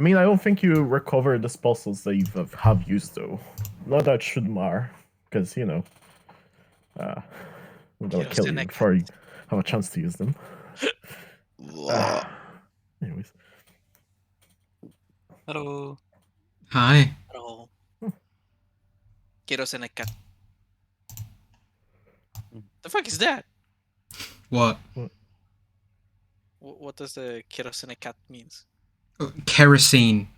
mean, I don't think you recover the spells that you have used, though. Not that it should matter, because, you know, I'm gonna kill you before you have a chance to use them. Anyways. Hello. Hi. Hello. Kirosenekat. The fuck is that? What? What does the Kirosenekat means? Kerosene.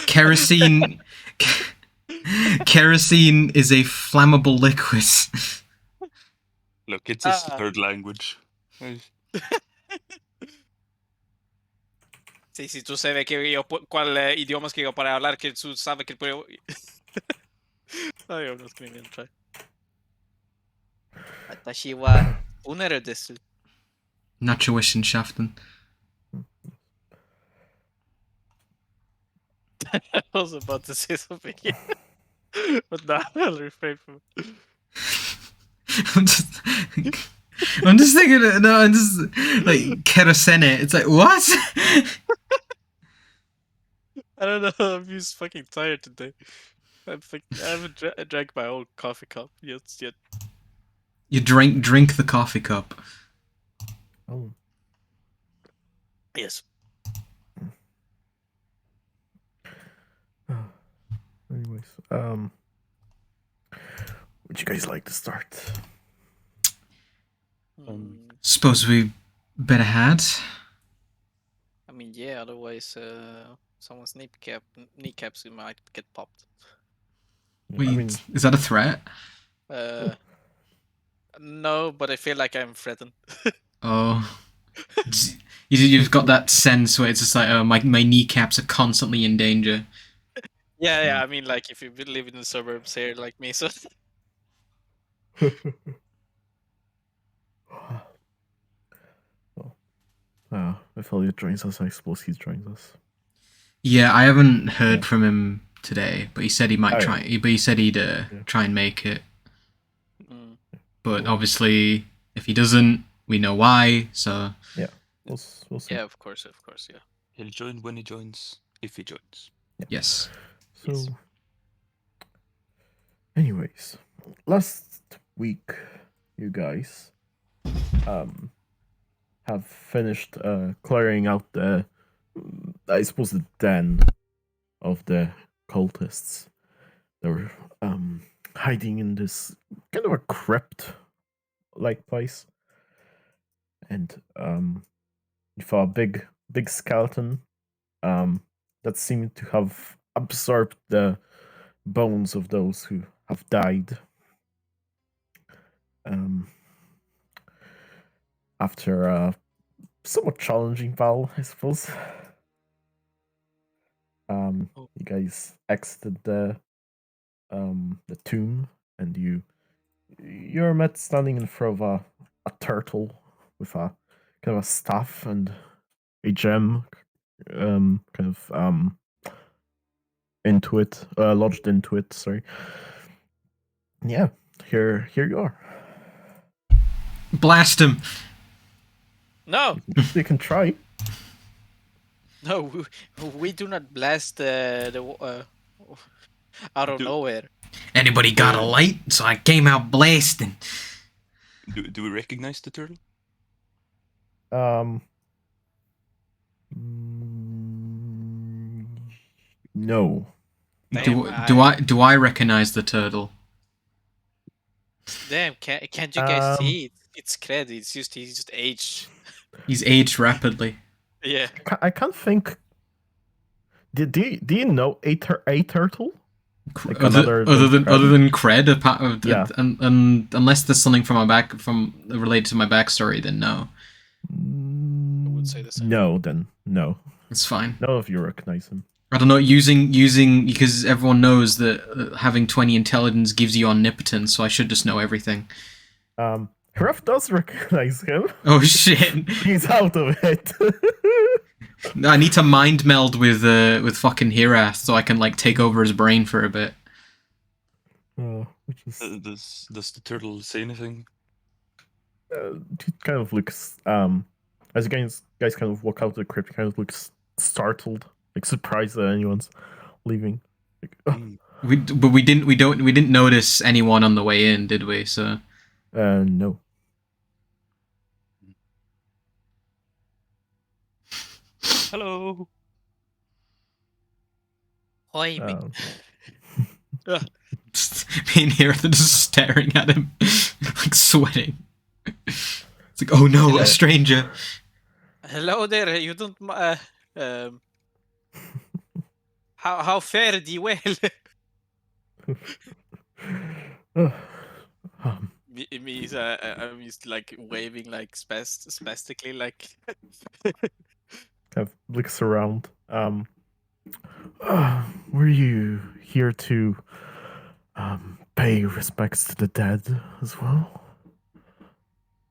Kerosene. Kerosene is a flammable liquid. Look, it's his third language. Sí, si tú sabes que yo, cuál idiomas que yo para hablar, que tú sabes que puedo... Ay, I'm not gonna even try. Watashi wa uneru desu. Naturwissenschaften. I was about to say something here. But now I'll refrain from it. I'm just thinking, I'm just like kerosene. It's like, what? I don't know, I'm just fucking tired today. I haven't drank my own coffee cup yet. You drink the coffee cup. Oh. Yes. Anyways, would you guys like to start? Suppose we better had. I mean, yeah. Otherwise, someone's kneecaps might get popped. Wait, I mean, is that a threat? No, but I feel like I'm threatened. Oh. You've got that sense where it's just like, oh, my kneecaps are constantly in danger. Yeah. I mean, like, if you live in the suburbs here, like me, so. if Elliot joins us, I suppose he joins us. Yeah, I haven't heard from him today, but he said he might try. Yeah. But he said he'd try and make it. But obviously, if he doesn't, we know why. So yeah, we'll see. Yeah, of course, yeah. He'll join when he joins, if he joins. Yeah. Yes. So, anyways, last week, you guys have finished clearing out the, I suppose, the den of the cultists. They were hiding in this kind of a crypt-like place, and you saw a big skeleton that seemed to have absorbed the bones of those who have died. After a somewhat challenging battle, I suppose. You guys exited the tomb, and you're met standing in front of a turtle with a kind of a staff and a gem, into it, lodged into it. Sorry. Yeah, here you are. Blast him! No, You can try. no, we do not blast the out of nowhere. Anybody got a light? So I came out blasting. Do we recognize the turtle? No. Do I recognize the turtle? Damn, can't you guys see it? It's cred. He's just aged. He's aged rapidly. Yeah. I can't think. Do you know a turtle? Like other than cred, yeah. And unless there's something related to my backstory, then no. I would say the same. No, then no. It's fine. None of you recognize him. I don't know, using because everyone knows that having 20 intelligence gives you omnipotence, so I should just know everything. Href does recognize him. Oh shit! He's out of it. I need to mind meld with fucking Hirath so I can like take over his brain for a bit. Which is... does the turtle say anything? He kind of looks as you guys kind of walk out of the crypt. He kind of looks startled, like surprised that anyone's leaving. Like, We didn't notice anyone on the way in, did we? So no. Hello. Hoi, me. just me and here just staring at him, like sweating. It's like, oh no, a stranger. Hello there. You don't. How fare thee well? I'm just like waving like spastically, like. Kind of looks around. Were you here to pay respects to the dead as well?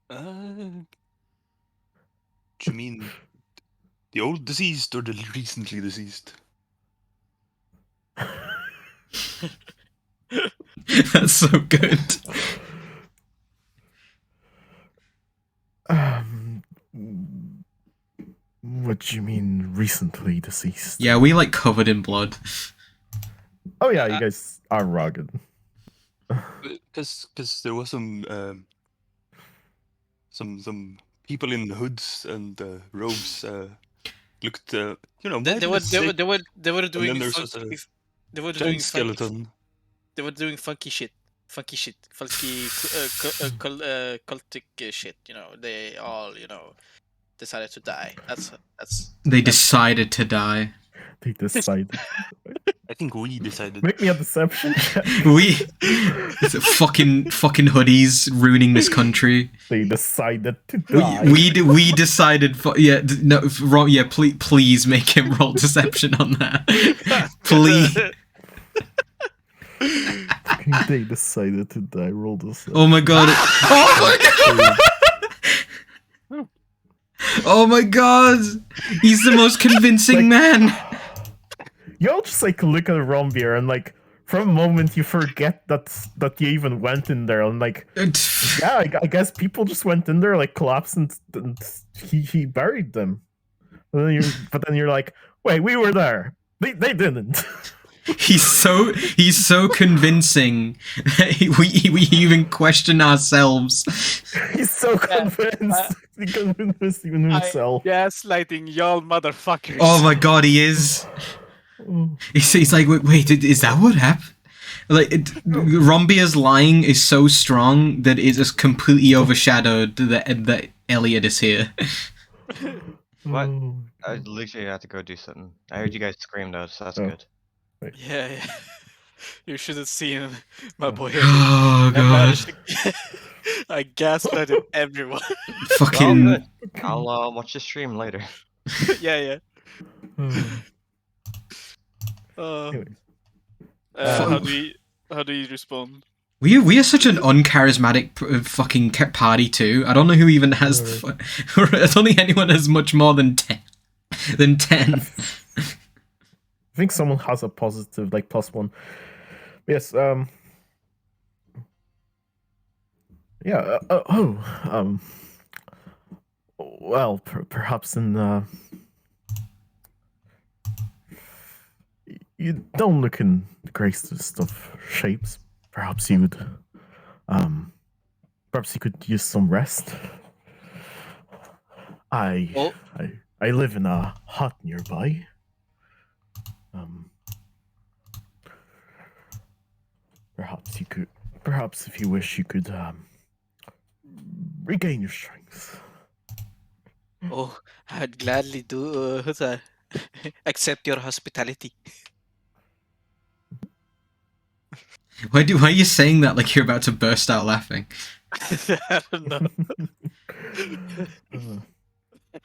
Do you mean the old deceased or the recently deceased? That's so good. What do you mean recently deceased? Yeah, we like covered in blood. Oh yeah, you guys are rugged. Because there was some people in hoods and robes looked They mildly were sick, doing and then there's just a they were doing giant skeleton. They were doing funky shit, funky cultic shit. You know, they all decided to die. They decided to die. They decided. I think we decided. Make me a deception check. It's fucking hoodies ruining this country. They decided to die. We decided. Please make him roll deception on that. Please. They decided to die. Roll deception. Oh my god. Oh my god. Oh my god. He's the most convincing man. You all just like look at Rombier and like for a moment you forget that you even went in there and like yeah, I guess people just went in there like collapsed and he buried them. But then you're like, wait, we were there. They didn't. He's so convincing that we even question ourselves. He's so convinced. He convinced even himself. Gaslighting y'all motherfuckers. Oh my god, he is. He's like, wait, is that what happened? Like, Rombier's lying is so strong that it has completely overshadowed that Elliot is here. What? I literally had to go do something. I heard you guys scream though, so that's good. Yeah. You should have seen my boy. Oh god. I gaslighted everyone. Fucking. Well, good. I'll watch the stream later. Yeah. Anyways. How do you respond? We are such an uncharismatic fucking party too. I don't know who even has. I don't think anyone has much more than 10. I think someone has a positive, like +1. Yes. Yeah. Well, perhaps in. You don't look in the greatest of shapes. Perhaps you would. Perhaps you could use some rest. I live in a hut nearby. Perhaps you could. Perhaps if you wish, you could regain your strength. Oh, I'd gladly do accept your hospitality. Why are you saying that like you're about to burst out laughing? I don't know.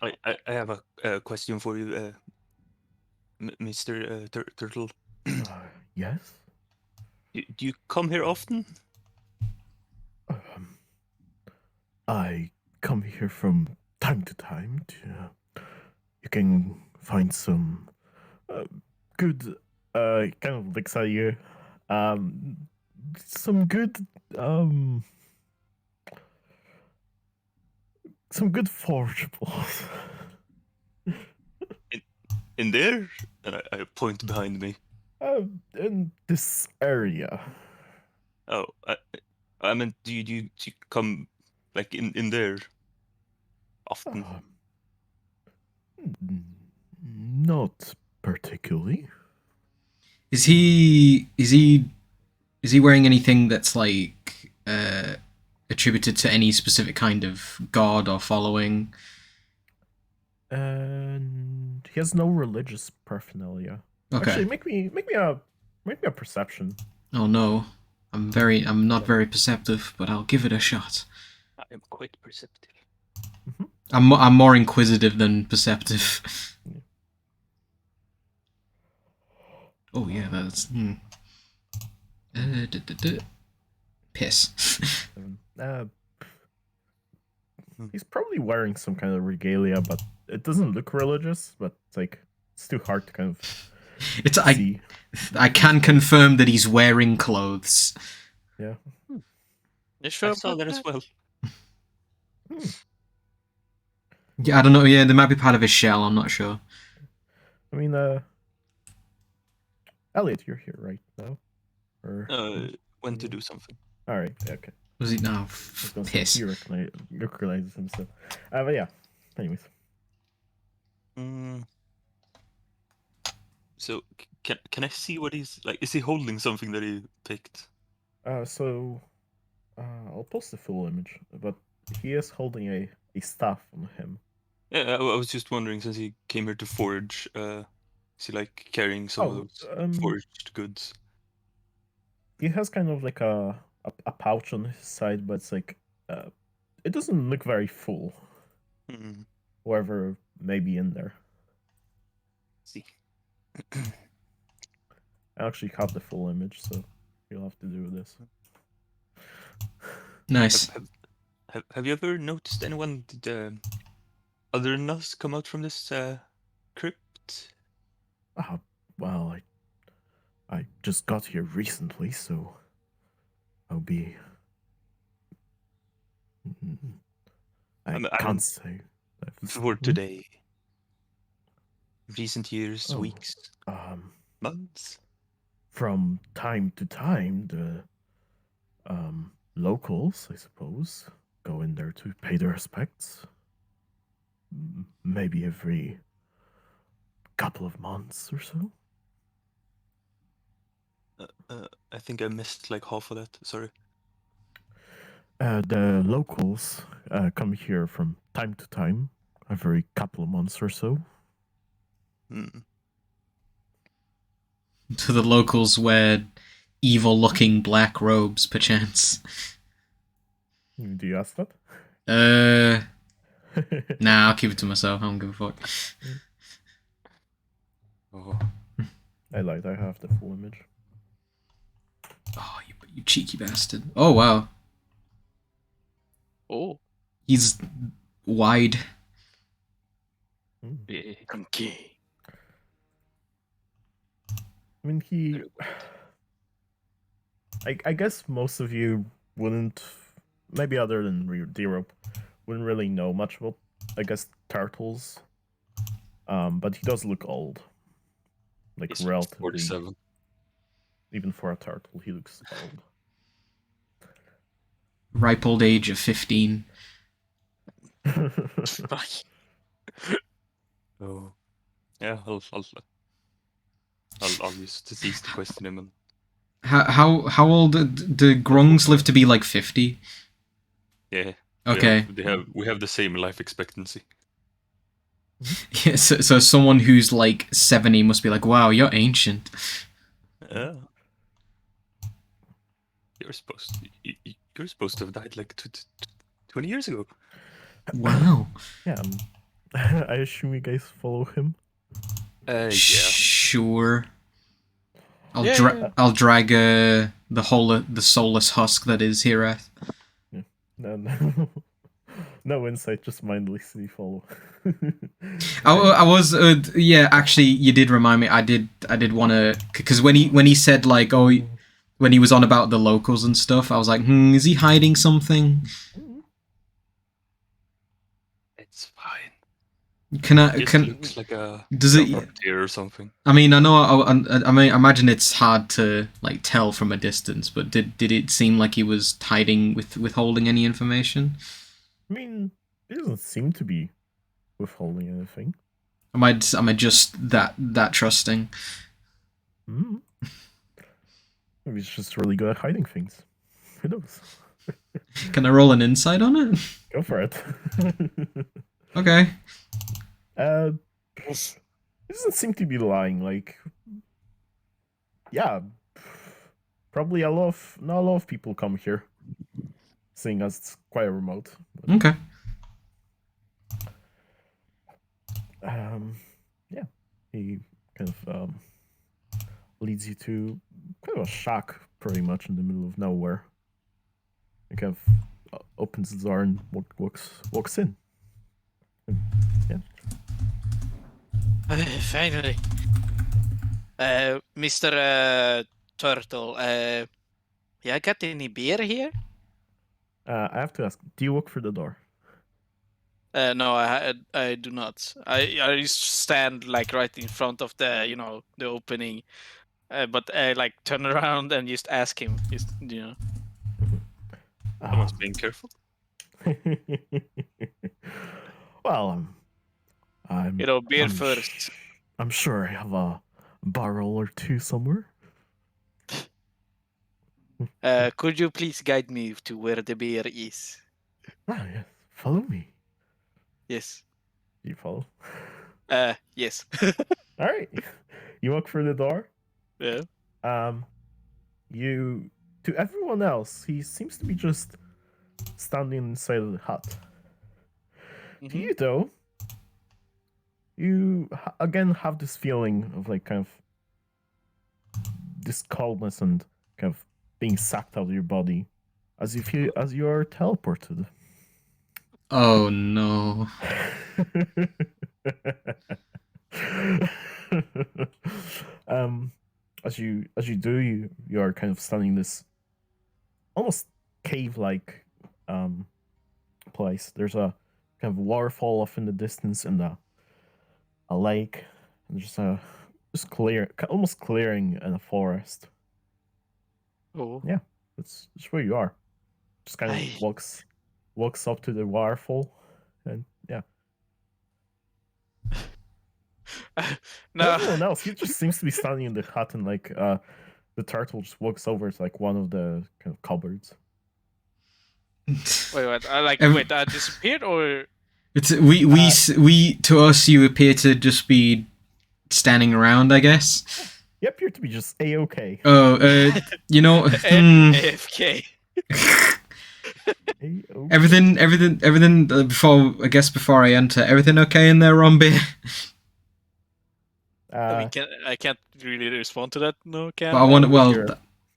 I have a question for you, Mr. Turtle. Yes. Do you come here often? I come here from time to time. You can find some good. Kind of looks at you. Some good. Some good forageables. in there? And I point behind me. In this area. Oh, I meant, do you come like in there often? Not particularly. Is he wearing anything that's like attributed to any specific kind of god or following? And he has no religious paraphernalia. Okay. Actually, make me a perception. Oh no. I'm not very perceptive, but I'll give it a shot. I am quite perceptive. I'm more inquisitive than perceptive. Oh yeah, that's piss. He's probably wearing some kind of regalia, but it doesn't look religious. But it's too hard to kind of see. I can confirm that he's wearing clothes. Yeah. You sure I saw about that as well. Yeah, I don't know. Yeah, they might be part of his shell. I'm not sure. I mean, Elliot, you're here right now, or When to do something. all right, okay. Was he now? I was gonna say, Piss. he recognizes himself. But yeah. Anyways. So can I see what he's like? Is he holding something that he picked? So, I'll post the full image, but he is holding a staff on him. Yeah, I was just wondering, since he came here to forge, is he like carrying some of those forged goods? He has kind of like a pouch on his side, but it's like it doesn't look very full. Whoever may be in there. See. I actually caught the full image, so you'll have to do this. Nice. Have you ever noticed anyone other than us come out from this crypt? Well, I just got here recently, so I'll be. I can't say. For today. Recent years, Oh, weeks, months. From time to time, the locals, I suppose, go in there to pay their respects. Maybe every couple of months or so. I think I missed like half of that. Sorry. The locals come here from time to time, every couple of months or so. To the locals wear evil-looking black robes, perchance. Do you ask that? Nah, I'll keep it to myself. I don't give a fuck. Oh. I lied. I have the full image. Oh, you cheeky bastard. Oh, wow. Oh. He's wide. Big and gay. I mean, I guess most of you wouldn't, maybe other than D-Rope, wouldn't really know much about, I guess, turtles. But he does look old. Like, He's relatively. 47. Even for a turtle, he looks old. Ripe old age of 15. Oh. Yeah, I'll just cease to question him. And How old do grungs live to be, like 50? yeah. Okay. We have the same life expectancy. Yeah, so someone who's like 70 must be like, wow, you're ancient. Yeah. You're supposed to have died like 20 years ago. Wow. Yeah. I assume you guys follow him. Yeah. Sure. I'll Yeah. I'll drag the soulless husk that is Hirath. No insight, just mindlessly follow. I was yeah. Actually, you did remind me. I did want to, because when he said like, oh, when he was on about the locals and stuff, I was like, is he hiding something? It's fine. Can I? It Can looks like a does it? puppeteer or something. I mean, I know. I mean, I imagine it's hard to like tell from a distance. But did it seem like he was hiding, withholding any information? I mean, it doesn't seem to be withholding anything. Am I just that trusting? Mm. Maybe he's just really good at hiding things. Who knows? Can I roll an insight on it? Go for it. Okay. It doesn't seem to be lying. Like, yeah, probably not a lot of people come here, seeing as it's quite remote. But, Okay. yeah, he kind of leads you to kind of a shack, pretty much in the middle of nowhere. He kind of opens the door and walks in. And, yeah. Finally. Mr. Turtle, yeah, got any beer here? I have to ask, do you walk through the door? No, I do not. I just stand like right in front of the the opening, but I like turn around and just ask him, Someone's being careful. Well, beer I'm first. I'm sure I have a barrel or two somewhere. Could you please guide me to where the beer is? Ah, yes. Follow me. Yes. You follow. Yes. All right. You walk through the door. Yeah. You to everyone else, he seems to be just standing inside of the hut. To you though, you again have this feeling of like kind of this coldness and kind of being sucked out of your body, as you are teleported. Oh no. As you do, you are kind of standing in this almost cave-like place. There's a kind of waterfall off in the distance and a lake, and just almost clearing in a forest. Oh. Yeah, that's where you are. Just kind of Aye. walks up to the waterfall, and yeah. No. Everyone else, he just seems to be standing in the hut, and like the turtle just walks over to like one of the kind of cupboards. Wait, what? I disappeared or? It's we to us you appear to just be standing around, I guess. You appear to be just a-okay. Oh, you know, AFK. A-okay. everything. Before I enter, everything okay in there, Romby? I can't really respond to that. No, can But I want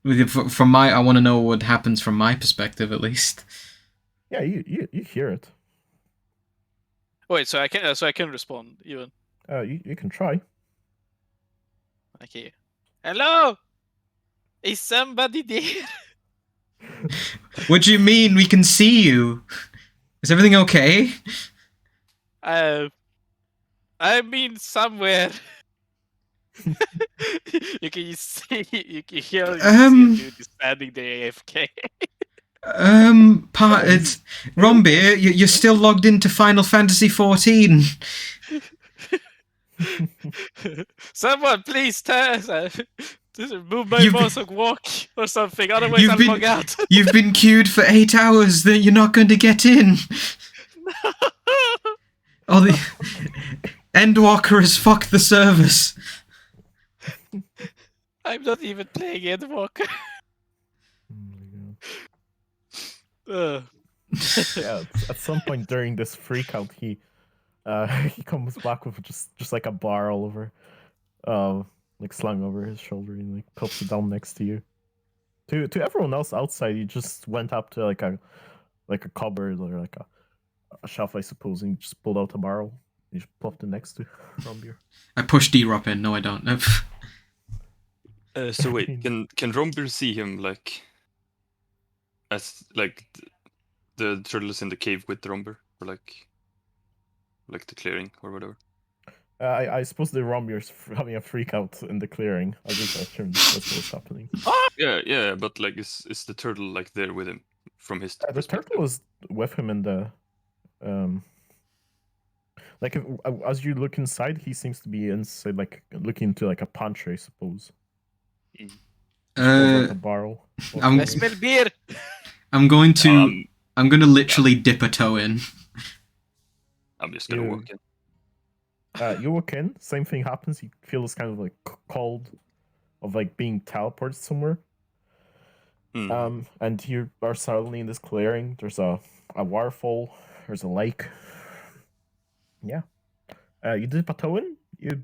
you're- from my I want to know what happens from my perspective at least. Yeah, you hear it. Wait, so I can respond even. You can try. Okay. Hello. Is somebody there? What do you mean? We can see you. Is everything okay? I mean somewhere. You can see, you can hear, you can see a dude standing there AFK. It's Romby. You're still logged into Final Fantasy 14. Someone please move my You've mouse and walk or something. Otherwise, I'll log out. You've been queued for 8 hours. That you're not going to get in. Oh, the Endwalker has fucked the service. I'm not even playing Endwalker. Yeah, at some point during this freakout, he comes back with just like a bar all over, like slung over his shoulder, and like puts it down next to you. To everyone else outside, he just went up to like a cupboard or like a shelf, I suppose, and just pulled out a barrel. He just plopped it next to Rombeer. I push D-Rop in. No, I don't. So wait, can Rombeer see him like as like the turtle is in the cave with Rombeer, or like? like the clearing or whatever. I suppose the Rombiers having a freak out in the clearing. I just assumed that's what's happening. Yeah, but like, is the turtle like there with him from his The perspective? turtle is with him in the like as you look inside, he seems to be inside, like looking into like a pantry, I suppose. Like a barrel. I'm- I smell beer. I'm going to Um, literally dip a toe in. I'm just gonna You- walk in. You walk in, same thing happens. You feel this kind of like cold of like being teleported somewhere. Hmm. And you are suddenly in this clearing. There's a waterfall. There's a lake. Yeah. You dip a toe in. You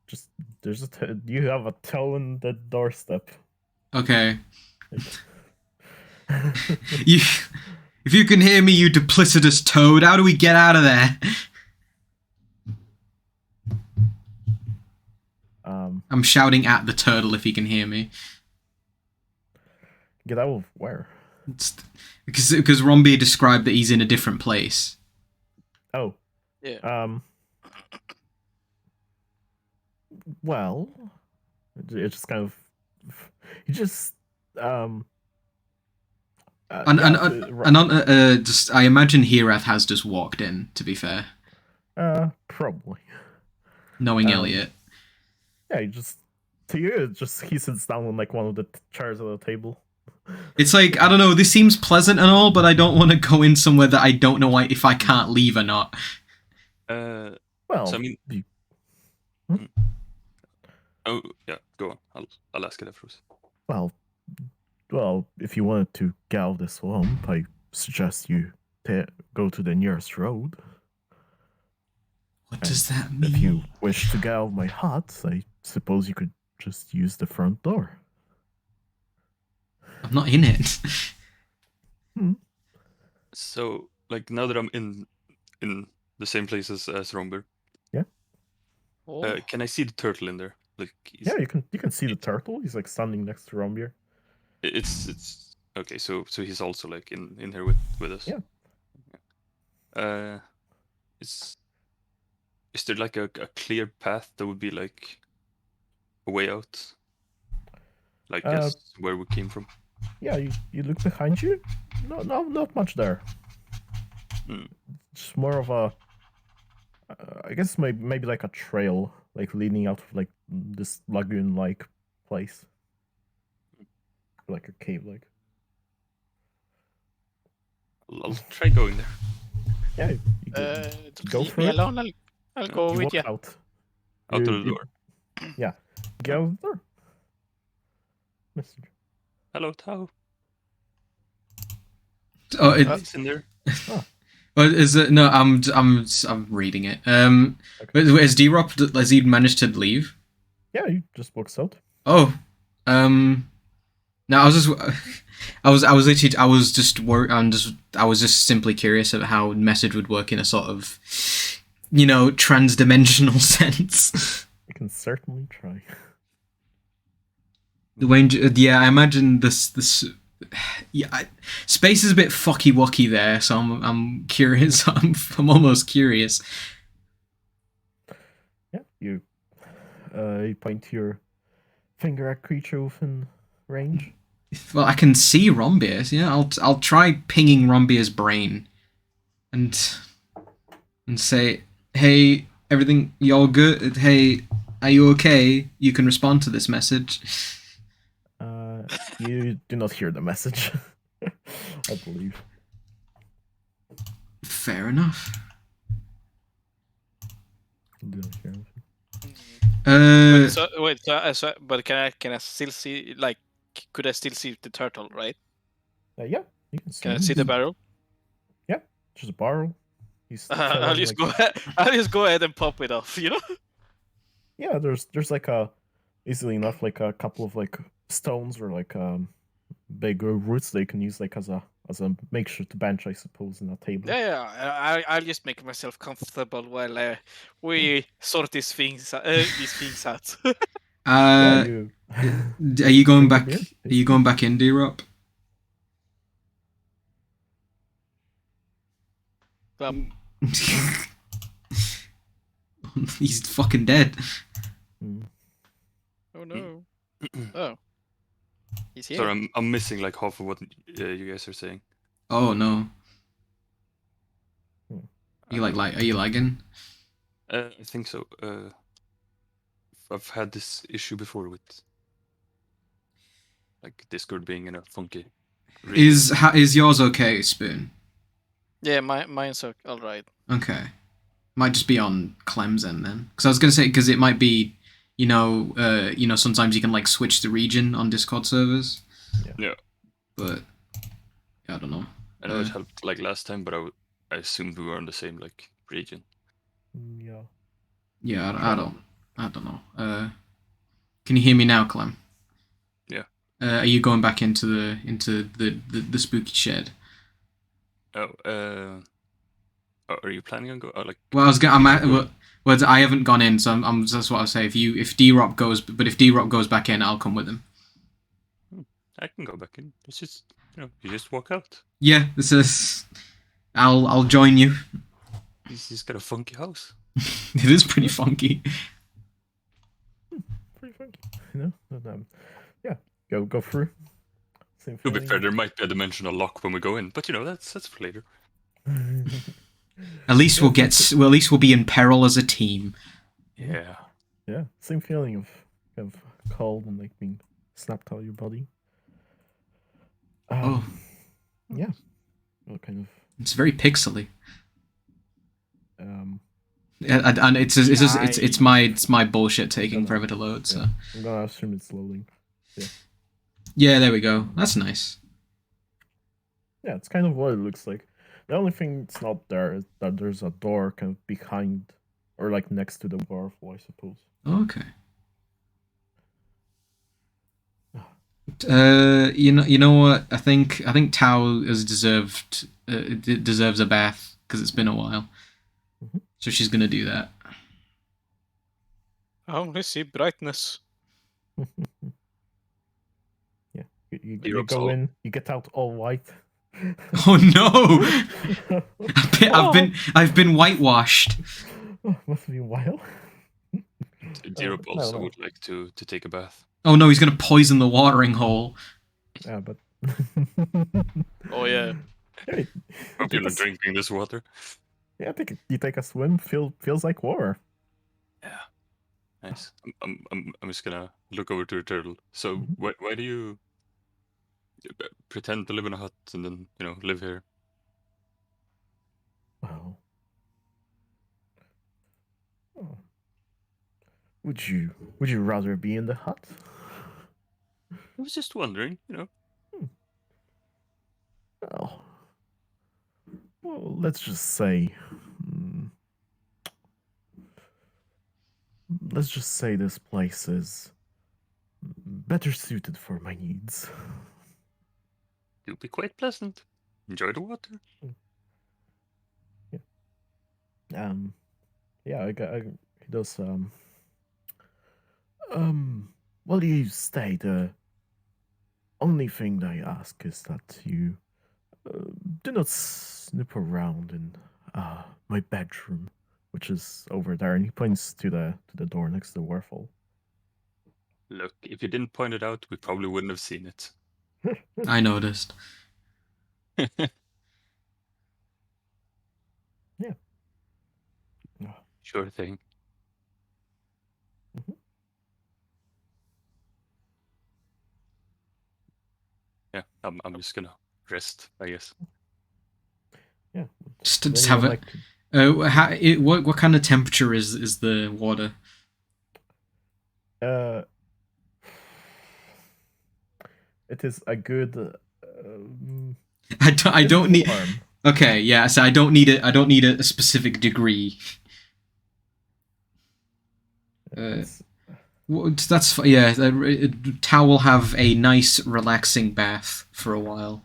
just there's you have a toe in the doorstep. Okay. If you can hear me, you duplicitous toad, how do we get out of there? I'm shouting at the turtle if he can hear me. Get out of where? Because Rombi described that he's in a different place. Oh. Yeah. Well, it's just kind of you just Just I imagine Herath has just walked in. To be fair, probably. knowing Elliot. Yeah, to you, it's just he sits down on like one of the chairs at the table. It's like, I don't know, this seems pleasant and all, but I don't want to go in somewhere that I don't know if I can't leave or not. Well, So I mean, oh yeah, go on. I'll ask it afterwards. well, if you wanted to get out of the swamp, I suggest you go to the nearest road. What does that mean? If you wish to get out of my hut, I suppose you could just use the front door. I'm not in it. So, like, now that I'm in the same place as Romber, Oh. can I see the turtle in there? Like, Yeah, you can see the turtle. He's like standing next to Rombier. it's okay. So he's also like in here with us. Yeah. Is there like a clear path that would be like a way out? Like as where we came from? Yeah, you look behind you. No, not much there. It's more of a, I guess maybe like a trail, like leading out of like this lagoon-like place, like a cave-like. I'll try going there. Yeah, you go Leave for me it. alone. I'll go You with walk you. out. Out You- of the door. Yeah, get out the door. Message. Hello, Tao. Oh, It's in there. is it? No, I'm reading it. Has D-Rop, has he managed to leave? Yeah, you just walks out. Oh, no, I was just simply curious about how message would work in a sort of, trans-dimensional sense. You can certainly try. I imagine this. Yeah, space is a bit fucky-wucky there, so I'm curious. I'm almost curious. Yeah, you point your finger at creature within range. Well, I can see Rombius. Yeah, I'll try pinging Rombier's brain, and say, "Hey, everything, y'all good? Hey, are you okay? You can respond to this message." You do not hear the message, I believe. Fair enough. You do not hear anything. But can I still see, like, could I still see the turtle, right? Yeah, you can see. Can I him. see the barrel? Yeah, just a barrel. He's I'll chilling, just go ahead and pop it off, Yeah, there's like a easily enough like a couple of like stones or like big roots they can use like as a makeshift bench, I suppose, in a table. Yeah. I'll just make myself comfortable while we sort these things out. Yeah, Are you going Bring the back? beer, Are you going back in, D-Rop? He's fucking dead. Mm. Oh no. Oh. He's here. Sorry, I'm missing like half of what you guys are saying. Oh no. Hmm. You are you lagging? I think so. I've had this issue before with like Discord being in a funky region. Is yours okay, Spoon? Yeah, mine's alright. Okay. Might just be on Clem's end then. Because I was gonna say, because it might be, sometimes you can like switch the region on Discord servers. Yeah. But I don't know. I know it helped like last time, but I assumed we were on the same like region. Yeah. Yeah, I don't know. Can you hear me now, Clem? Yeah. Are you going back into the spooky shed? Oh, are you planning on go? Like, Well, I haven't gone in, so that's what I'll say. If D-Rock goes back in, I'll come with him. I can go back in. It's just you just walk out. Yeah, I'll join you. He's got a funky house. It is pretty funky. Pretty funky. Yeah. Go through. Same To be feeling. fair, there might be a dimensional lock when we go in, but that's for later. At least we'll be in peril as a team. Yeah. Yeah. Same feeling of cold and like being snapped out of your body. Oh. Yeah. What kind It's very pixely. of And it's my bullshit taking forever to load. So I'm gonna assume it's loading. yeah, there we go. That's nice. Yeah, it's kind of what it looks like. The only thing that's not there is that there's a door kind of behind or like next to the waterfall, I suppose. Okay. You know what? I think Tao has deserves a bath because it's been a while. Mhm. So she's gonna do that. I only see brightness. Yeah, you You're go upset. in, you get out all white. Oh no! I've been whitewashed. Oh, must be wild. Europe no, also no. would like to take a bath. Oh no, he's gonna poison the watering hole. Yeah, but Oh yeah. Hey, Hope you're not drinking this water. yeah, you take a swim. Feels like water. Yeah. Nice. I'm just gonna look over to the turtle. So Mhm. why do you pretend to live in a hut and then live here? Wow. Oh. Would you rather be in the hut? I was just wondering. Well, let's just say, this place is better suited for my needs. It'll be quite pleasant. Enjoy the water. Yeah, he does. Well, you stay. The only thing that I ask is that you do not snoop around in my bedroom, which is over there, and he points to the door next to the waterfall. Look, if you didn't point it out, we probably wouldn't have seen it. I noticed. Yeah. Sure thing. Mhm. Yeah, I'm just gonna rest, I guess. Yeah. Just Then have you it. What kind of temperature is the water? It is a good. I don't need. warm. Okay, yeah. So I don't need it. I don't need a specific degree. It's- That's yeah. Tao will have a nice, relaxing bath for a while.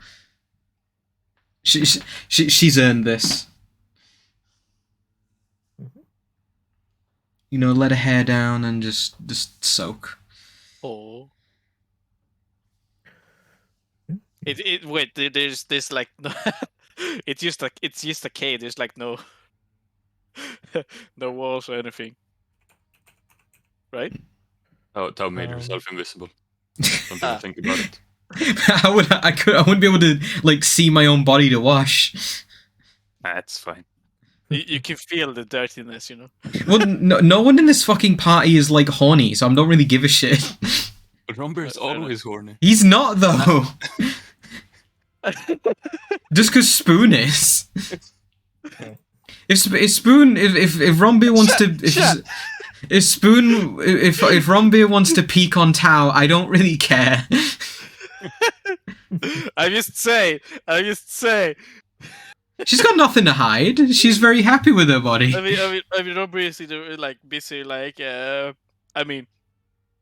She's earned this. Mhm. Let her hair down and just soak. Oh. Yeah. Wait, there's this like it's just a K. There's like no no walls or anything. Right? Tao made herself invisible. Don't even Ah. think about it. I wouldn't be able to like see my own body to wash. That's fine. You can feel the dirtiness, you know. Well, no one in this fucking party is like horny, so I don't really give a shit. But Rumber is always horny. He's not though. Just because Spoon is. If Spoon, if Rombeer wants to, if Spoon, if Rombeer wants to peek on Tao, I don't really care. I just say. She's got nothing to hide. She's very happy with her body. I mean, Robert is either like busy, like I mean,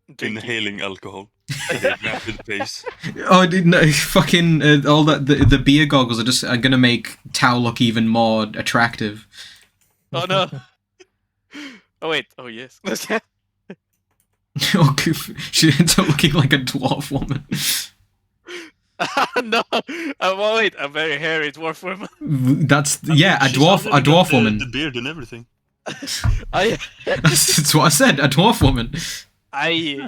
drinking. Inhaling alcohol at a rapid pace. Oh no! Fucking all that the beer goggles are gonna make Tao look even more attractive. Oh no! Oh wait! Oh yes. Oh, she ends up looking like a dwarf woman. No! Oh wait! A very hairy dwarf woman. That's a dwarf woman. The beard and everything. That's what I said. A dwarf woman.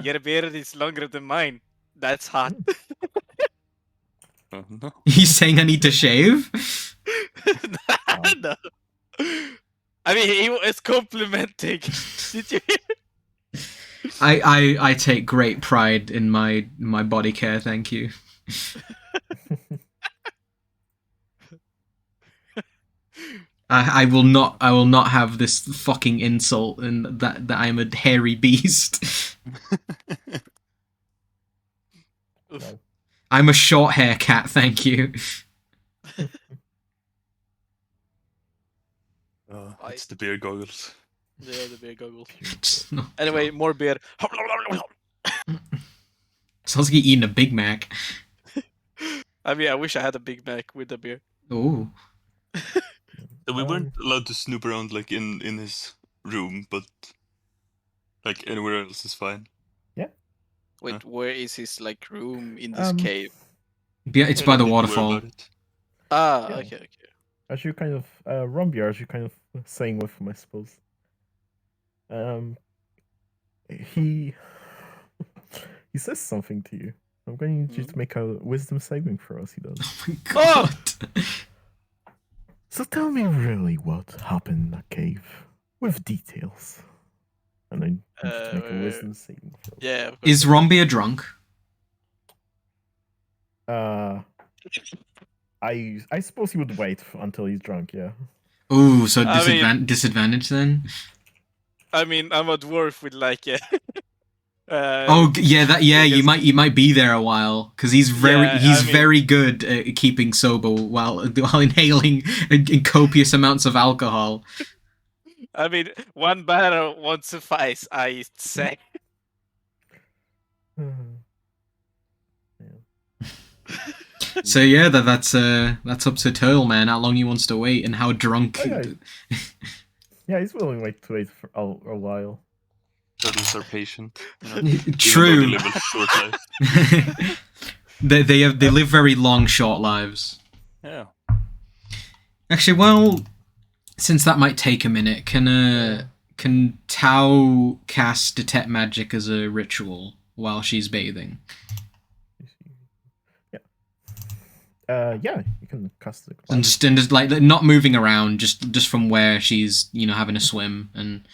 Your beard is longer than mine. That's hot. Oh no. He's saying I need to shave. No. I mean, he was complimenting. Did you hear? I take great pride in my body care. Thank you. I will not have this fucking insult and that I'm a hairy beast. I'm a short hair cat, thank you. It's the beer goggles. Yeah, the beer goggles. Anyway, more beer. Sounds like you're eating a Big Mac. I mean, I wish I had a Big Mac with the beer. Oh. So we weren't allowed to snoop around like in his room, but like anywhere else is fine. Yeah. Wait, where is his like room in this cave? Yeah, it's by the Don't worry waterfall. about it. Ah, Yeah. okay. As you kind of, Rombier, as you kind of saying with him, I suppose. He says something to you. I'm going to just make a wisdom saving throw as he does. Oh my god. So tell me really what happened in that cave, with details. And then just make a wisdom saving throw. Yeah. Is Rombier drunk? I suppose he would wait until he's drunk, yeah. Ooh, so I disadvantage then? I mean, I'm a dwarf with like a. You might be there a while because he's very good at keeping sober while inhaling in copious amounts of alcohol. I mean, one barrel won't suffice, I say. So yeah, that's up to Turtle Man how long he wants to wait and how drunk. Yeah, he's willing to wait for a while. Turtles are patient. You know? True. Even though they live a short life. they live very long, short lives. Yeah. Actually, well, since that might take a minute, can Tao cast Detect Magic as a ritual while she's bathing? Yeah, you can cast it. And just like not moving around, just from where she's having a swim and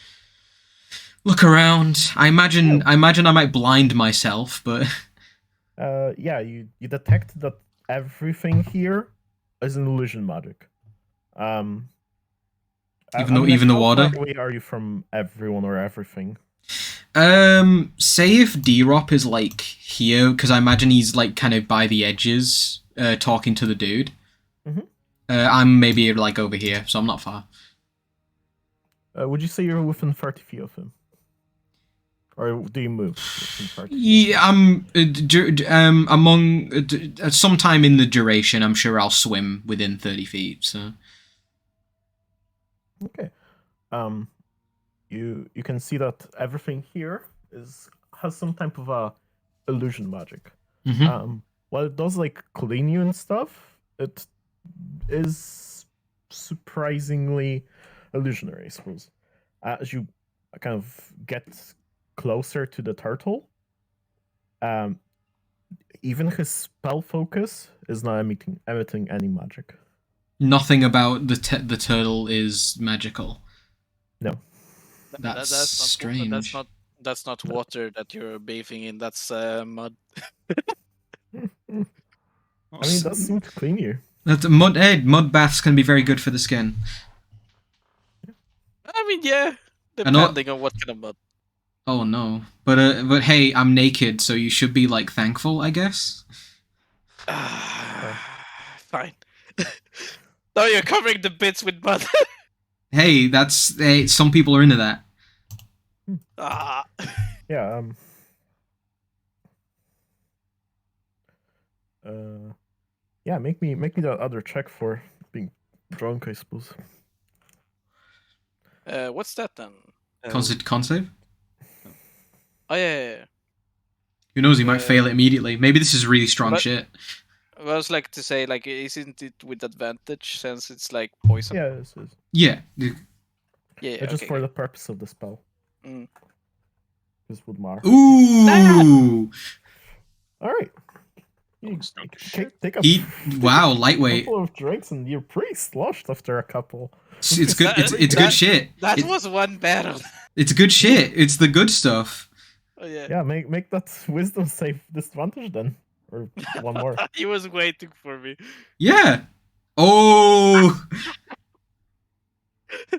look around. I imagine I might blind myself, but yeah, you detect that everything here is an illusion magic. Even the water. How far away are you from everyone or everything? Say if D-Rop is like here, because I imagine he's like kind of by the edges, talking to the dude. Mm-hmm. I'm maybe like over here, so I'm not far. Would you say you're within 30 feet of him? Or do you move within 30 feet? Yeah, sometime in the duration, I'm sure I'll swim within 30 feet, so... Okay. You can see that everything here has some type of a illusion magic. Mm-hmm. While it does like clean you and stuff, it is surprisingly illusionary, I suppose. as you kind of get closer to the turtle, even his spell focus is not emitting any magic. Nothing about the turtle is magical. No. That's not, strange. That's not water that you're bathing in. That's mud. I mean, it does seem to clean you. Mud baths can be very good for the skin. I mean, yeah, I know- depending on what kind of mud. Oh no, but hey, I'm naked, so you should be like thankful, I guess. Fine. No, you're covering the bits with mud. Hey, some people are into that. Ah. Yeah. Yeah. Make me that other check for being drunk, I suppose. What's that then? Con save? Oh yeah. Who knows? He might fail it immediately. Maybe this is really strong but- shit. I was like to say, like, isn't it with advantage since it's like poison? Yeah, this is. Yeah. Yeah. Just Okay, for okay. the purpose of the spell. Mm. This would mark. Ooh. All right. You Stop. take a Wow, lightweight. couple of drinks and you're pretty sloshed after a couple. It's good. It's good shit. That was one battle. It's good shit. It's the good stuff. Oh yeah. Yeah, make that wisdom save disadvantage then, or one more. He was waiting for me. Yeah. Oh.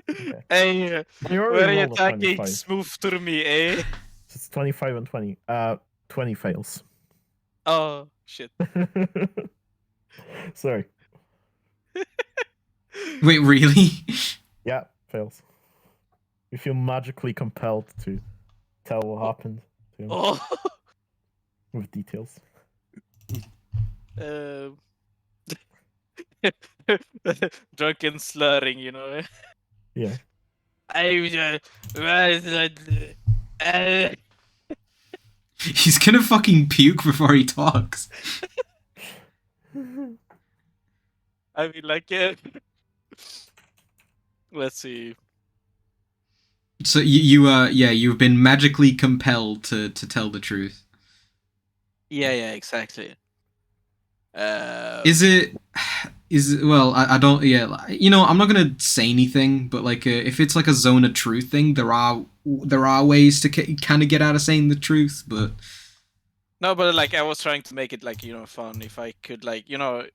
Okay. Hey, You already where are you rolled a attacking 25. smooth to me, eh? It's 25 and 20. 20 fails. Oh shit. Sorry. Wait, really? Yeah, fails. You feel magically compelled to tell what happened to him Oh. with details. Drunken slurring, you know. Yeah. He's gonna fucking puke before he talks. I mean, like, let's see. So you've been magically compelled to tell the truth. Yeah, exactly. Is it? Well, I don't. Yeah, you know, I'm not gonna say anything, but like, if it's like a zone of truth thing, there are ways to kind of get out of saying the truth, but. No, but like I was trying to make it like fun. If I could like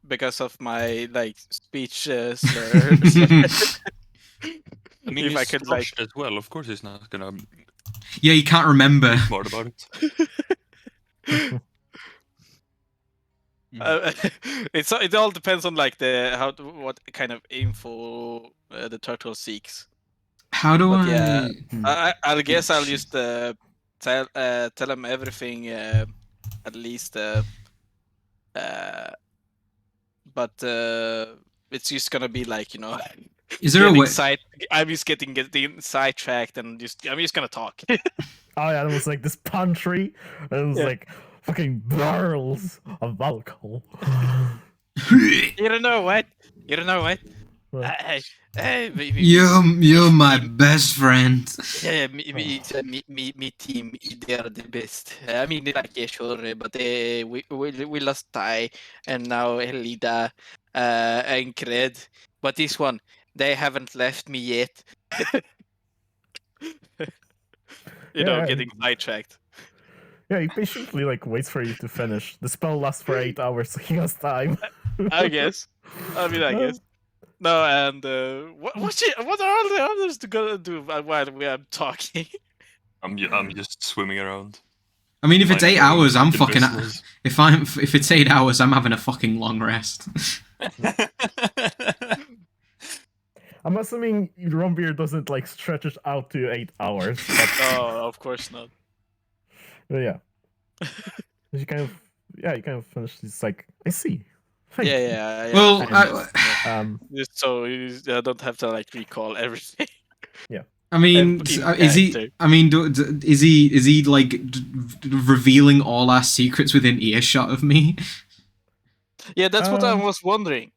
because of my like speech slurs. I mean, If I he's could, flushed as well. Of course, he's not gonna Yeah, you can't remember. be smart about it. It all depends on like what kind of info the turtle seeks. How do But I? yeah, I guess I'll just tell him everything at least. But it's just gonna be like Is there a way? I'm just getting sidetracked and I'm just gonna talk. Oh yeah, it was like this pantry, and it was Yeah. like fucking barrels of alcohol. You don't know what? What? You're my best friend. Yeah, me team, they are the best. I mean, like, yeah, sure, but we lost Ty, and now Elida, and Cred. But this one, they haven't left me yet. Yeah. Getting sidetracked. Yeah, he patiently like waits for you to finish. The spell lasts for 8 hours, so he has time. I guess. I guess. No, and what are all the others gonna do while we are talking? I'm just swimming around. I mean, if it's 8 hours, I'm The fucking. business. If it's 8 hours, I'm having a fucking long rest. I'm assuming Rombeer doesn't like stretch it out to 8 hours. But, No, of course not. yeah. You kind of finish. It's like, I see. Thank you. Yeah. Well, Just so you don't have to like recall everything. I mean, in is he? character. I mean, is he like revealing all our secrets within earshot of me? Yeah, that's what I was wondering.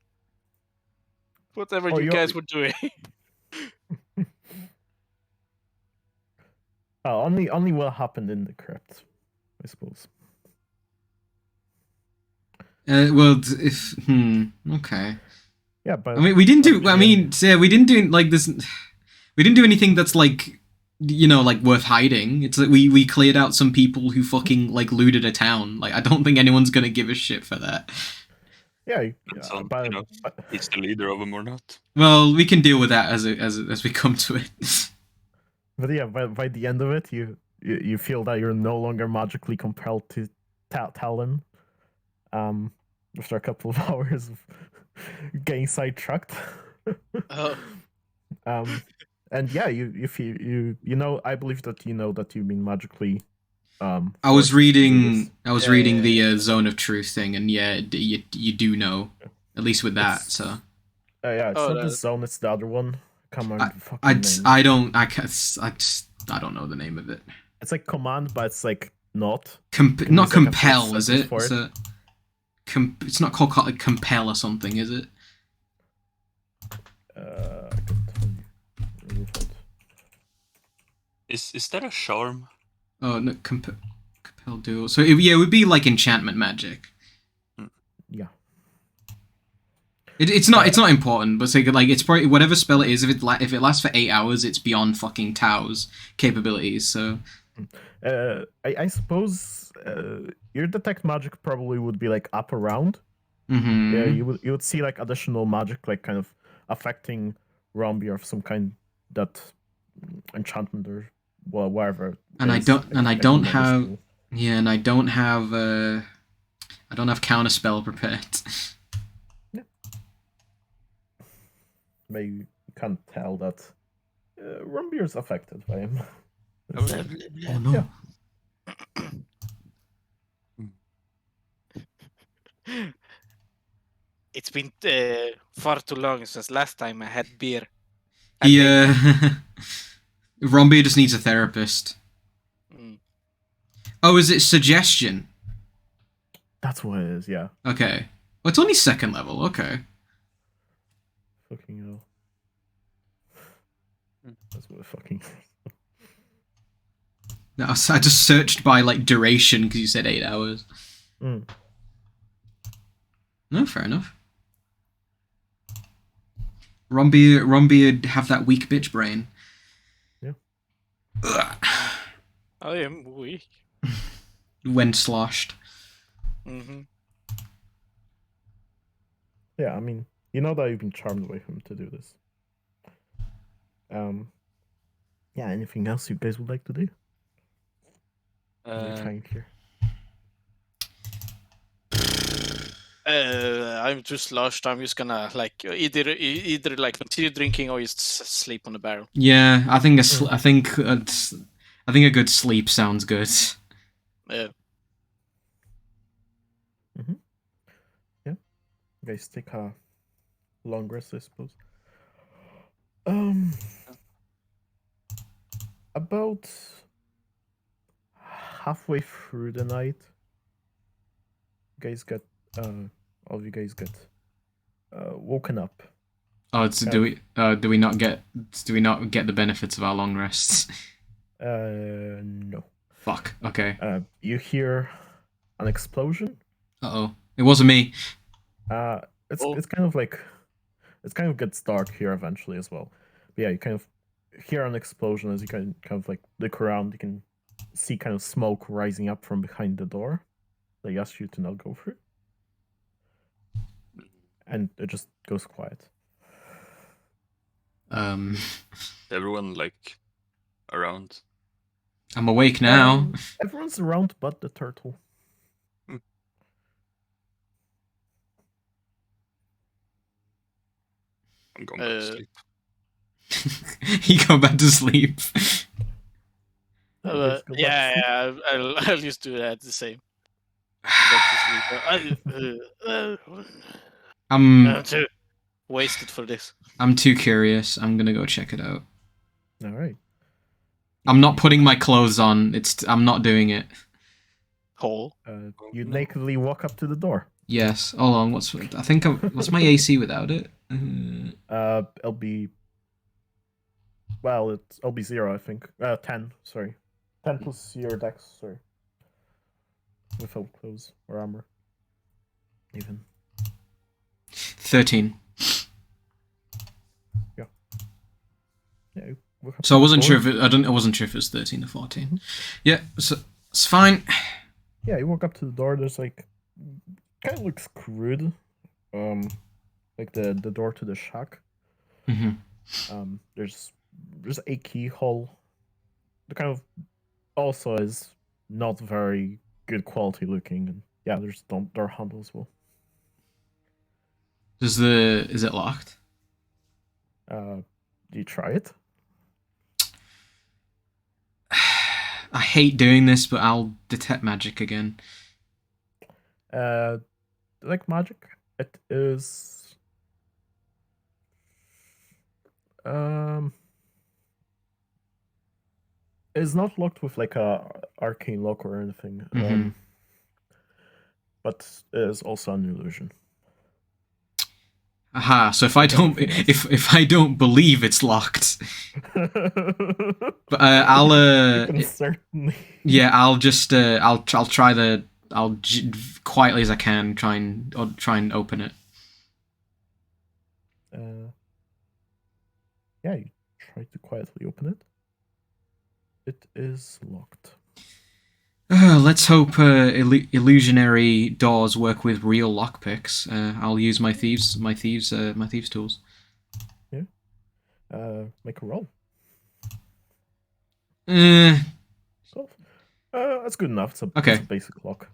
Whatever you you're- guys were doing. Only what happened in the crypt, I suppose. Well, if okay. Yeah, but I mean, we didn't do. but I mean, yeah, we didn't do like this. We didn't do anything that's like, like worth hiding. It's like we cleared out some people who fucking like looted a town. Like, I don't think anyone's gonna give a shit for that. yeah, Depends on, but he's the leader of them or not. Well, we can deal with that as we come to it. but yeah, by the end of it, you feel that you're no longer magically compelled to tell them. After a couple of hours of getting sidetracked. Oh. And yeah, you feel you know, I believe that you know that you've been magically. I was forced to do reading. this. I was Yeah, reading yeah, the Zone of Truth thing, and yeah, you do know, at least with that. It's- So Yeah, it's Oh, not the that- zone; it's the other one. Come on, the fucking name. I don't know the name of it. It's like command, but it's like not. Not use, like, a compel, full is sentence it? for it. It's not called like compel or something, is it? I can tell you. Is that a charm? Oh no, compel duel. So it would be like enchantment magic. Yeah. It's not important, but say like it's probably whatever spell it is. If it lasts for 8 hours, it's beyond fucking Tao's capabilities. So I suppose your detect magic probably would be like up around. mm-hmm. Yeah, you would see like additional magic, like kind of affecting Rombi of some kind, that enchantment or whatever. And I is don't affecting have school. and I don't have counter spell prepared. But you can't tell that Rombi is affected by him. Oh no. Yeah. It's been far too long since last time I had beer. Yeah. Rombi just needs a therapist. Mm. Oh, is it suggestion? That's what it is. Yeah. Okay. Well, it's only second level. Okay. Fucking hell. That's what it fucking. No, I just searched by like duration because you said 8 hours. Mm. No, fair enough. Rombi would have that weak bitch brain. Yeah. Ugh. I am weak. When sloshed. Mm-hmm. Yeah, I mean, you know that you've been charmed by him to do this. Yeah, anything else you guys would like to do? Trying here. I'm too sloshed. I'm just gonna like either like continue drinking or just sleep on the barrel. Yeah, I think I think a good sleep sounds good. Yeah. Yeah. You guys take a long rest, I suppose. About halfway through the night, you guys get all of you guys get woken up. Oh, do we not get the benefits of our long rests? No. Fuck. Okay. You hear an explosion. Uh-oh. It wasn't me. It's kind of like it kind of gets dark here eventually as well. But yeah, you kind of hear an explosion as you kind of like look around. You can see kind of smoke rising up from behind the door. They ask you to not go through, and it just goes quiet. Everyone like around. I'm awake now. Everyone's around but the turtle. I'm going back to sleep. He go back to sleep. Guys go back to Yeah, sleep. I'll just do that the same. Back to sleep. I'm too wasted for this. I'm too curious. I'm gonna go check it out. All right. I'm not putting my clothes on. I'm not doing it. Hole. You nakedly walk up to the door. Yes. Hold on. What's my AC without it? It'll be. Well, it'll be 0, I think. 10. Sorry. 10 plus your dex, sorry. Without clothes or armor. Even. 13. Yeah, you walk up So I to the wasn't sure door. if I wasn't sure if it was 13 or 14. Yeah, so it's fine. Yeah, you walk up to the door. There's like, kind of looks crude, like the door to the shack. Mm-hmm. There's a keyhole. The kind of also is not very good quality looking, and yeah, there's door handle as well. Is it locked? Do you try it? I hate doing this, but I'll detect magic again. Like magic, it is. It's not locked with like a arcane lock or anything. Mhm. But it is also an illusion. Aha! So if I don't if I don't believe it's locked, but I'll You can certainly. yeah, I'll just I'll try quietly as I can try and open it. Yeah, you try to quietly open it. It is locked. Let's hope illusionary doors work with real lockpicks. I'll use my thieves tools. Yeah. Make a roll. So, that's good enough. It's Okay. it's a basic lock.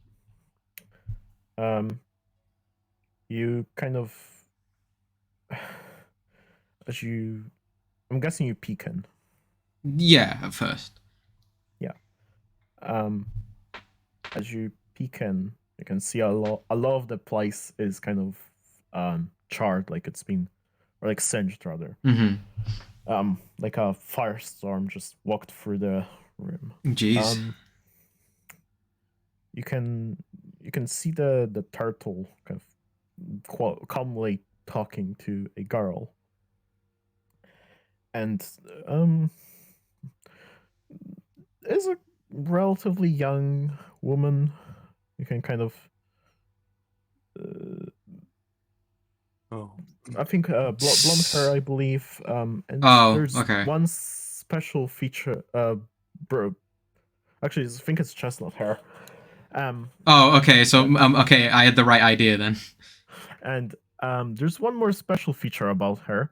You kind of, I'm guessing you peek in. Yeah, at first. Yeah. As you peek in, you can see a lot of the place is kind of charred, like it's been, or like singed rather. Mm-hmm. Like a firestorm just walked through the room. Jeez. You can see the turtle kind of calmly talking to a girl, and is a relatively young woman. You can kind of Oh. I think blonde hair, I believe. And there's okay. one special feature. Actually, I think it's chestnut hair. Okay. So okay, I had the right idea then. And there's one more special feature about her.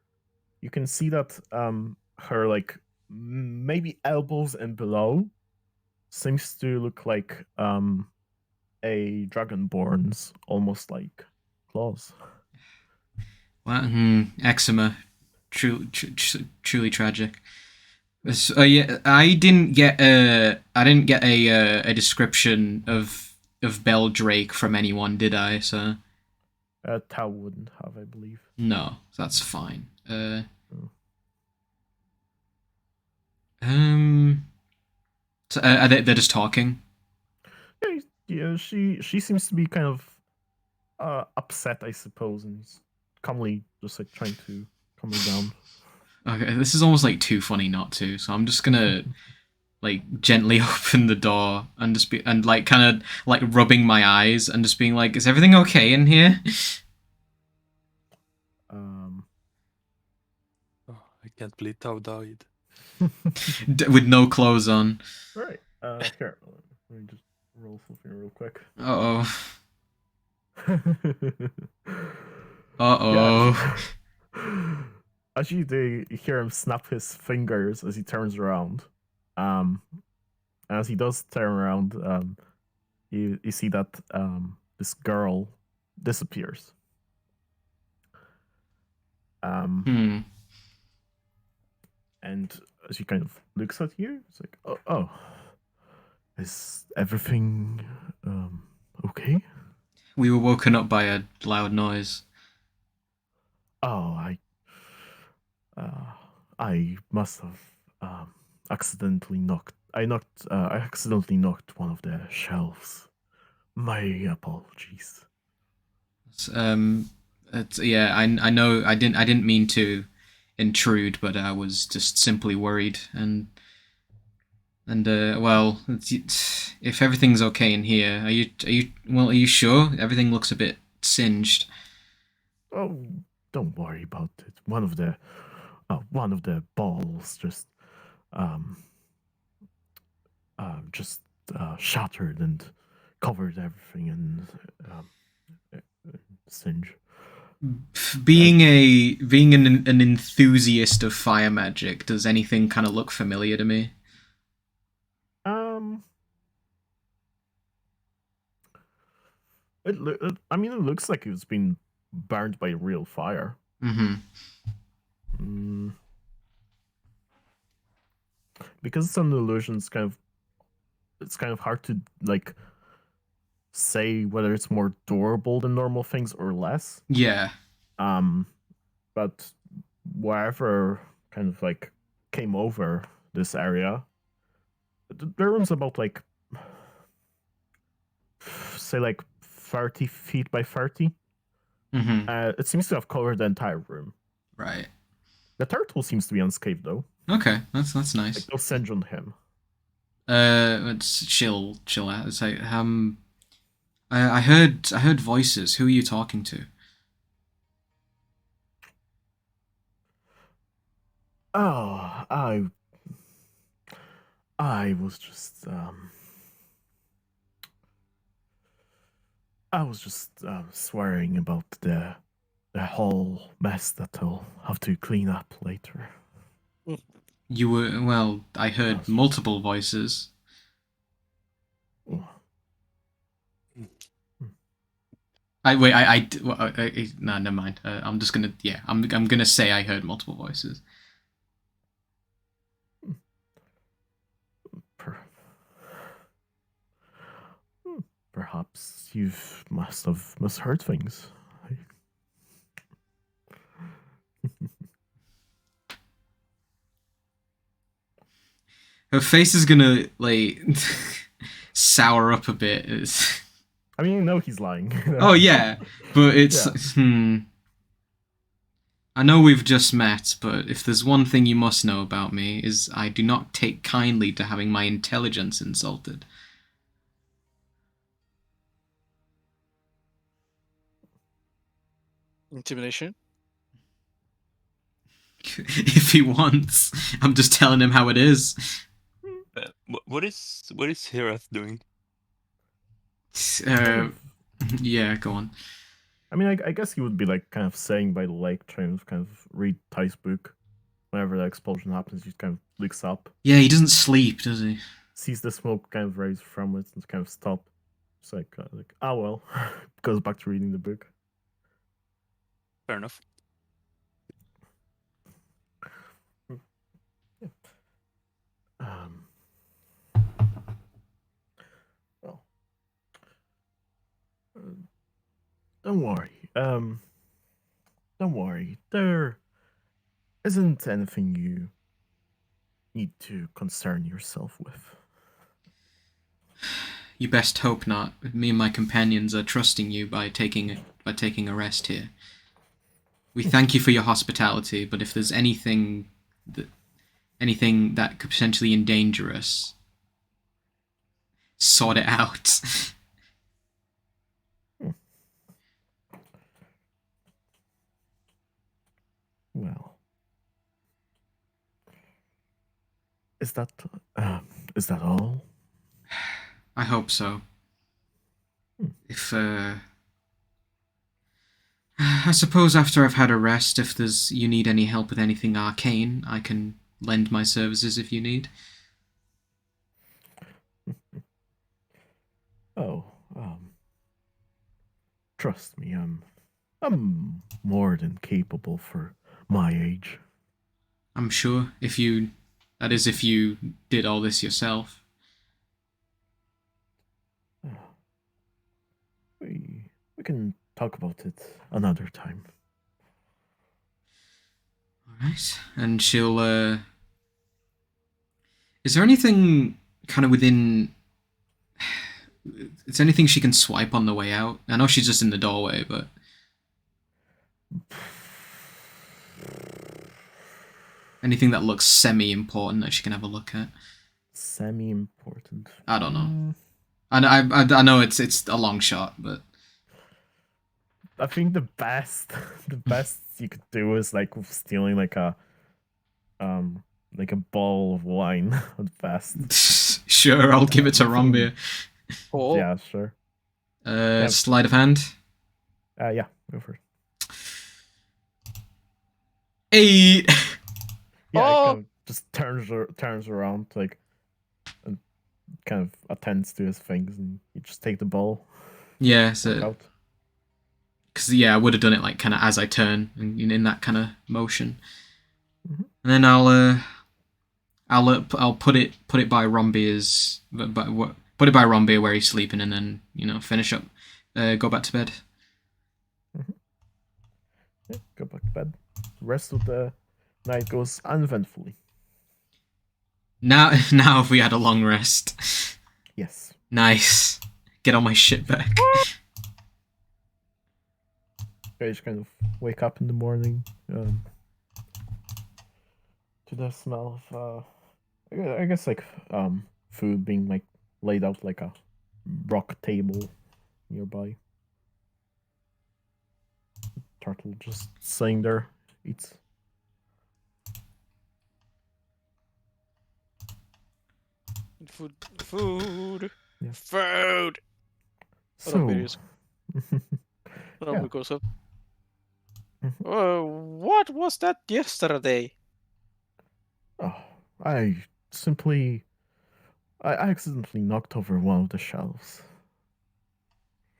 You can see that her like maybe elbows and below seems to look like a dragonborn's, almost like claws. Well, eczema, truly tragic. So, yeah, I didn't get a description of Beldrake from anyone, did I? So Tau wouldn't have, I believe. no, that's fine. So they're just talking. Yeah, she seems to be kind of upset, I suppose, and calmly just like trying to calm her down. Okay, this is almost like too funny not to. So I'm just gonna like gently open the door and just like kind of like rubbing my eyes and just being like, "Is everything okay in here?" Oh, I can't believe Tao died. With no clothes on. Right. Here, let me just roll something real quick. Uh-oh. Actually, they hear him snap his fingers as he turns around. As he does turn around, you see that this girl disappears. And as he kind of looks at you, it's like, oh, is everything okay? We were woken up by a loud noise. Oh, I must have accidentally knocked. I accidentally knocked one of the shelves. My apologies. Yeah, I know I didn't mean to intrude, but I was just simply worried, and And well, if everything's okay in here, are you sure? Everything looks a bit singed. Oh, don't worry about it. One of the balls just shattered and covered everything and singe. Being an enthusiast of fire magic, does anything kind of look familiar to me? It looks like it's been burned by real fire. Mm-hmm. Because it's an illusion, it's kind of hard to like say whether it's more durable than normal things or less. Yeah. But wherever kind of like came over this area, the room's about like say like 30 feet by 30. Mm-hmm. It seems to have covered the entire room. Right. The turtle seems to be unscathed though. Okay, that's nice. Like no singe on him. Let's chill out. It's like I heard voices. Who are you talking to? Oh, I was just swearing about the whole mess that I'll have to clean up later. You were well. I heard Yes. multiple voices. Oh. No, never mind. I'm just gonna I'm gonna say I heard multiple voices. Perhaps you must have misheard things. Her face is gonna like sour up a bit. I mean, you know he's lying. Oh yeah, but it's I know we've just met, but if there's one thing you must know about me is I do not take kindly to having my intelligence insulted. Intimidation? If he wants, I'm just telling him how it is. What is Herath doing? Yeah, go on. I mean, I guess he would be like kind of saying by the lake, trying to kind of read Ty's book. Whenever the explosion happens, he kind of looks up. Yeah, he doesn't sleep, does he? Sees the smoke kind of rise from it and kind of stop. It's like oh well, goes back to reading the book. Fair enough. Yeah. Well, don't worry. Don't worry. There isn't anything you need to concern yourself with. You best hope not. Me and my companions are trusting you by taking a rest here. We thank you for your hospitality, but if there's anything that could potentially endanger us, sort it out. Well, is that all? I hope so. If I suppose after I've had a rest, if you need any help with anything arcane, I can lend my services if you need. Oh, trust me, I'm more than capable for my age. I'm sure if you did all this yourself. We can talk about it another time. Alright. And she'll is there anything kind of within is there anything she can swipe on the way out? I know she's just in the doorway, but anything that looks semi-important that she can have a look at? Semi-important. I don't know. Mm, I know it's a long shot, but I think the best you could do is like stealing like a ball of wine at best. sure, I'll give it to Nothing- Rombia. Oh, Yeah, sure. Yeah. Sleight of hand. Yeah, go for it. 8. Yeah, Oh! it kind of just turns around like and kind of attends to his things, and you just take the ball. Yeah, Walk so out. because I would have done it like kind of as I turn in that kind of motion, Mhm. and then I'll put it by Rombia's put it by Rombia where he's sleeping, and then finish up, go back to bed. Yeah, go back to bed. The rest of the night goes uneventfully. Now if we had a long rest, Yes. nice. Get all my shit back. You guys kind of wake up in the morning to the smell of I guess like food being like laid out like a rock table nearby. Turtle just sitting there, eats. Food. Yeah. Food. So, Rombius. Yeah. Rombius goes up. Mhm. What was that yesterday? Oh, I accidentally knocked over one of the shelves.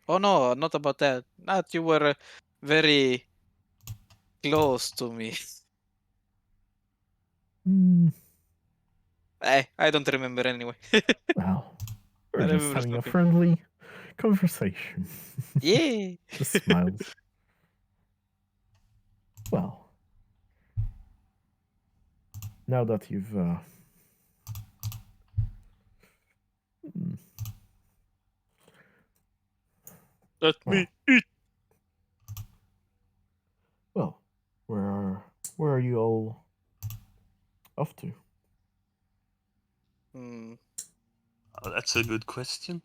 Oh no, not about that. Not you were very close to me. Hmm. I don't remember anyway. Well, I we're just remember having a something. friendly conversation. Yeah. Just smiles. Well, now that you've mm, Let Well. me eat. well, where are you all off to? Hmm. Oh, that's a good question.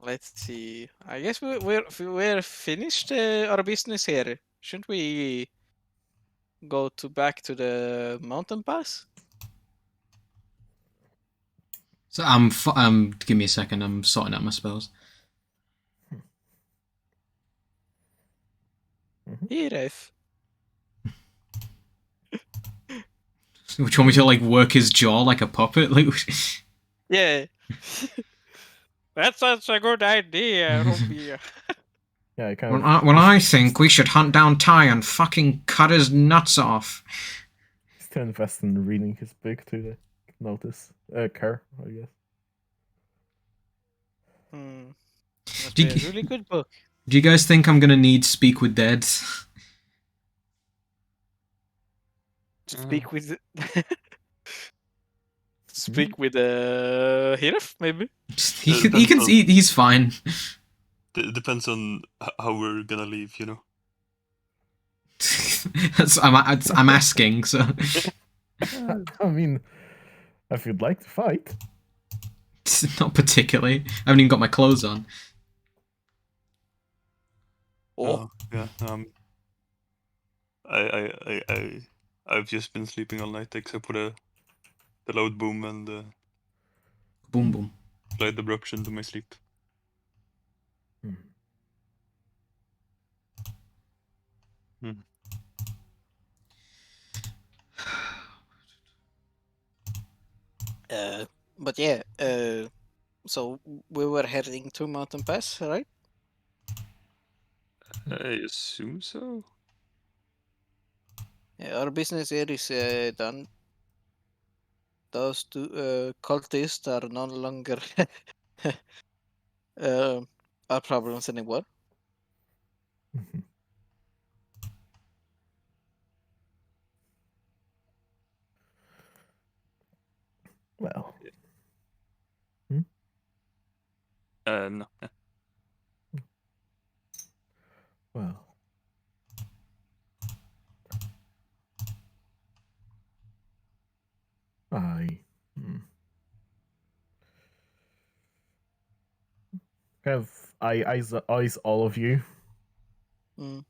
Let's see. I guess we're finished our business here. Shouldn't we go back to the mountain pass? So give me a second. I'm sorting out my spells. Here, Ref. Which want me to like work his jaw like a puppet? Like, Yeah. That's such a good idea, Ruby. Yeah, I kind of when I think we should hunt down Ty and fucking cut his nuts off. still invest in reading his book to notice care, I guess. Must Do be a you, really good book. do you guys think I'm gonna need Speak with Dead? Speak with speak with Hirf, maybe. He's fine. Depends on how we're gonna leave, you know. I'm asking, so I mean, if you'd like to fight. not particularly. I haven't even got my clothes on. Oh, Yeah. I've just been sleeping all night except for the loud boom and Boom boom. slight abruption to my sleep. but yeah. So we were heading to Mountain Pass, right? I assume so. Yeah, our business here is done. Those two cultists are no longer our problems anymore. Well. No. Well. kind of eyes all of you. Mm.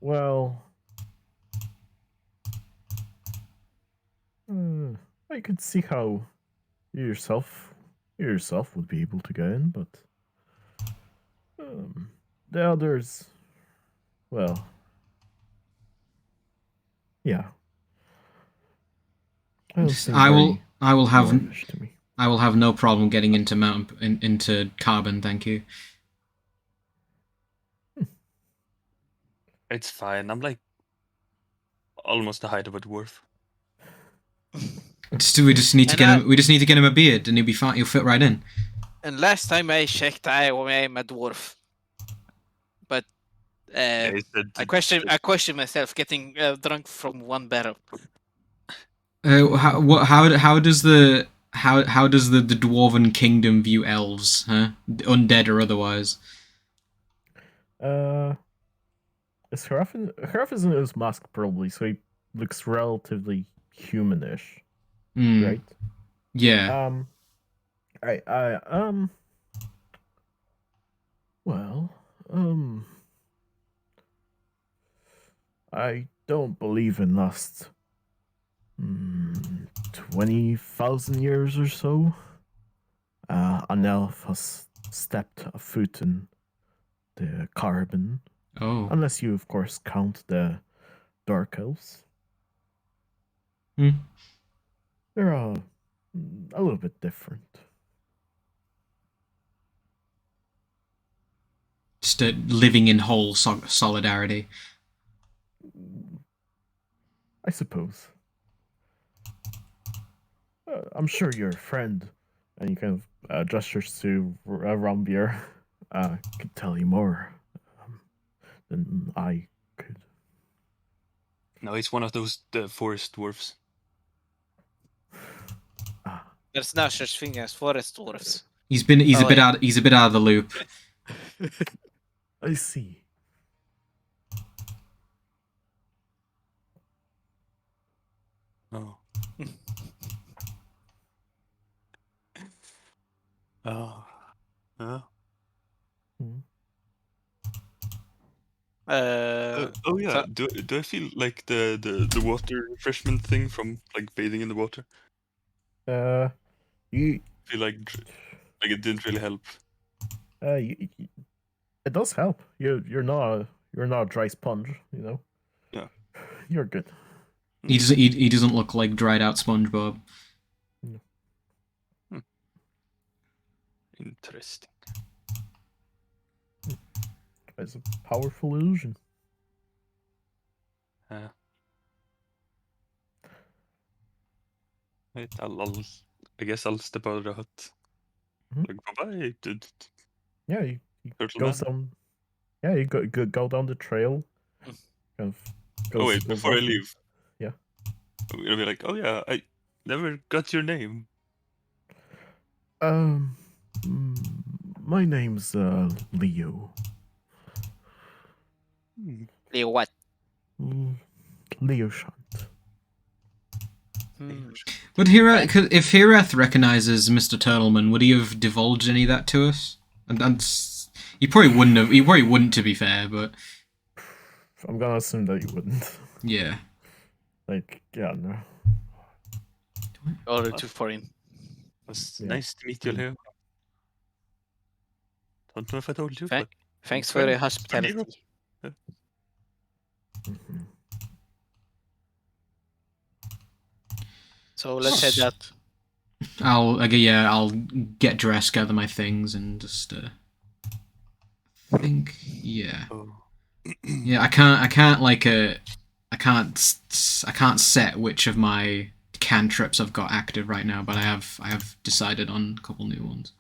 Well, I could see how you yourself would be able to get in, but the others, well, yeah. I don't seem I will have dwarvish to me. I will have no problem getting into into Carbon, thank you. It's fine. I'm like almost the height of a dwarf. We just need to And get him. We just need to get him a beard, and he'll be fine. He'll fit right in. And last time I checked, I'm a dwarf. But Yeah, he said I question myself getting drunk from one barrel. How does the dwarven kingdom view elves, huh? Undead or otherwise? Is Haraf is in his mask probably, so he looks relatively humanish, right? Yeah. Well, I don't believe in last 20,000 years or so. An elf has stepped a foot in the Carbon. Oh. Unless you, of course, count the Dark Elves. Hmm. They're a little bit different. Just living in whole solidarity. I suppose. I'm sure your friend, and he kind of gestures to Rombier, could tell you more than I could. No, he's one of those forest dwarfs. There's no such thing as forest dwarfs. He's a bit out of the loop. I see. Oh. Oh. Huh? Oh yeah. So, Do I feel like the water refreshment thing from like bathing in the water? You I feel like it didn't really help. it does help. You're not a dry sponge, you know. Yeah. You're good. He doesn't look like dried out SpongeBob. No. Interesting. It's a powerful illusion. Right, I guess I'll step out of the hut. Like, bye-bye, dude. Yeah, you Turtle goes man. down. Yeah, you go down the trail. Kind of goes, Oh wait, goes before I off. leave. Yeah. I'm gonna be like, oh yeah, I never got your name. My name's Leo. Leo what? Leo Shunt. Would if Hirath recognizes Mr. Turtleman, would he have divulged any of that to us? And he probably wouldn't have. He probably wouldn't, to be fair. But I'm gonna assume that you wouldn't. yeah. Like, yeah, no. Or too foreign. It's Yeah. nice to meet you, Leo. Don't know if I told you, but Thanks for the hospitality. Mhm. So let's head out. I'll get dressed, gather my things, and just think. Yeah. Oh. Yeah, I can't set which of my cantrips I've got active right now, but I have decided on a couple new ones.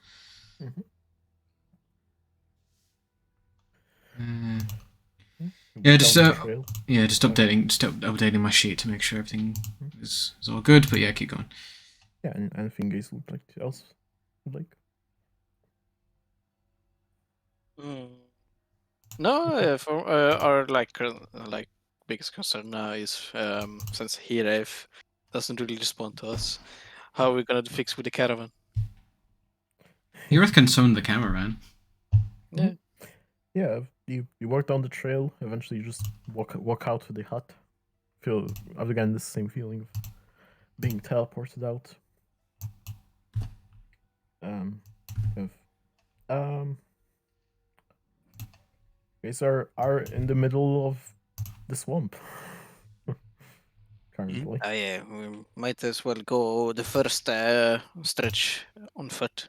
Just updating my sheet to make sure everything is all good. But yeah, keep going. Yeah, and anything guys would like? No, for our biggest concern now is since Hiref doesn't really respond to us, how are we gonna fix with the caravan? You're concerned the cameraman. Yeah. Yeah, you walk down the trail. Eventually, you just walk out to the hut. Feel again the same feeling of being teleported out. Of guys are in the middle of the swamp currently. Yeah, we might as well go the first stretch on foot.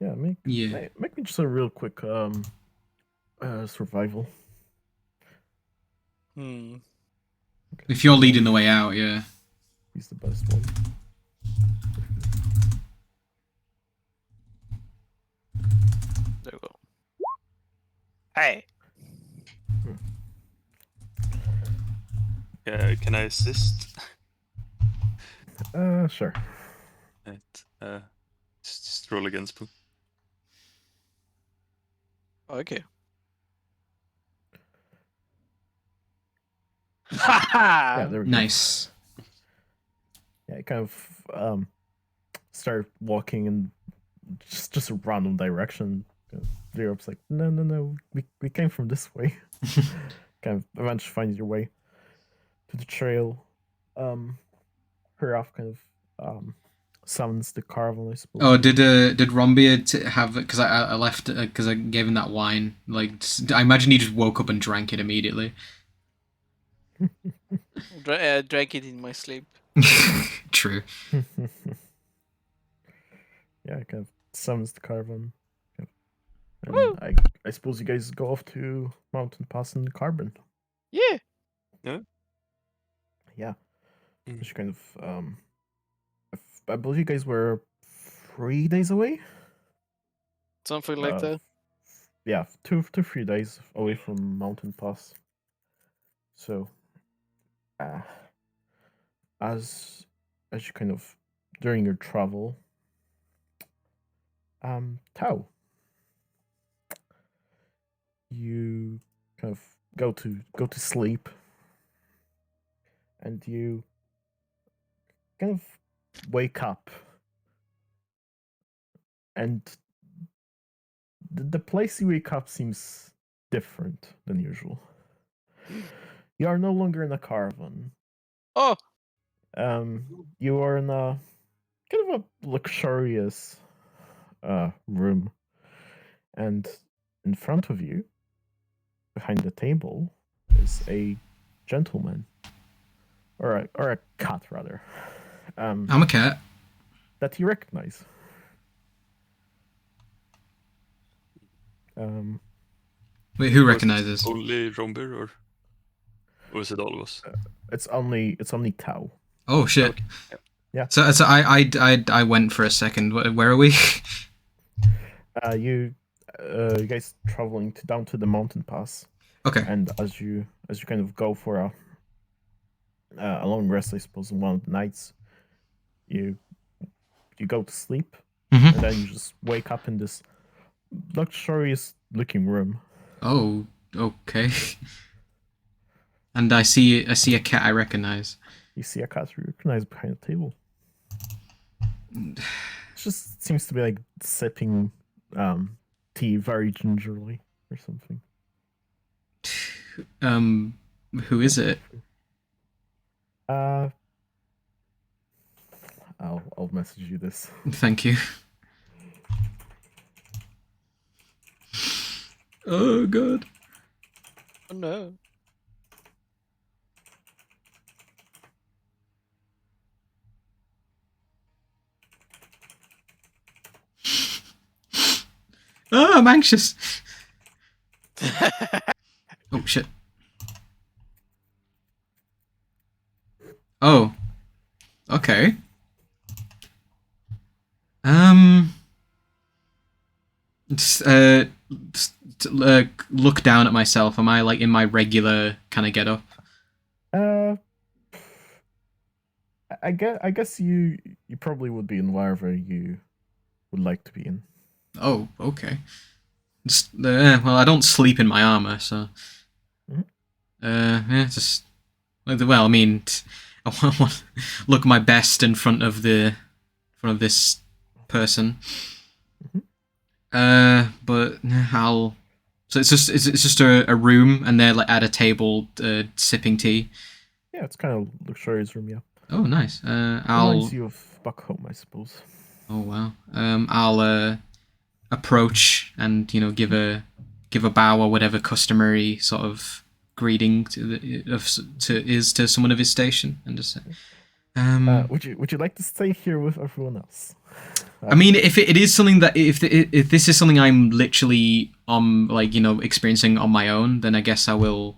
Yeah, make me just a real quick survival. Hmm. Okay, If you're leading the way out, yeah. he's the best one. There we go. Hey. Can I assist? Sure. Right. Just roll against Pooh. Okay. Yeah, there we go. Nice. Yeah, I kind of start walking in just a random direction. Europe's like, no, we came from this way. Kind of eventually find your way to the trail. Huraf kind of summons the caravan, I suppose. Oh, did Rombia have, because I left because I gave him that wine. Like, I imagine he just woke up and drank it immediately. Drank it in my sleep. True. Yeah, kind of summons the caravan. And Woo! I suppose you guys go off to Mountain Pass and Carbon. Yeah. Yeah. Which kind of I believe you guys were 3 days away. Something like that. Yeah, 3 days away from Mountain Pass. So, as you kind of during your travel, Tau, you kind of go to sleep, and you kind of wake up, and the place you wake up seems different than usual. You are no longer in a caravan. Oh. You are in a kind of a luxurious room, and in front of you, behind the table, is a gentleman, or a cat rather. I'm a cat. That you recognize. Wait, who recognizes? Only Romber, or was it all of us? It's only Tau. Oh shit. Okay. Yeah. So I went for a second. Where are we? You guys traveling down to the mountain pass. Okay. And as you kind of go for a long rest, I suppose, in one of the nights, you go to sleep, and then you just wake up in this luxurious looking room. Oh, okay. And I see a cat I recognize. You see a cat you recognize behind the table. It just seems to be like sipping tea very gingerly or something. Who is it? I'll message you this. Thank you. Oh god. Oh no. Oh, I'm anxious. Oh shit. Oh. Okay. Look down at myself. Am I like in my regular kind of get up? I guess you probably would be in wherever you would like to be in. Oh, okay. Just well, I don't sleep in my armor, so yeah, just well, I mean, I want to look my best in front of this person. But I'll. So it's just a room, and they're like at a table, sipping tea. Yeah, it's kind of luxurious room. Yeah, Oh, nice. reminds you of back home, I suppose. Oh wow. I'll approach and give a bow or whatever customary sort of greeting to someone of his station, and just say, would you like to stay here with everyone else? I mean, if it is something that if this is something I'm literally experiencing on my own, then I guess we'll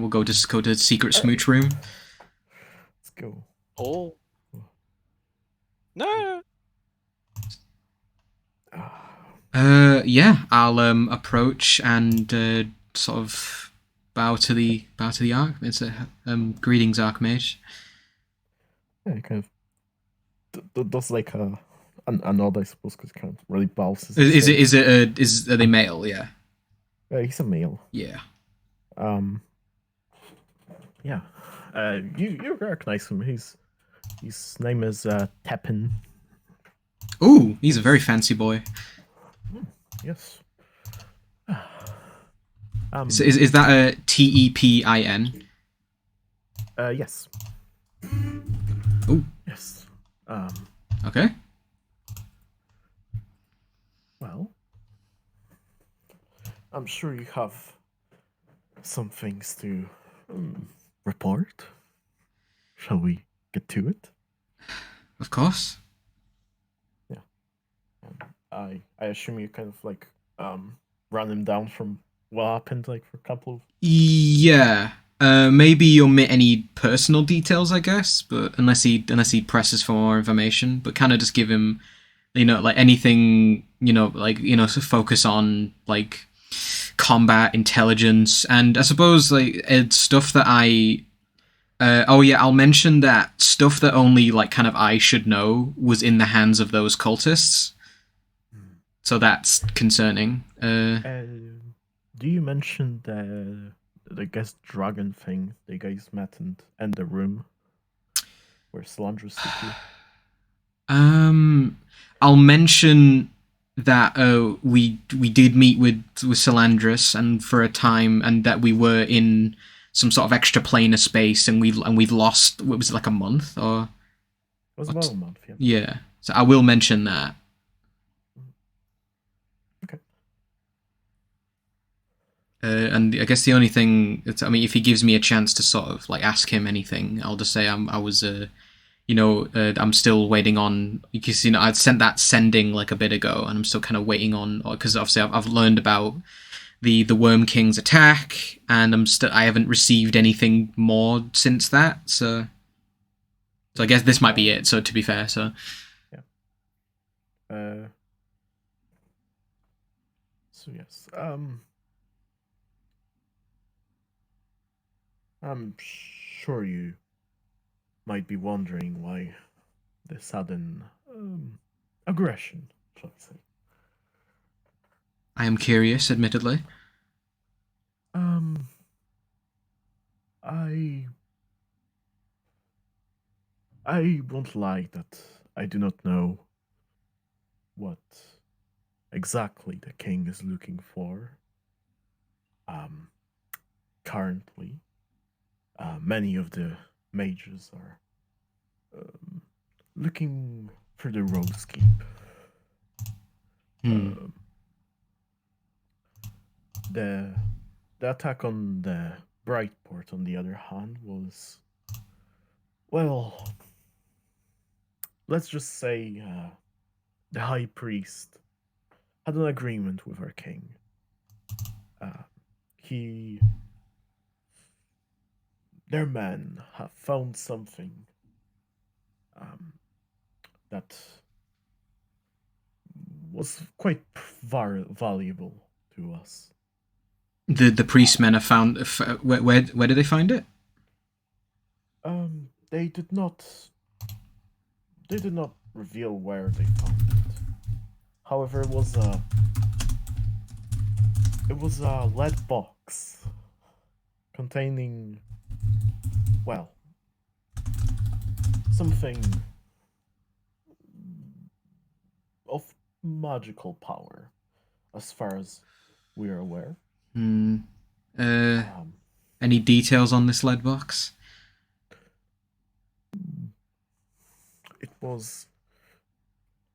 go to the secret smooch room. Let's go. Oh. No. Yeah, I'll approach and sort of bow to the arc. It's a greetings, Archmage. Yeah, he kind of does like a nod, I suppose, because he kind of really bows. Are they male? Yeah. He's a male. Yeah. Yeah. You recognize him. His name is Tepin. Ooh, he's a very fancy boy. Yes. Is that a Tepin? Yes. Ooh. Yes. Okay. Well, I'm sure you have some things to report. Shall we get to it? Of course. Yeah. I assume you kind of like run him down from what happened like for a couple of. Yeah. Maybe omit any personal details, I guess, but unless he presses for more information, but kind of just give him, like anything, so focus on like combat, intelligence, and I suppose like stuff that I'll mention that stuff that only like kind of I should know was in the hands of those cultists. So that's concerning. Do you mention the guest dragon thing the guys met and the room where Solandra's took you? I'll mention that we did meet with Solandris and for a time, and that we were in some sort of extra planar space, and we've lost. What was it, like a month or? It was about a month. Yeah. Yeah. So I will mention that. Okay. And I guess the only thing, if he gives me a chance to sort of like ask him anything, I'll just say I'm still waiting on, because I'd sent that sending like a bit ago, and I'm still kind of waiting on, because obviously I've learned about the Worm King's attack, and I haven't received anything more since that. So I guess this might be it. So to be fair, so yeah. So yes. I'm sure you might be wondering why the sudden aggression, shall I say. I am curious, admittedly. I won't lie that I do not know what exactly the king is looking for. Currently, many of the mages are looking for the Rose Keep. The attack on the Brightport, on the other hand, was, well, let's just say the High Priest had an agreement with our king. Their men have found something that was quite valuable to us. The priest men have found. Where did they find it? They did not reveal where they found it. However, it was a lead box containing, well, something of magical power. as far as we are aware. Hmm. Um, Any details on this lead box? it was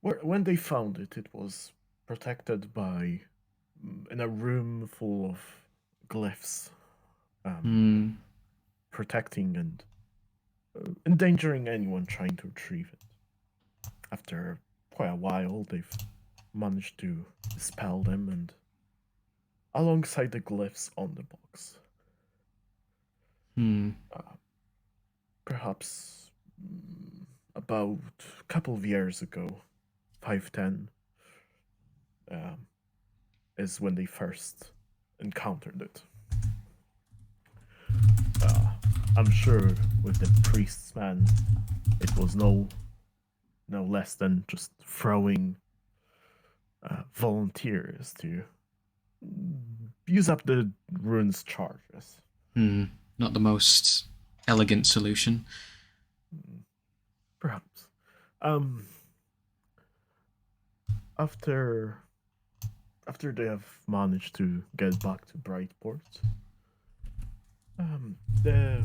when they found it. It was protected by in a room full of glyphs, protecting and endangering anyone trying to retrieve it. After quite a while, they've managed to dispel them, and alongside the glyphs on the box, perhaps about a couple of years ago, 5-10, is when they first encountered it. I'm sure with the priest's man, it was no less than just throwing volunteers to use up the rune's charges. Not the most elegant solution. Perhaps. After they have managed to get back to Brightport, the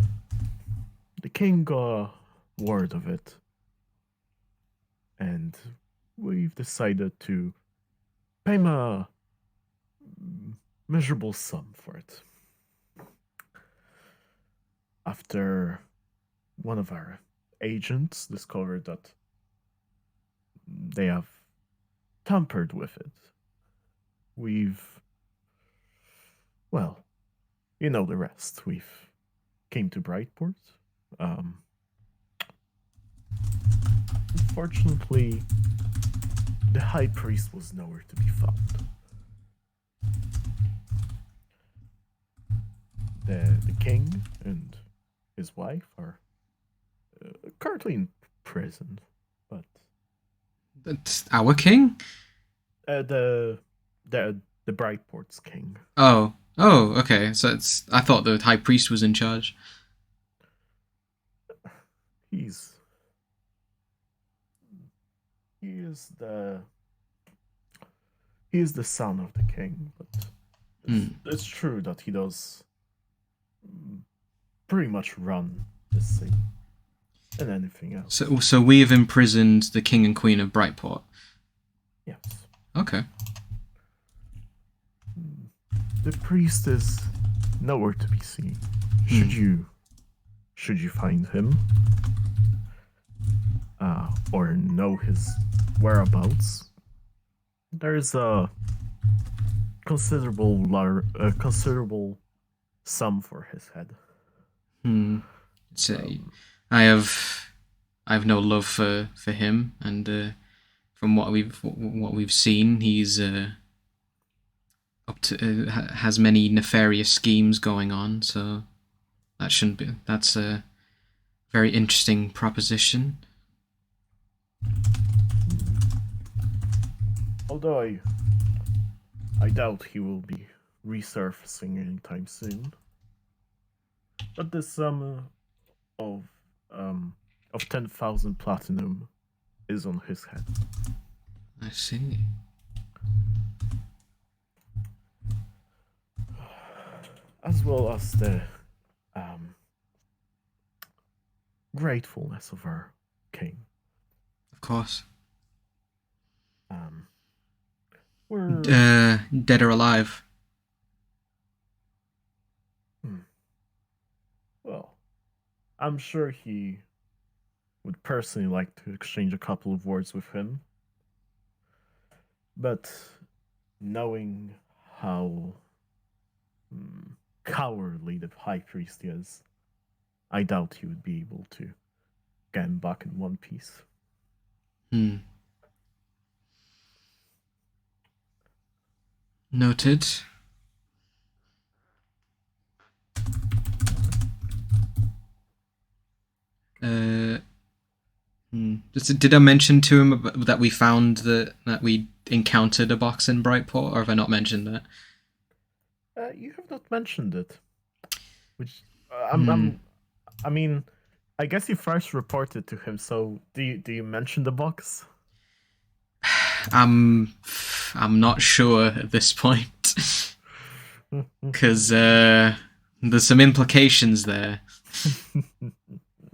king got word of it, and we've decided to pay him a measurable sum for it. After one of our agents discovered that they have tampered with it, well, you know the rest. We've came to Brightport. Unfortunately, the high priest was nowhere to be found. The king and his wife are currently in prison, but That's our king? the Brightport's king. Oh, okay. So I thought the high priest was in charge. He is the son of the king, but it's true that he does pretty much run the city and anything else. So we have imprisoned the king and queen of Brightport. Yes. Okay. The priest is nowhere to be seen. Should you find him, or know his whereabouts, there's a considerable sum for his head. So I have no love for him, and from what we've seen, he's up to has many nefarious schemes going on. So that shouldn't be. That's a very interesting proposition. Although I doubt he will be resurfacing anytime soon. But the sum of 10,000 platinum is on his head. I see. As well as the gratefulness of our king. Of course. We're dead or alive? Well, I'm sure he would personally like to exchange a couple of words with him. But knowing how cowardly the high priest is, I doubt he would be able to get him back in one piece. Noted. Did I mention to him that we found that we encountered a box in Brightport, or have I not mentioned that? You have not mentioned it. Which I mean, I guess you first reported to him. So do you mention the box? I'm not sure at this point, because there's some implications there.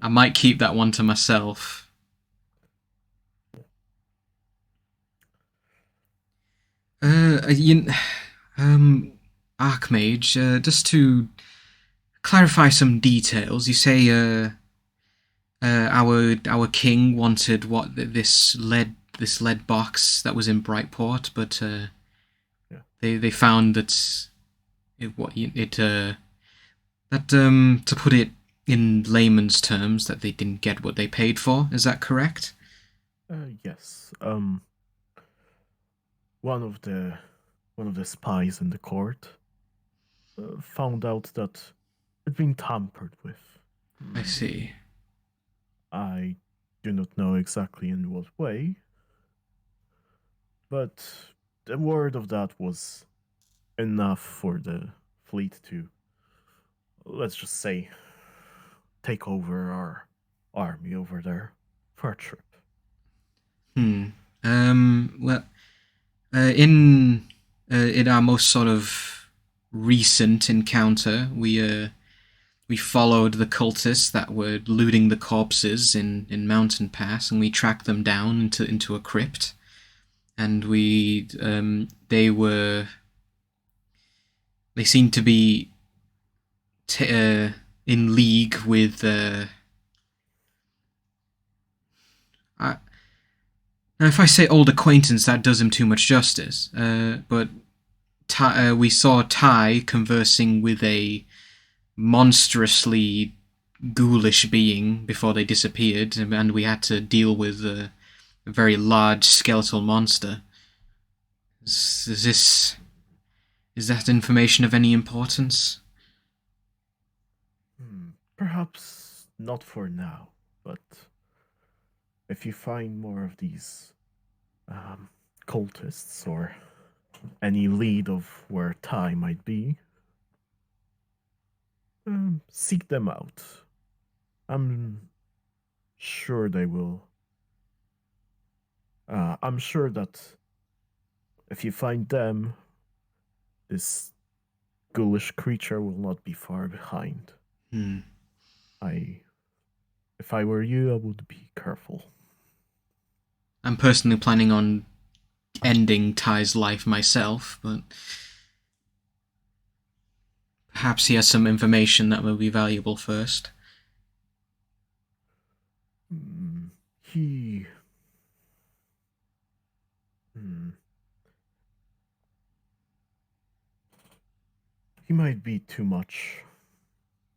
I might keep that one to myself. Archmage, just to clarify some details, you say our king wanted this lead box that was in Brightport, but they found that to put it in layman's terms, that they didn't get what they paid for. Is that correct? Yes. One of the spies in the court found out that it'd been tampered with. I see. I do not know exactly in what way, but the word of that was enough for the fleet to, let's just say, take over our army over there for a trip. Well, in our most sort of recent encounter, we followed the cultists that were looting the corpses in Mountain Pass, and we tracked them down into a crypt. And they seemed to be in league with. Now, if I say old acquaintance, that does him too much justice. But we saw Ty conversing with a monstrously ghoulish being before they disappeared, and we had to deal with a very large skeletal monster. Is that information of any importance? Perhaps not for now, but if you find more of these cultists or any lead of where Ty might be, seek them out. I'm sure they will. I'm sure that if you find them, this ghoulish creature will not be far behind. If I were you, I would be careful. I'm personally planning on ending Ty's life myself, but perhaps he has some information that will be valuable first. He might be too much.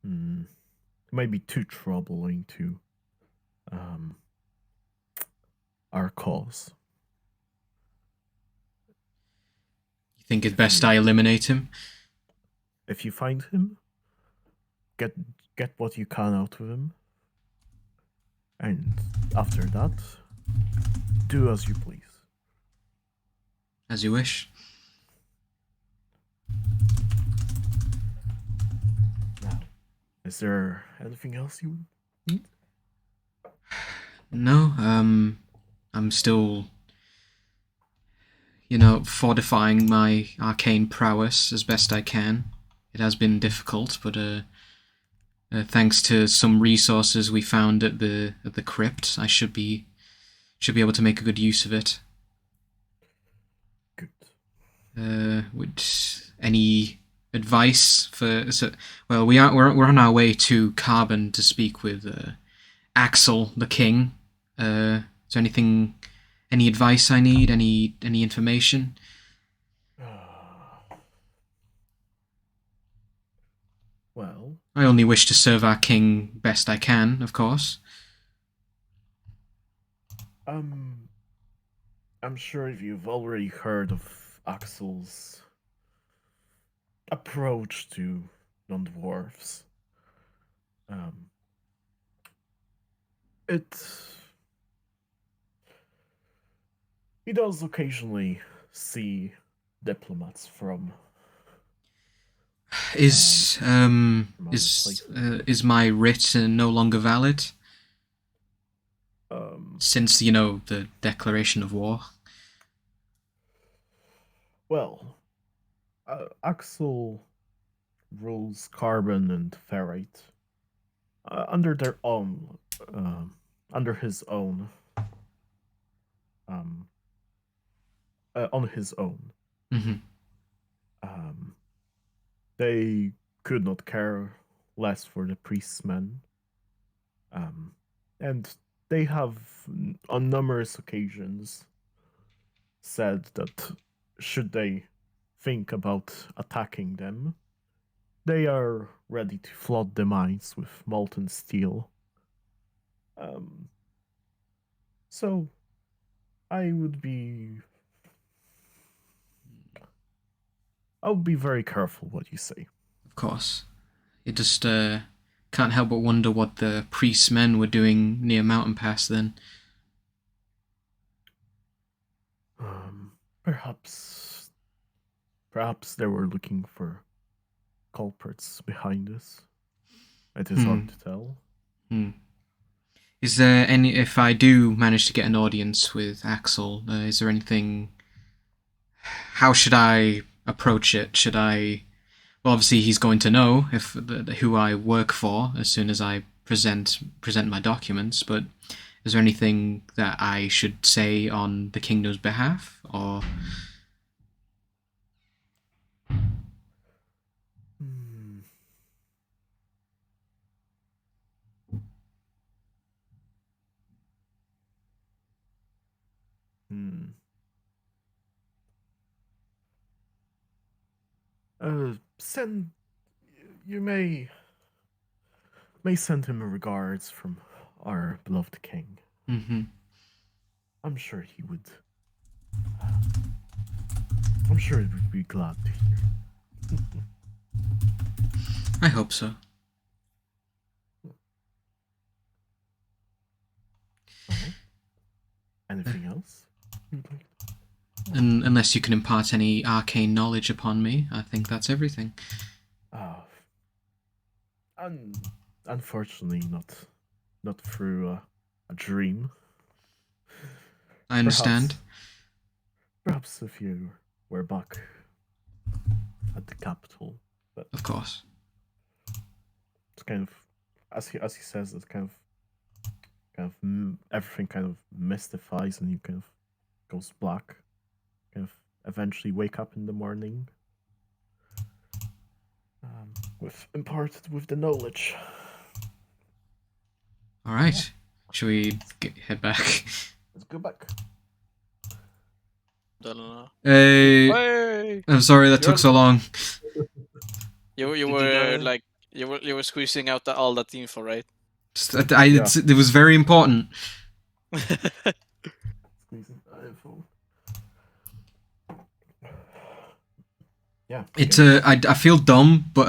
It might be too troubling to our cause. You think it's best I eliminate him? If you find him, get what you can out of him, and after that, do as you please. As you wish. Now, is there anything else you need? No, I'm still, fortifying my arcane prowess as best I can. It has been difficult, but thanks to some resources we found at the crypt, I should be able to make a good use of it. Good. Would any advice for? Well, we're on our way to Carbon to speak with Axel, the king. Is there any advice I need? Any information? Well, I only wish to serve our king best I can, of course. I'm sure you've already heard of Axel's approach to non-dwarves. He does occasionally see diplomats from Is my writ no longer valid? Since the declaration of war. Well, Axel rules carbon and ferrite under their own, under his own, on his own. Mm-hmm. They could not care less for the priest's men, and they have on numerous occasions said that should they think about attacking them, they are ready to flood the mines with molten steel. So I would be very careful what you say. Of course. It just can't help but wonder what the priest's men were doing near Mountain Pass then. Perhaps they were looking for culprits behind this. It is hard to tell. Is there any, if I do manage to get an audience with Axel, is there anything, how should I approach it? Should I, well, obviously he's going to know who I work for as soon as I present my documents, but is there anything that I should say on the kingdom's behalf, or? You may send him regards from our beloved king. Mm-hmm. I'm sure he would be glad to hear. I hope so. Anything else? And unless you can impart any arcane knowledge upon me, I think that's everything. Unfortunately, not through a dream. I understand. Perhaps if you were back at the capital, but of course, it's kind of as he says, it's kind of everything kind of mystifies and you kind of goes black. Kind of eventually wake up in the morning imparted with the knowledge. All right, should we head back? Let's go back. Hey, I'm sorry that took so long. You were like you were squeezing out all that info, right? It was very important. Yeah. It's I feel dumb, but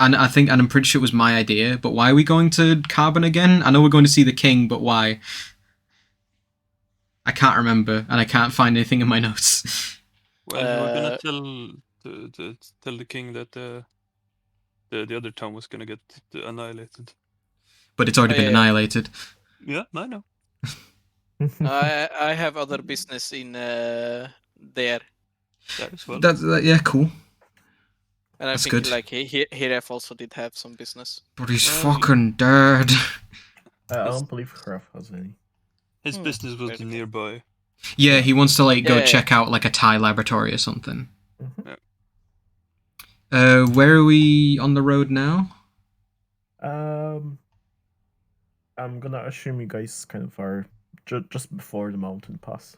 and I'm pretty sure it was my idea. But why are we going to Carbon again? I know we're going to see the king, but why? I can't remember, and I can't find anything in my notes. Well, you were gonna tell the king that the other town was gonna get annihilated. But it's already been annihilated. Yeah, I know. I have other business in there. That as well. Yeah, cool. And I think good. like Hiref also did have some business. But he's fucking dead. I don't believe Hiref has any. His business was nearby. Yeah, he wants to like go check out like a Thai laboratory or something. Mm-hmm. Yeah. Where are we on the road now? I'm gonna assume you guys kind of are just before the mountain pass.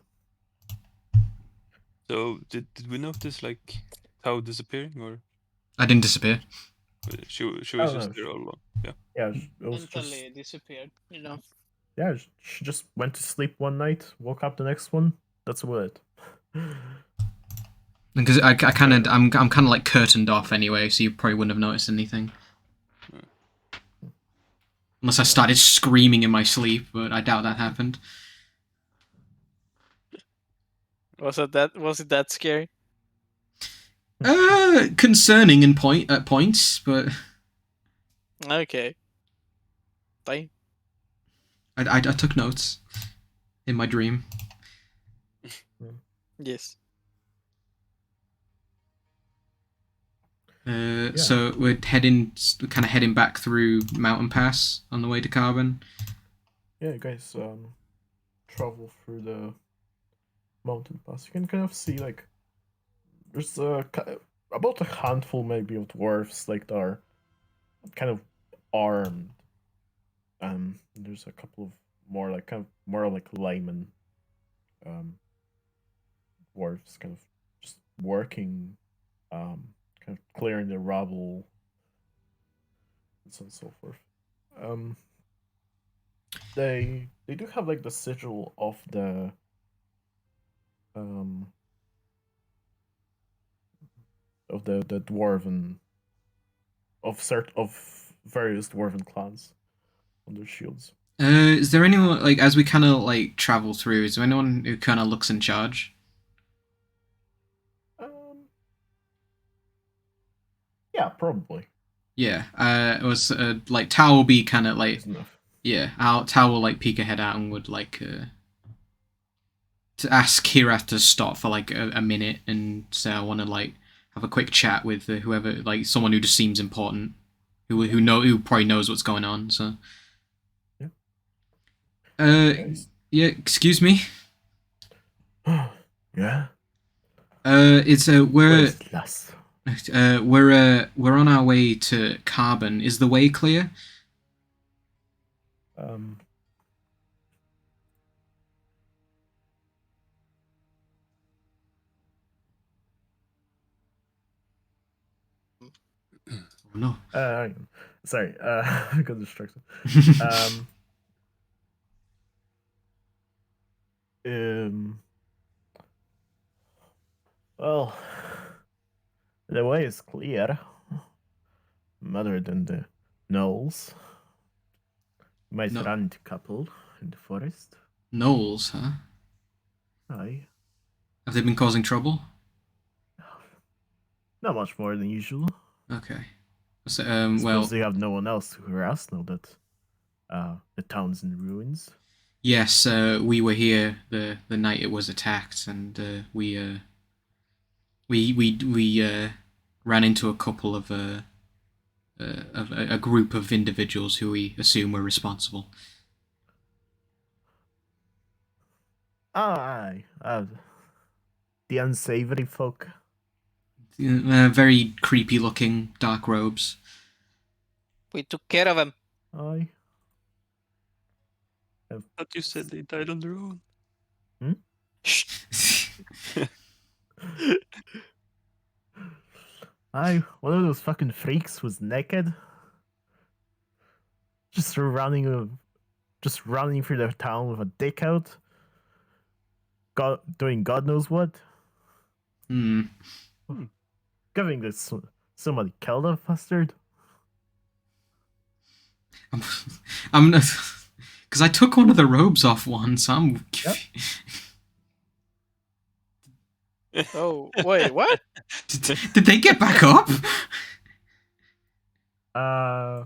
So did we notice like Tao disappearing, or? I didn't disappear. She was just there all along. Yeah. Yeah, it was Mentally disappeared, you know. Yeah, she just went to sleep one night, woke up the next one. That's about it. Because I'm kind of like curtained off anyway, so you probably wouldn't have noticed anything. Unless I started screaming in my sleep, but I doubt that happened. Was it that scary? Concerning at points, but Okay. Fine. I took notes in my dream. Yes. So we're kind of heading back through Mountain Pass on the way to Carbon. Yeah, you guys travel through the mountain pass. You can kind of see like there's about a handful maybe of dwarves like that are kind of armed. There's a couple of more like layman dwarves kind of just working, kind of clearing the rubble and so on and so forth. They do have like the sigil of the dwarven of various dwarven clans on their shields. Is there anyone, like, as we kind of like travel through, is there anyone who kind of looks in charge? Yeah, probably. Yeah, it was like Tao will be kind of like, That's enough. yeah, Tao will like peek her head out and would like to ask Kira to stop for like a minute and say I want to like have a quick chat with whoever, like someone who just seems important, who probably knows what's going on. So, yeah, excuse me. Yeah. It's Where's Lass? we're on our way to Carbon. Is the way clear? Oh, no. Sorry, I got distracted. Well, the way is clear. Other than the gnolls. Might No. run into couple in the forest. Knowles, huh? Aye. Have they been causing trouble? Not much more than usual. Okay. So, Suppose well, they have no one else to harass now that the town's in ruins. yes, we were here the night it was attacked, and we ran into a couple of a group of individuals who we assume were responsible. Aye. The unsavory folk. Very creepy looking, dark robes. We took care of him. Aye. But you said they died on their own. Aye, one of those fucking freaks was naked. Just running through the town with a dick out. Doing God knows what. Giving this somebody killed that bastard. I'm not, because I took one of the robes off once. I'm. Oh, wait, what? Did they get back up? I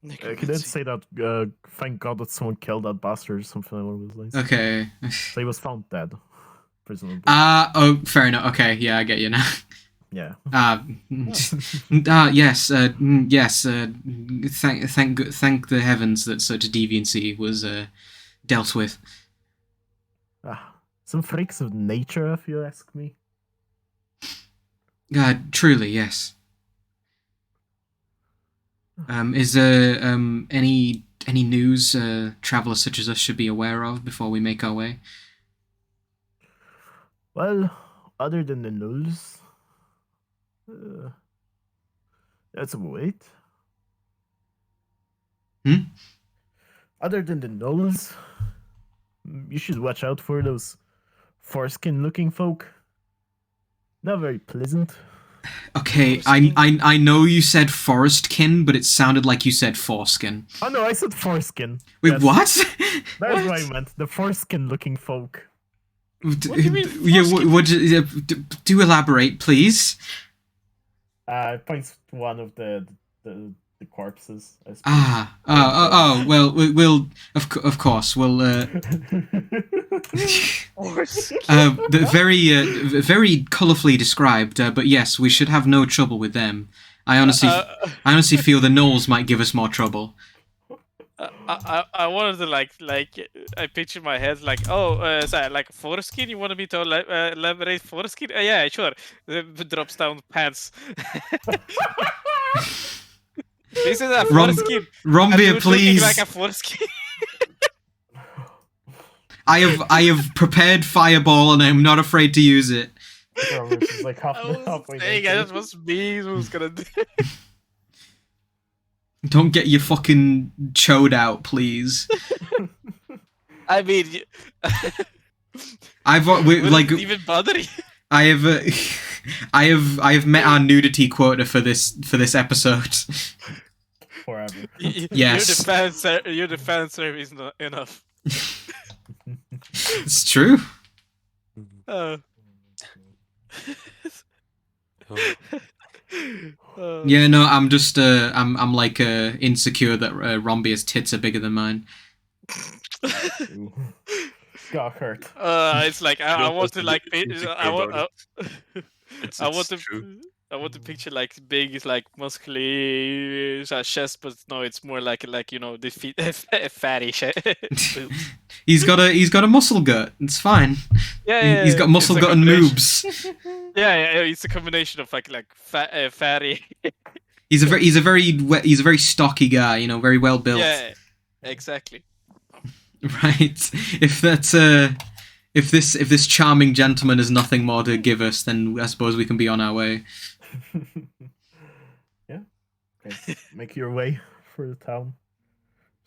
can say that. Thank God that someone killed that bastard or something along those lines. Okay. So he was found dead, presumably. Oh, fair enough. Okay, yeah, I get you now. Yeah. Yes, yes. Thank the heavens that such deviancy was dealt with. Some freaks of nature, if you ask me. Truly, yes. Is there any news travelers such as us should be aware of before we make our way? Well, other than the news, let's wait. Other than the gnolls, you should watch out for those foreskin-looking folk. Not very pleasant. Okay, I know you said forestkin, but it sounded like you said foreskin. Oh no, I said foreskin. Wait, what? That's what I meant. The foreskin-looking folk. What do you mean? Yeah, do elaborate, please. Points to one of the corpses. I suppose. Well, we'll of course we'll Very colourfully described, but yes, we should have no trouble with them. I honestly feel the gnolls might give us more trouble. I wanted to like I picture my head like sorry, like foreskin. You wanted me to elaborate foreskin? Yeah, sure. Drops down pants. This is a foreskin. Rombia, please. Like a foreskin. I have prepared fireball and I'm not afraid to use it. Like halfway I just was me who's gonna do. Don't get your fucking chode out, please. I mean, like even bother you. I have met our nudity quota for this episode. Forever. Yes. Your defense service is not enough. It's true. Oh. Yeah, no, I'm just I'm like insecure that Rombia's tits are bigger than mine. Got hurt. It's like I want to like I want to picture like big, like muscly chest, but no, it's more like the feet, fatty boobs. He's got a muscle gut. It's fine. Yeah, he's got muscle gut and moobs. Yeah, it's a combination of like fatty. He's a very stocky guy. You know, very well built. Yeah, exactly. Right. If that's if this charming gentleman has nothing more to give us, then I suppose we can be on our way. Yeah. Okay. Make your way for the town.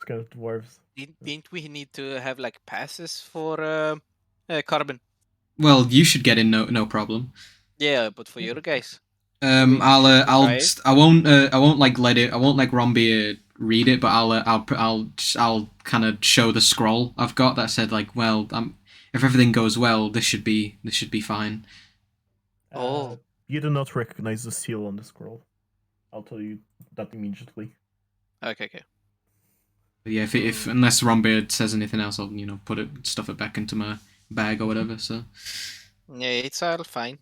It's of dwarves. Didn't we need to have like passes for carbon? Well, you should get in, no problem. Yeah, but for your guys. I won't like Rombia read it, but I'll kind of show the scroll I've got that said like, well, if everything goes well, this should be fine. You do not recognize the seal on the scroll. I'll tell you that immediately. Okay. But yeah, if unless Rombia says anything else, I'll stuff it back into my bag or whatever. So yeah, it's all fine.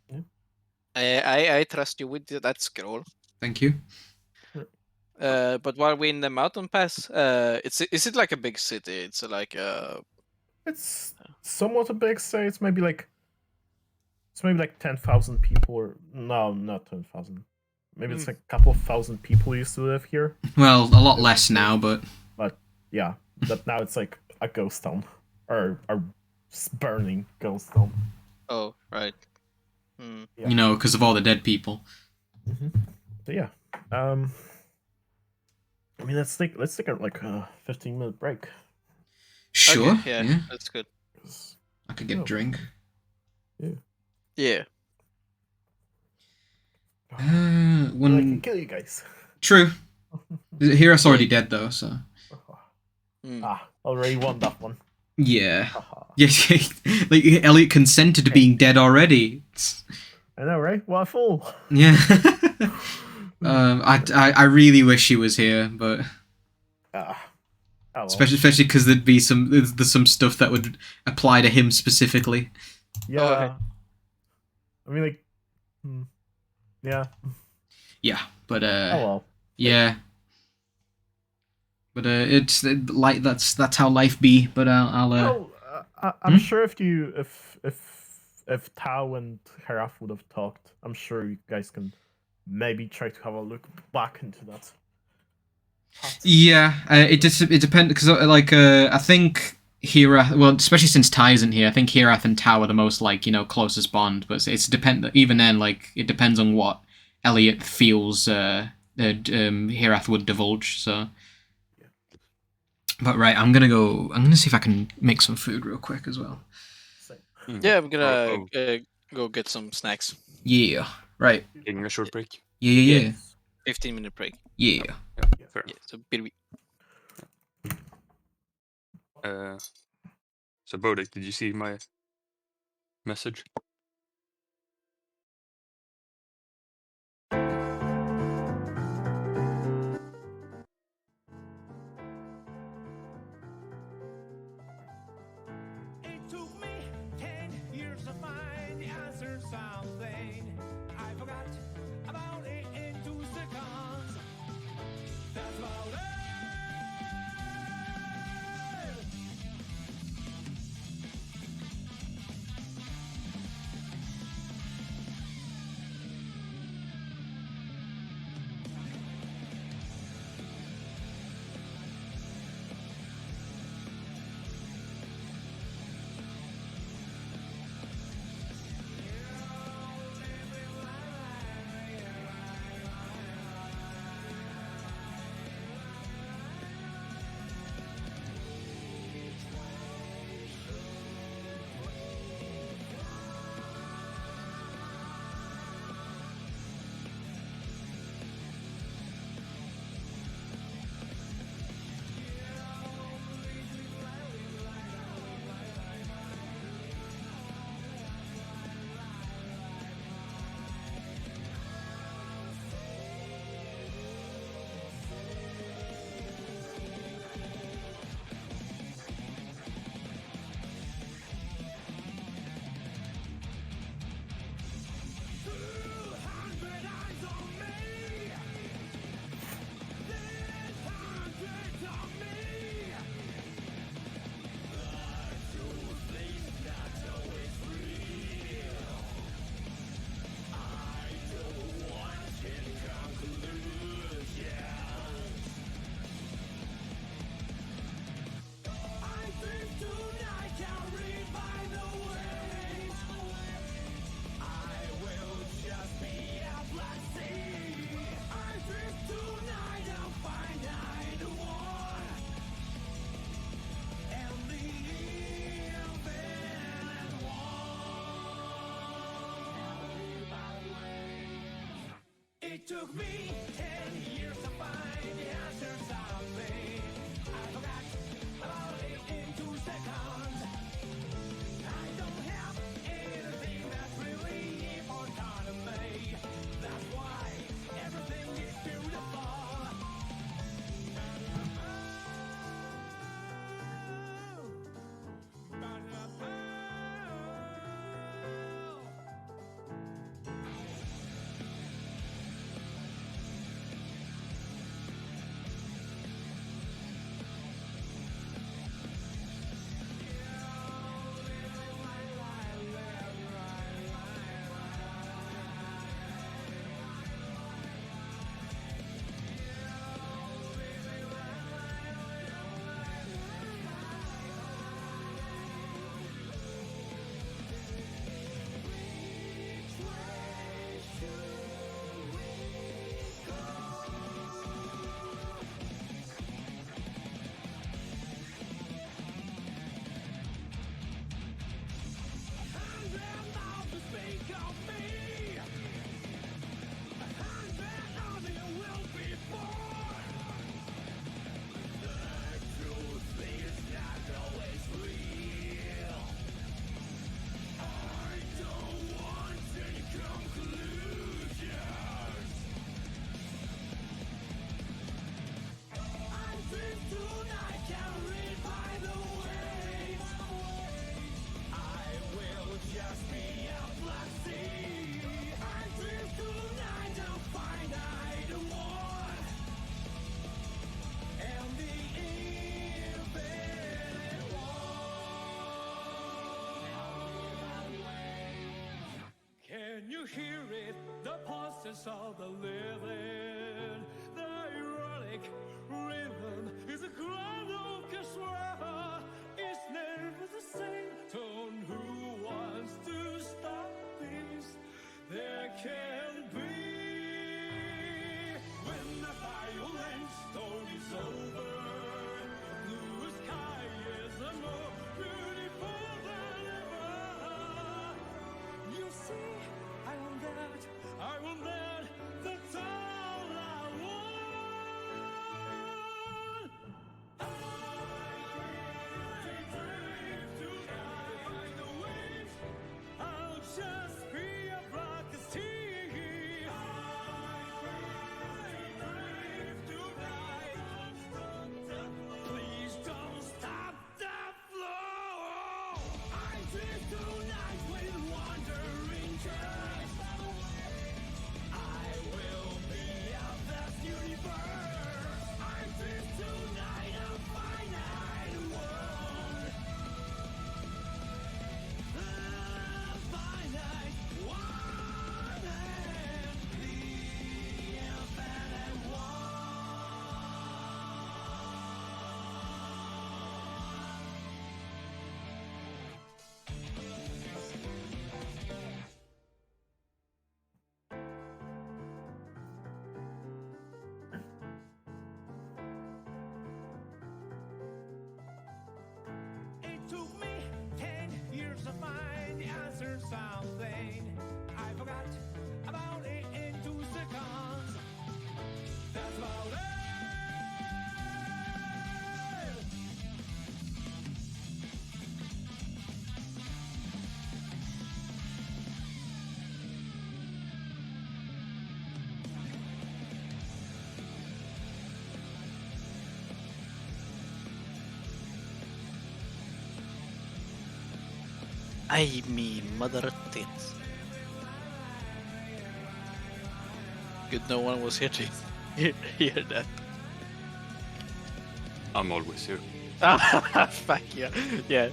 Yeah. I trust you with that scroll. Thank you. But while we're in the mountain pass, is it like a big city? It's like It's somewhat a big city. It's maybe like 10,000 people, or no, not 10,000. Maybe it's like a couple of thousand people used to live here. Well, a lot less now, but yeah, but now it's like a ghost town, or a burning ghost town. Oh, right. Yeah. You know, because of all the dead people. Mm-hmm. So yeah, I mean, let's take like a 15-minute break. Sure. Okay, yeah, that's good. I could get a drink. Yeah. I can kill you guys. True. Hira's already dead though, so. Already won that one. Yeah. Yes, like Elliot consented to being dead already. I know, right? What a fool. Yeah. I really wish he was here, but well. especially because there's some stuff that would apply to him specifically. Yeah. Oh, okay. I mean, like, yeah. Yeah, but well. yeah. But it's like that's how life be. But I'm sure if Tao and Haraf would have talked, I'm sure you guys can maybe try to have a look back into that. Yeah, it depends because I think Hirath, well, especially since Ty isn't here, I think Hirath and Tao are the most closest bond. But even then, like, it depends on what Elliot feels Hirath would divulge. So. But right, I'm gonna see if I can make some food real quick as well. Yeah, I'm gonna go get some snacks. Yeah, right. Taking a short break. Yeah. 15-minute break. Yeah. Fair. Yeah, so Birby. So Bodek, did you see my message? It took me 10 years to find the answer something. I forgot about it in 2 seconds. I don't have anything that's really important to me. That's why everything is beautiful. Can you hear it? The pulses of the living. The ironic rhythm is a grand orchestra. It's never the same tone. Who wants to stop this? There can be. When the violent storm is over, blue sky is more beautiful than ever. You see, I want that, that's all I want. I dream tonight, the waves, I'll just be a black sea. I dream tonight, please don't stop the flow. I dream tonight with wandering church. I will be a vast universe. I dream tonight a finite world. A finite one and the infinite one. It took me 10 years to find the answer to something. I forgot about it in 2 seconds. That's about it. I mean, mother of tits. Good, no one was here to hear that. I'm always here. Ah, fuck yeah. Yeah.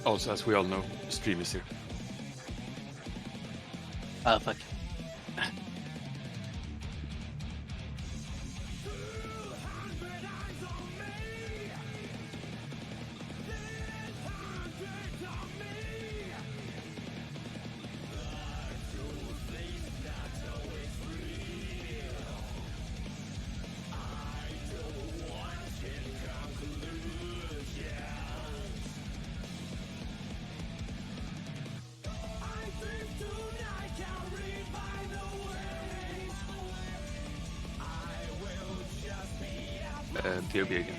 Also, as we all know, stream is here. Ah, fuck. clear begin.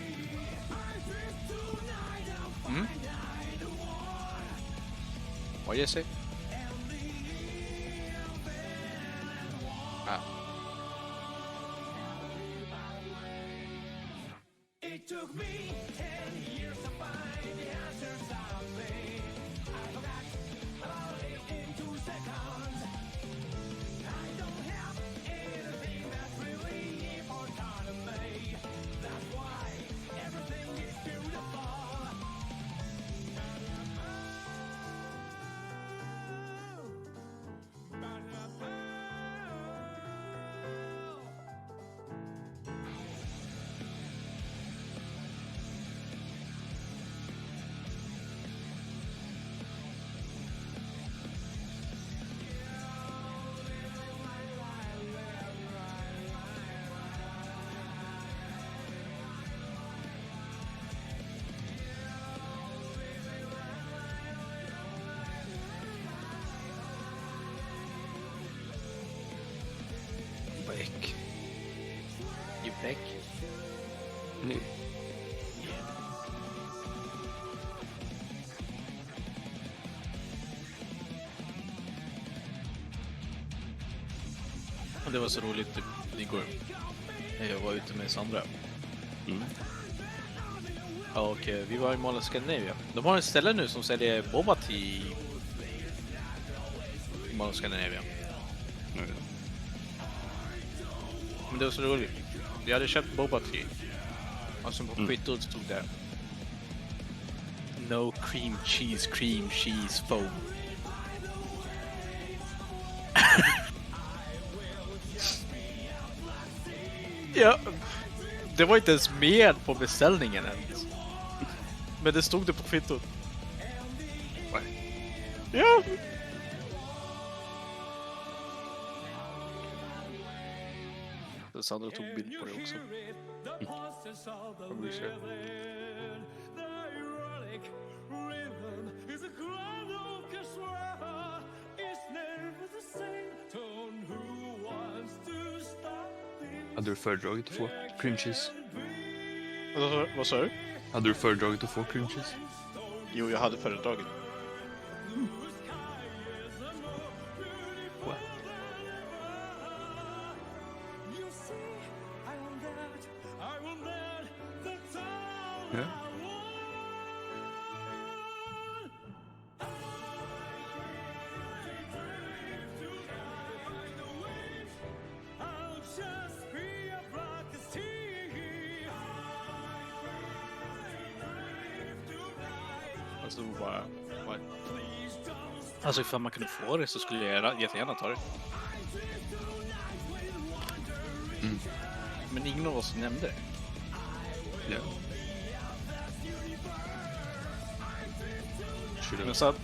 Vad ger sig? Ah. It took me 10 years to find the answers of me. I forgot about it in 2 seconds. I don't have anything that's really important to me. That's why everything is beautiful. Back. You back? Nu. Och det var så roligt typ, igår. Jag var ute med Sandra. Och vi var i Mall of Scandinavia. De har ett ställe nu som säljer boba tea i Mall of Scandinavia. Men det var så roligt. Jag hade köpt boba tea. Och sen på kvittot stod där. No cream cheese foam. Ja, det var inte ens med på beställningen ens. Men det stod det på kvittot. Ja. Sandra tog bild på det också. Hade du föredragit att få cream cheese? Vad sa du? Hade du föredragit att få cream cheese? Jo, jag hade föredragit. Ja. Alltså bara... Alltså ifall man kunde få det så skulle jag jättegärna ta det. Men ingen av oss nämnde det. Ja. Men så...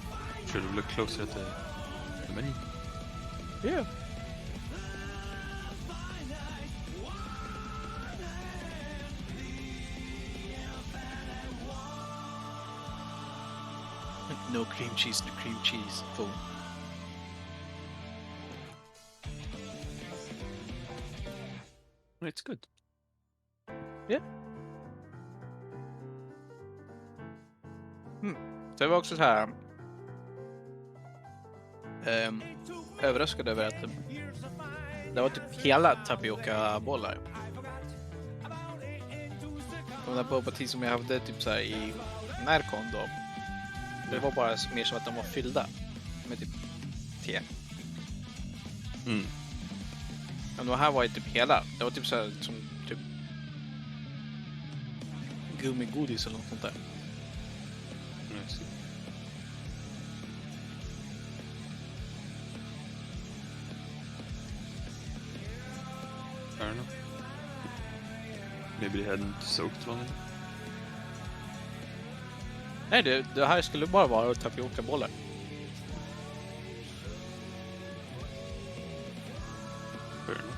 Should have looked closer at the menu. Yeah. No cream cheese foam. It's good. Yeah. Så jag var också så här överraskad över att det var typ hela tapioca-bollar. De där boba tea som jag hade typ så här i Närkon då. Det var bara mer som att de var fyllda med typ te. Men de här var ju typ hela. Det var typ så här som typ gummigodis eller något sånt där. Nice. I don't know. Maybe they hadn't soaked one. Nej, det här skulle bara vara tapioca-bollar. Fair enough.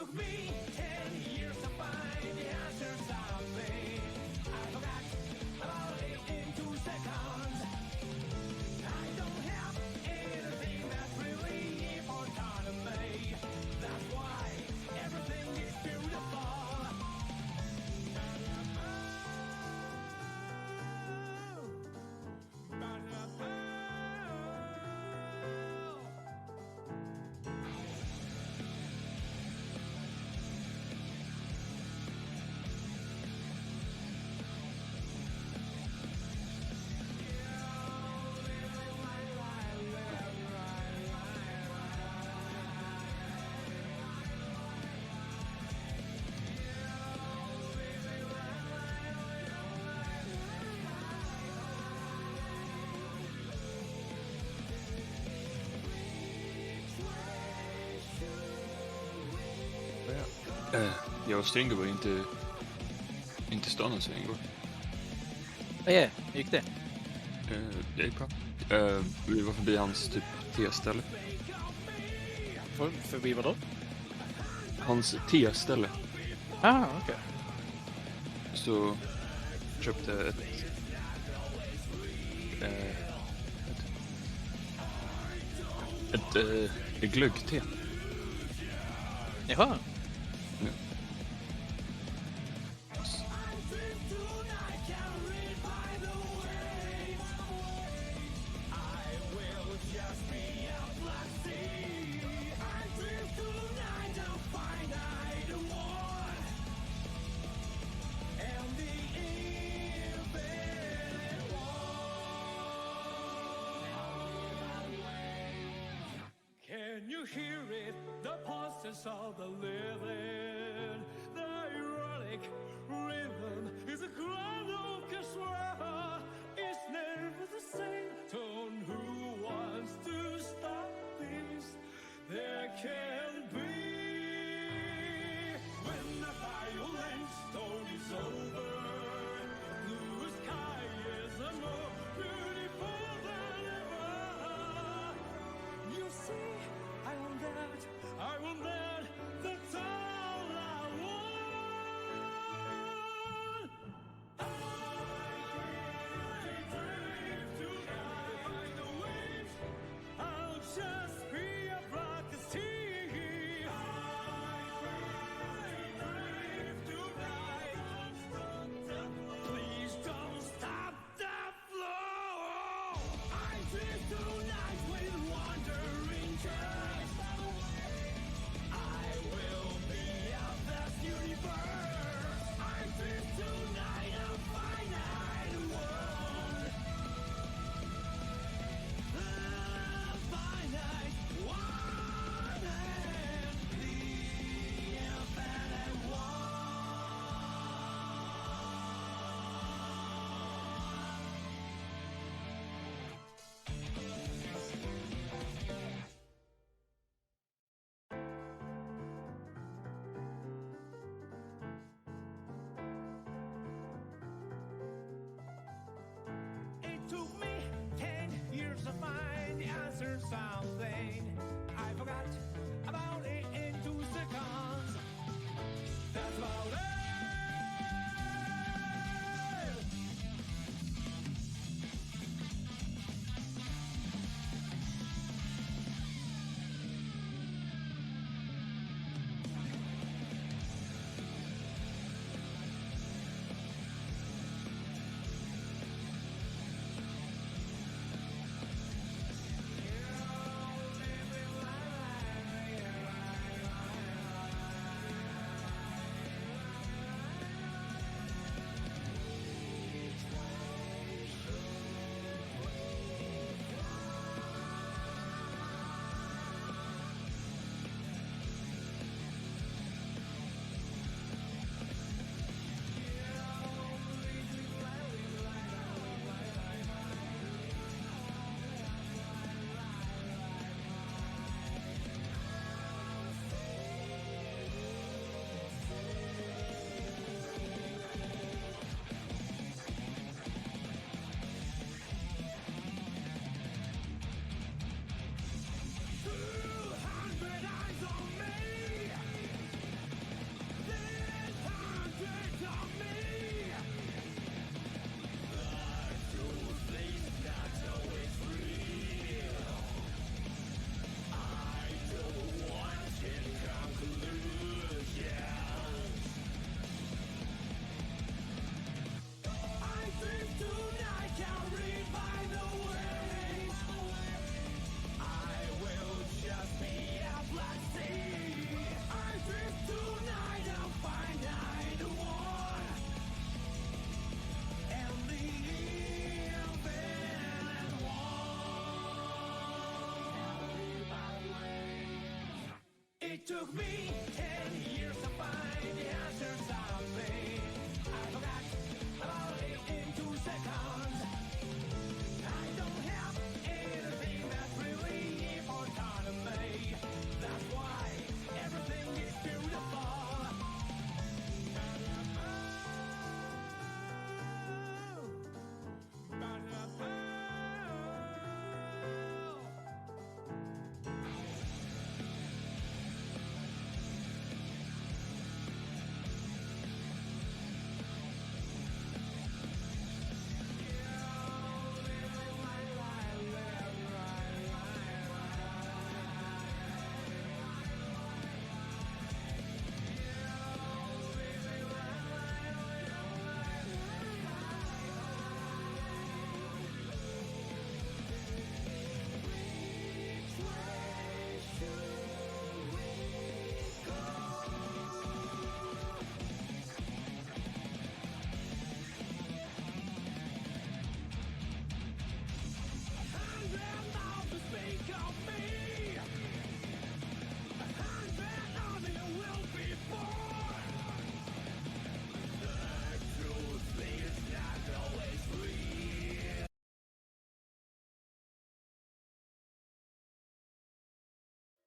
took me 10 years to find the answers I've made. I forgot about it in 2 seconds. I don't have anything that's really important to me. That's why everything is beautiful. Jag och Stringer var inte stående så igår. Ja, hur gick det? Det gick bra. Vi var förbi hans typ te-ställe. Förbi vadå? Hans te-ställe. Okej. Så köpte ett glöggte. Jaha. Ja. Can you hear it? The pulses of the living. The ironic rhythm is a grand orchestra. It's never the same tone. Who wants to stop this? There can be. When the violent tone is over, blue sky is more beautiful than ever. You see, I want that, that's all I want. I It took me 10 years to find the answers I'll say. I forgot about it in 2 seconds. I don't have anything that's really important to me. That's why everything is beautiful.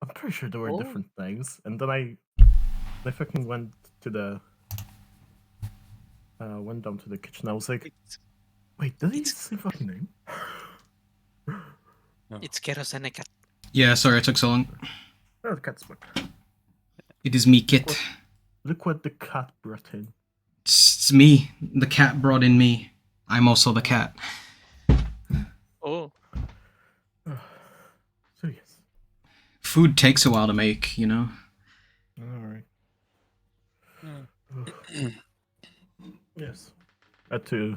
I'm pretty sure there were different things, and then I fucking went to the went down to the kitchen. I was like, wait, did he say fucking name? It's kerosene cat. Yeah, sorry, it took so long. Oh, the cat's back. It is me, Kit. Look what the cat brought in. It's me. The cat brought in me. I'm also the cat. Oh. So yes. Food takes a while to make, you know? Alright. Yes. Had to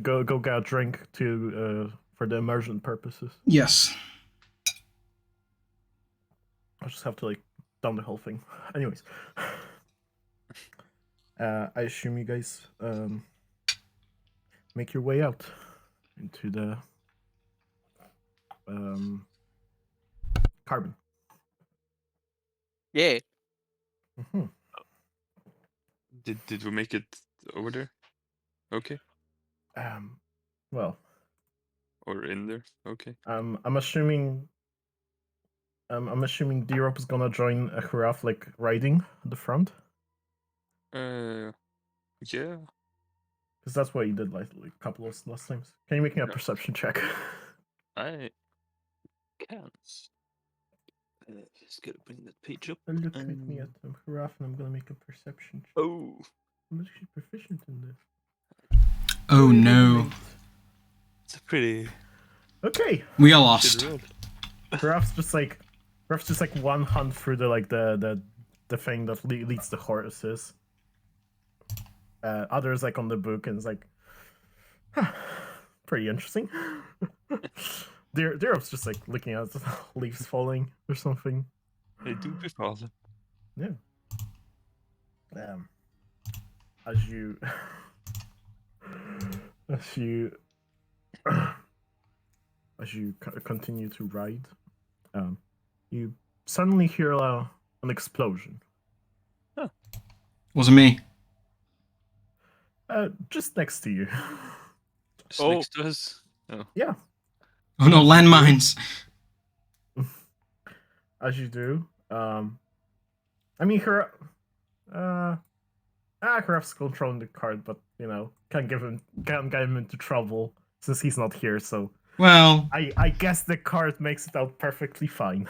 go get a drink to for the immersion purposes. Yes. I'll just have to like down the whole thing. Anyways. I assume you guys make your way out into the carbon. Yeah. Mm-hmm. Did we make it over there? Okay. Well, Or in there? Okay. I'm assuming D-Rope is gonna join Akhuraf like riding at the front, Yeah. because that's what he did like a couple of last times. Can you make me a perception check? I can't. Just gotta bring that page up. Look at me at Akhuraf, and I'm gonna make a perception check. Oh. I'm actually proficient in this. Oh no. It's a pretty Okay. We are good lost. roll. Akhuraf's just like one hunt through the like the thing that leads the horses. Others like on the book, and it's like, huh, pretty interesting. Derop's just like looking at the leaves falling or something. They do be falling. Yeah. As you continue to ride, you suddenly hear an explosion. Wasn't me. Just next to you. Just Oh. next to us. Oh. Yeah. Oh no, landmines. As you do. I mean, Akhuraf's controlling the card, but you know, can't get him into trouble since he's not here. So Well, I guess the card makes it out perfectly fine.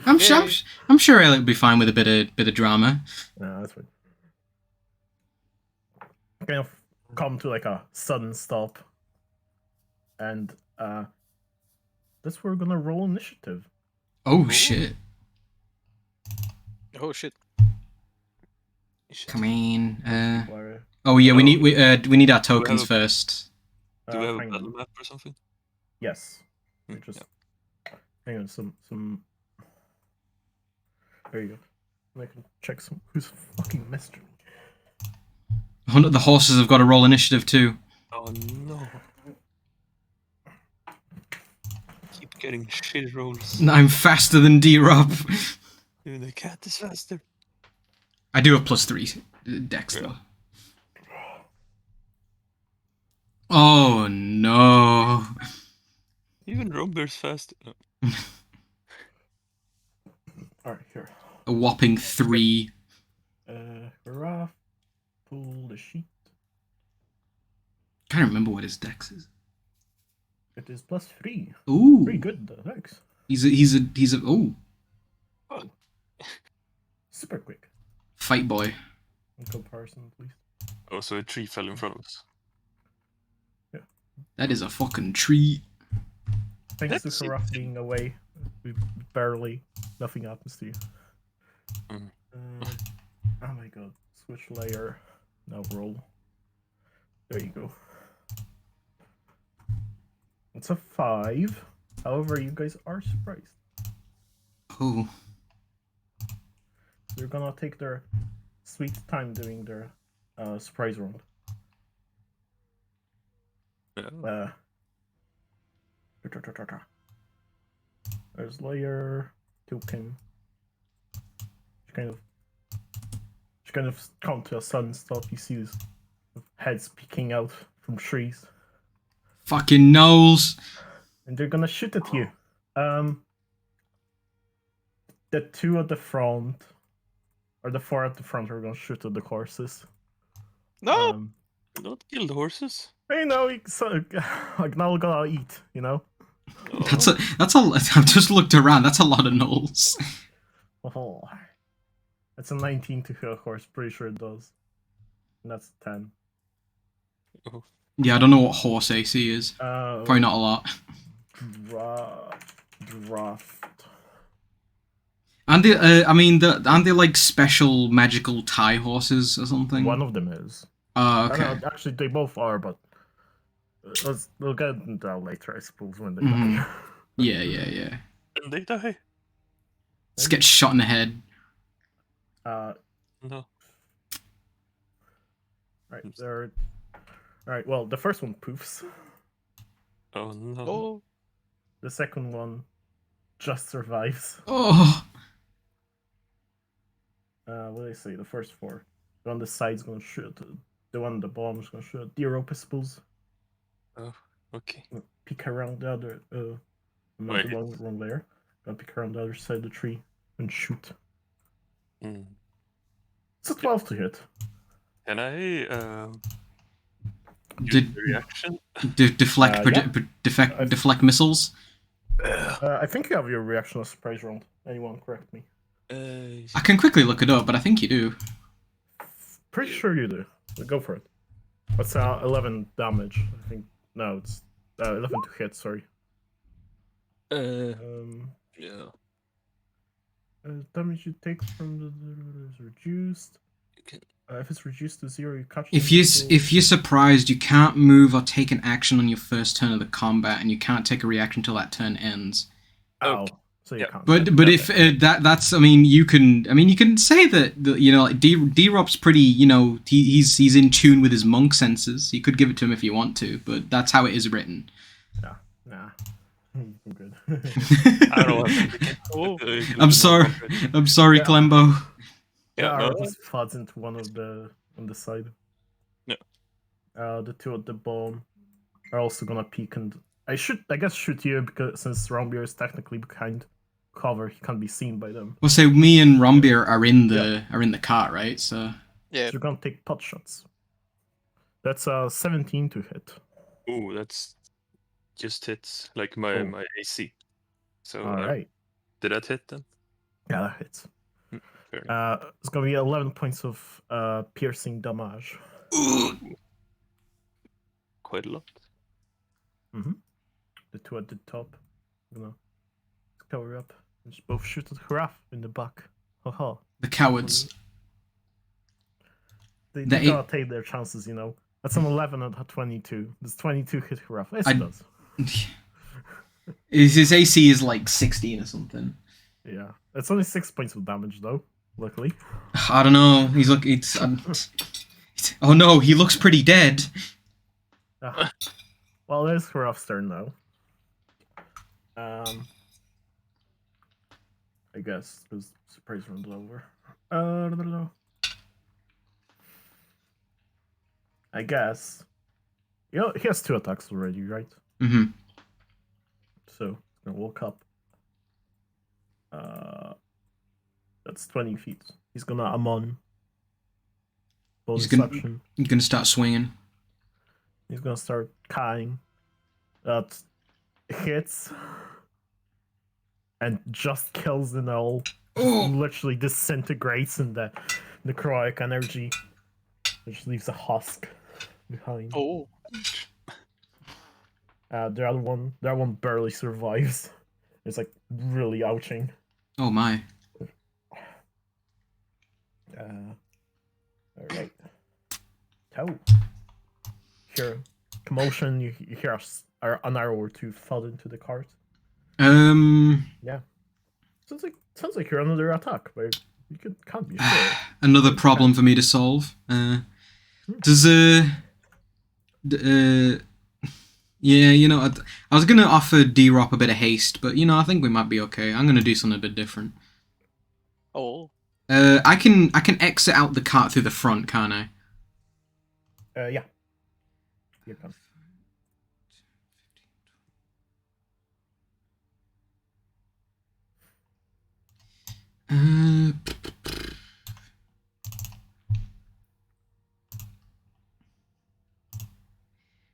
I'm sure Elliot will be fine with a bit of drama. No, that's fine. Kind of come to like a sudden stop, and that's where we're gonna roll initiative. Oh shit. Oh shit. Come on. Where, Oh yeah, we need our tokens a- first. Do we have a hang battle on. map or something? Yes. Hmm, Just hang on. Some. There you go. And I can check who's fucking messaging me. The horses have got to roll initiative too. Oh no. Keep getting shit rolls. I'm faster than D-Rob. Even the cat is faster. I do have +3 dex Yeah. though. Oh no. Even Romber's faster. No. Alright, here. A whopping 3. Giraffe. Pull the sheet. Can't remember what his dex is. It is +3. Ooh. Pretty good, thanks. He's a oh, Super quick fight boy. in comparison, at least. Oh, so a tree fell in front of us. That is a fucking treat. Thanks That's to Giraffe being away, we barely, nothing happens to you. Mm. Oh my god, switch layer, now roll. There you go. It's a 5. However, you guys are surprised. Oh. They're gonna take their sweet time doing their surprise round. Yeah. There's layer, token. She kind of come to a sudden stop. You see these heads peeking out from trees, Fucking nose. and they're gonna shoot at you. The 2 at the front, or the 4 at the front, are gonna shoot at the horses. No! Don't kill the horses. You know, like now we're gonna eat. You know. Oh. That's a I've just looked around. That's a lot of nulls. Oh, it's a 19 to hit a horse. Pretty sure it does. And that's 10. Yeah, I don't know what horse AC is. Probably not a lot. Draft. And they, I mean, aren't they like special magical tie horses or something? One of them is. Okay. Actually, they both are, but we'll get into that later, I suppose, when they Mhm. die. Yeah. And they die. Just get shot in the head. No. Right, there. Alright, well, the first one poofs. Oh no. Oh, The second one just survives. Oh. What did I say? The first 4. The one on the side's gonna shoot. The one on the bottom's gonna shoot. The rope, I suppose. Okay. Peek around the other. Not Wait. the wrong layer. Gonna peek around the other side of the tree and shoot. Mm. It's a 12 to hit. Can I use Did the reaction? deflect yeah. deflect missiles? I think you have your reaction as surprise round. Anyone correct me? I can quickly look it up, but I think you do. Pretty sure you do. Go for it. What's 11 damage? I think. No, it's 11 to hit. Sorry. Yeah. Damage you take from the is reduced. Okay. If it's reduced to 0, you catch. If you're surprised, you can't move or take an action on your first turn of the combat, and you can't take a reaction until that turn ends. Ow. Okay. So you Yeah. can't. But Okay. if that's you can say that D-Rob's pretty he's in tune with his monk senses. You could give it to him if you want to, but that's how it is written. Nah. I'm good. I don't want Oh. I'm sorry, Yeah. Clembo. Yeah, no. arrow just floods into one of the on the side. Yeah. The 2 at the bottom are also gonna peek, and I guess shoot you because since Rombier is technically behind cover, he can't be seen by them. Well, so me and Rombier are in the cart, right? So yeah. So you're gonna take pot shots. That's 17 to hit. Ooh, that's just hits like my Oh. my AC. So All right. did that hit then? Yeah, that hits. Fair enough. It's gonna be 11 points of piercing damage. Quite a lot. The 2 at the top, gonna cover up and just both shoot at Hraf in the back. Haha. the cowards. They The gotta take their chances, you know. That's an 11 at 22. Does 22 hit Hraf? Yes, I- it does. His AC is like 16 or something. Yeah. It's only 6 points of damage, though, luckily. I don't know. Oh no, he looks pretty dead. Ah. Well, it's Hraf's turn now. I guess, because surprise round's over. No. I guess. You know, he has 2 attacks already, right? Mm-hmm. So he's gonna walk up. That's 20 feet. He's gonna Amon. Bonus He's gonna- action. You're gonna start swinging. He's gonna start kying. That hits and just kills the gnoll. Oh! Literally disintegrates in the necrotic energy, which leaves a husk behind. Oh. The other one barely survives. It's like really ouching. Oh my. Alright. Toe. Hear commotion, you hear an arrow or 2 thud into the cart. Yeah. Sounds like you're under attack, but you can't be sure. Another problem for me to solve. Does yeah, you know, I was gonna offer D-Rop a bit of haste, but you know, I think we might be okay. I'm gonna do something a bit different. Oh. I can exit out the cart through the front, can't I? Yeah. You can.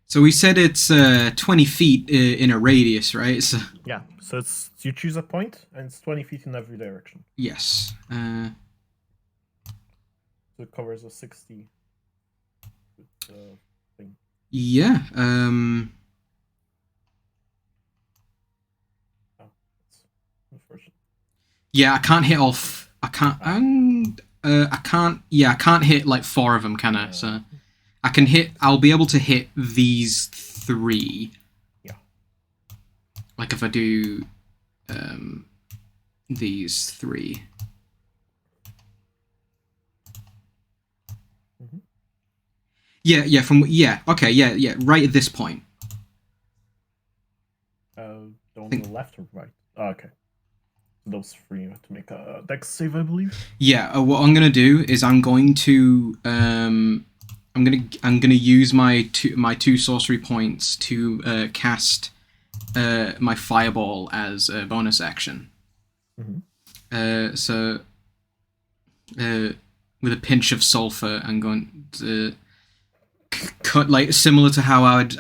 So we said it's 20 feet in a radius, right? So, Yeah, so you choose a point, and it's 20 feet in every direction. yes. So it covers a 60 thing. Yeah. Oh, that's unfortunate. Yeah, I can't hit all. I can't. I can't. Yeah, I can't hit like 4 of them, can I? So I can hit. I'll be able to hit these 3. Yeah. Like if I do, these 3. Mhm. Yeah. Okay. Yeah. Right at this point. The one on the left or right? Oh, okay. So those 3 you have to make a dex save, I believe. Yeah. What I'm gonna do is I'm gonna use my two sorcery points to cast my fireball as a bonus action. Mhm. So with a pinch of sulfur, I'm going to cut, like similar to how I'd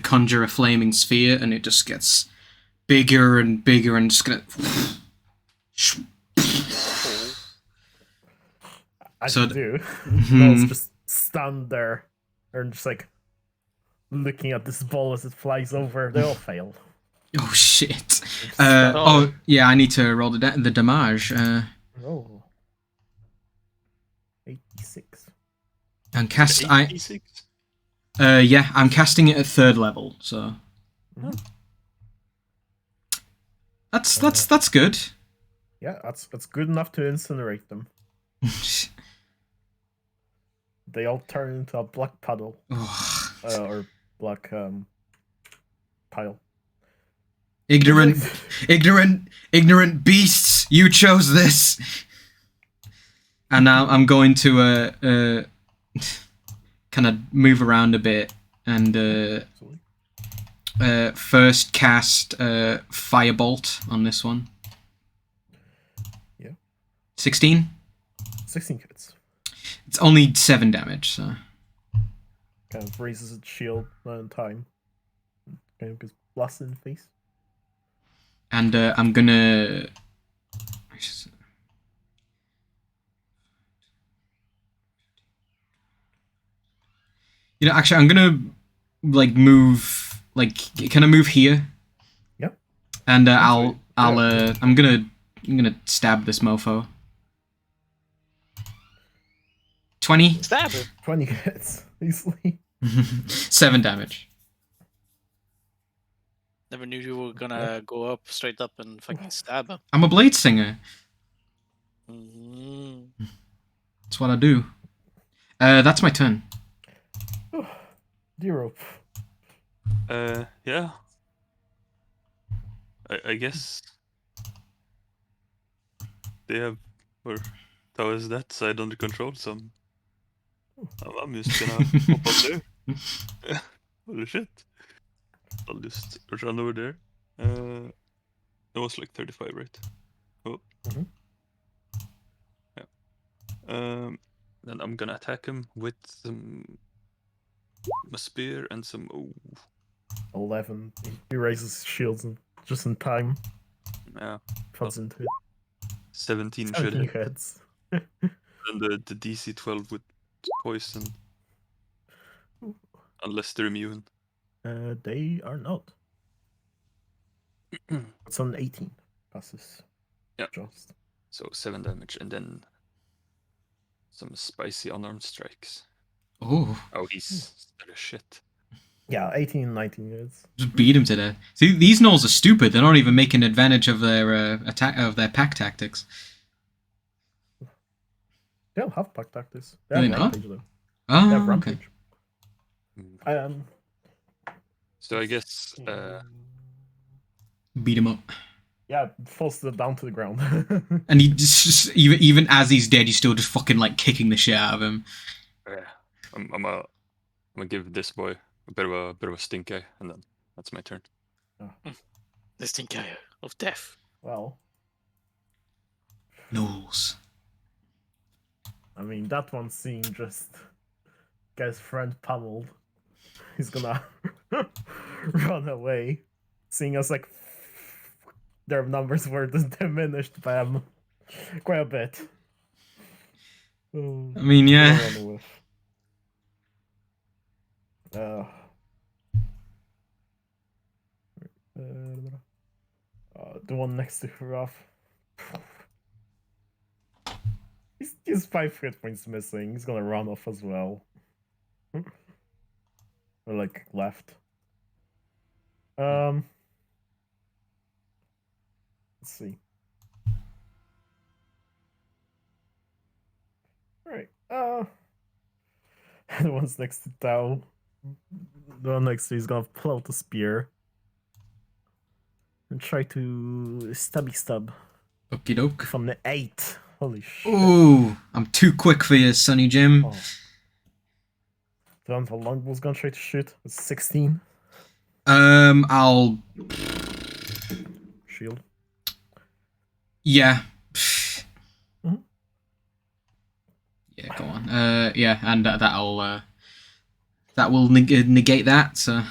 conjure a flaming sphere, and it just gets bigger and bigger, and just gonna. As So you do, Mhm. Knowles just stand there and just like looking at this ball as it flies over. They all fail. Oh shit! Just Oh yeah, I need to roll the damage. roll. 86. And cast 86? yeah, I'm casting it at 3rd level, so Mhm. that's good. Yeah, that's good enough to incinerate them. They all turn into a black puddle Oh, or black pile. ignorant beasts! You chose this. And now I'm going to kind of move around a bit and Absolutely. first cast Firebolt on this one. Yeah. 16. 16 hits. It's only 7 damage, so. Kind of raises its shield in time. Kind of gets blasted in the face. And I'm gonna. You know, actually, I'm gonna like move, like, can I move here? Yep. And Absolutely. I'm gonna stab this mofo. 20. Stab him. 20 hits easily. 7 damage. Never knew you were gonna go up straight up and fucking stab him. I'm a blade singer. Mm. That's what I do. That's my turn. Zero. Yeah. I guess they have, or Tao has that side under control, so I'm just gonna hop up there. Holy shit. I'll just run over there. It was like 35, right? Oh. Mhm. Yeah. Then I'm gonna attack him with a spear and some. Oh, 11. He raises his shields just in time. yeah. Puts into it. 17 should 17 hit. hits. And the DC 12 with poison. Unless they're immune. They are not. It's an 18. Passes. Yeah. Just. So 7 damage, and then some spicy unarmed strikes. Oh, Oh, he's that is shit. Yeah, 18, 19 hits. just beat him to death. See, these gnolls are stupid. They're not even making advantage of their attack of their pack tactics. They don't have pack tactics. They Do have they not? rampage though. They Oh, have okay. rampage. Mm. So I guess Beat him up. Yeah, falls down to the ground. And he just even as he's dead, he's still just fucking like kicking the shit out of him. yeah, I'm gonna give this boy a bit of a stink eye, and then that's my turn. The stink eye of death. Well, Gnolls. I mean, that one seeing just get his friend pummeled. He's gonna run away, seeing as like their numbers were diminished by quite a bit. I mean, yeah. Run with. The one next to Raf. He's 5 hit points missing. He's gonna run off as well. Or like left. Let's see. Alright. The one's next to Tao. The one next to he's gonna pull out the spear. And try to stabby stab Okie doke. from the 8. Holy shit. Ooh, I'm too quick for you, Sonny Jim. Oh. The one for longbow's gonna try to shoot. It's 16. I'll. Shield. Yeah. Mhm. Yeah, go on. Yeah, and that will negate that. So.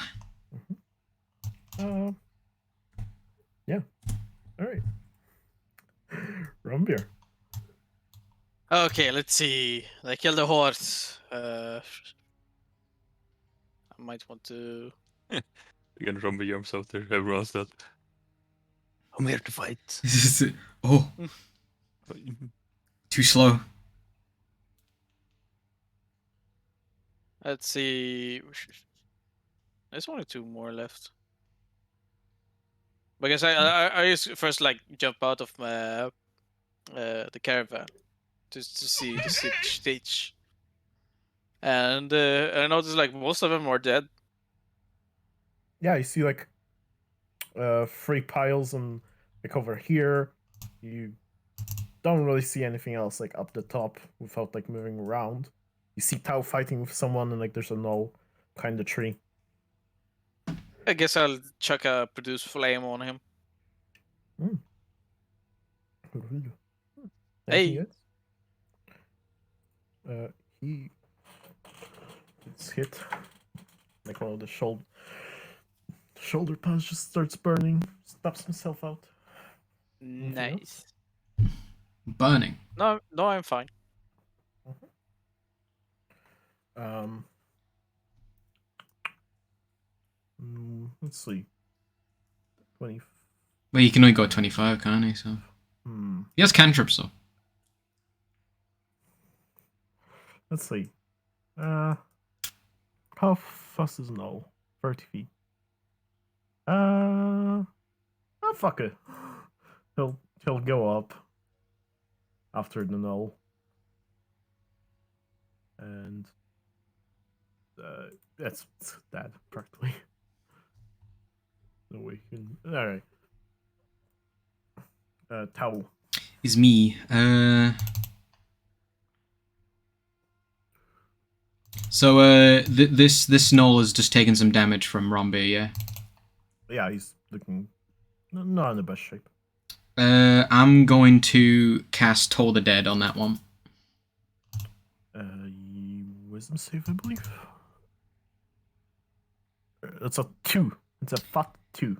Yeah. Alright. Rumbeer. Okay, let's see. They killed a horse. I might want to. Again, Rumble arms out there. Everyone's dead. I'm here to fight. Oh, too slow. Let's see. There's only 2 more left. Because I just first like jump out of my the caravan just to see the stage, and I noticed like most of them are dead. Yeah, you see like 3 piles and like over here. You don't really see anything else like up the top without like moving around. You see Tao fighting with someone and like there's a gnoll behind the tree. I guess I'll chuck a produce flame on him. Hey. He gets hit. Like one of the shoulder pads just starts burning, stabs himself out. Nice. Burning. No, I'm fine. Let's see. 20. Well, you can only go 25, can't he? So he has cantrips though. Let's see. How fast is Null? 30 feet. Oh, fuck it. He'll go up after the Null. And that's that practically. No way you can. Alright. Towel. Is me. So this Snoll has just taken some damage from Rombi, yeah. Yeah, he's looking not in the best shape. I'm going to cast Toll the Dead on that one. Wisdom save, I believe. It's a 2. It's a fat 2.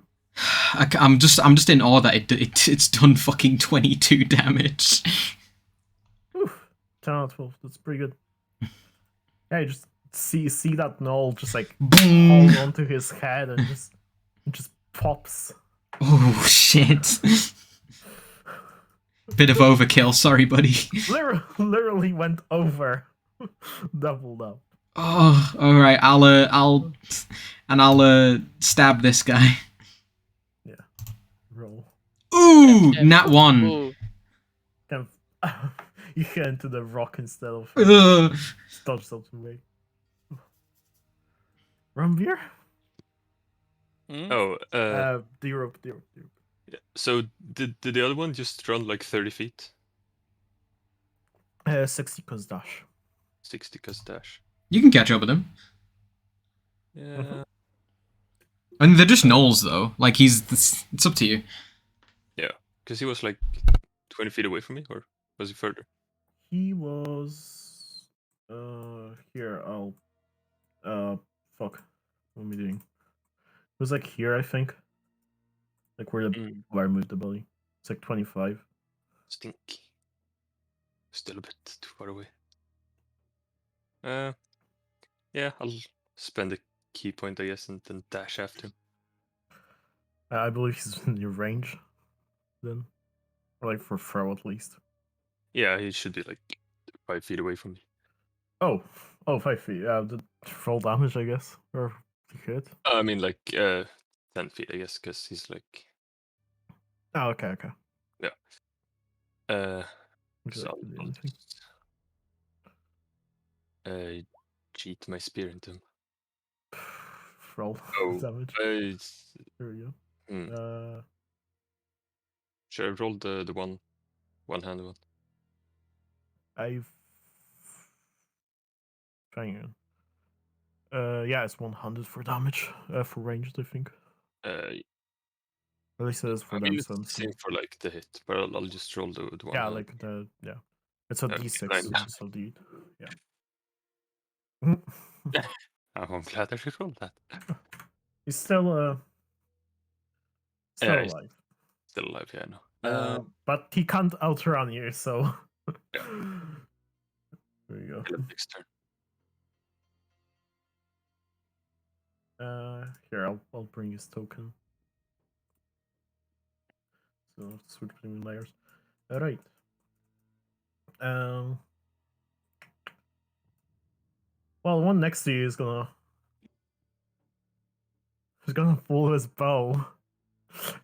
I'm just in awe that it's done fucking 22 damage. Oof. 10 out of 12. That's pretty good. Yeah, you just see that Knoll just like Boom. hold onto his head and just pops. Oh shit. Bit of overkill, sorry buddy. Literally went over. Doubled up. Oh, alright, I'll stab this guy. Yeah. Roll. Ooh, Yeah, nat 1. Ooh. Kind of, you hit into the rock instead of dodge something away. Rumbeer? Hmm? Oh, The rope. yeah. So did the other one just run like 30 feet? 60 cause dash. 60 cause dash. You can catch up with him. Yeah. And they're just gnolls though. Like it's up to you. Yeah. Because he was like 20 feet away from me, or was he further? He was here, fuck. What am I doing? It was like here, I think. Like where I moved the belly. It's like 25. Stink. Still a bit too far away. Yeah, I'll spend a key point, I guess, and then dash after him. I believe he's in your range then. Or like for throw at least. Yeah, he should be like 5 feet away from me. Oh, 5 feet. Yeah, the roll damage, I guess. Or you hit. I mean, like 10 feet, I guess, because he's like. Oh, okay. Would you So like to do I'll anything? just, cheat my spear into him. Roll Oh, damage. There There we Hmm. go. Should I roll the one-handed one? I've. Hang on. Yeah, it's 100 for damage. For ranged, I think. At least it is for I them. mean, So I'm it's the same for like the hit, but I'll just roll the one. yeah, like it's a Okay, d6. nine. So d yeah. I'm glad I should roll that. He's still Yeah, he's alive. still alive, yeah, I know. But he can't outrun you, so Yeah. there you go. Next turn. Here I'll bring his token. So switch between layers. All right. Well, one next to you is gonna pull his bow,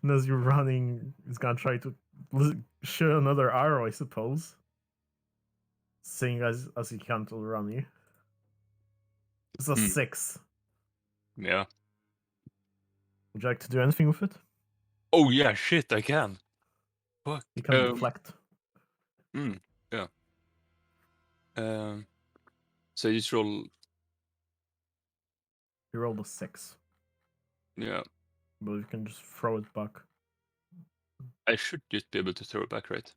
and as you're running, he's gonna try to shoot another arrow, I suppose. Seeing as he can't outrun you. It's a 6. Yeah. Would you like to do anything with it? Oh yeah, shit, I can. Fuck. You can deflect. Yeah. So you just roll. You rolled a 6, Yeah. but you can just throw it back. I should just be able to throw it back, right?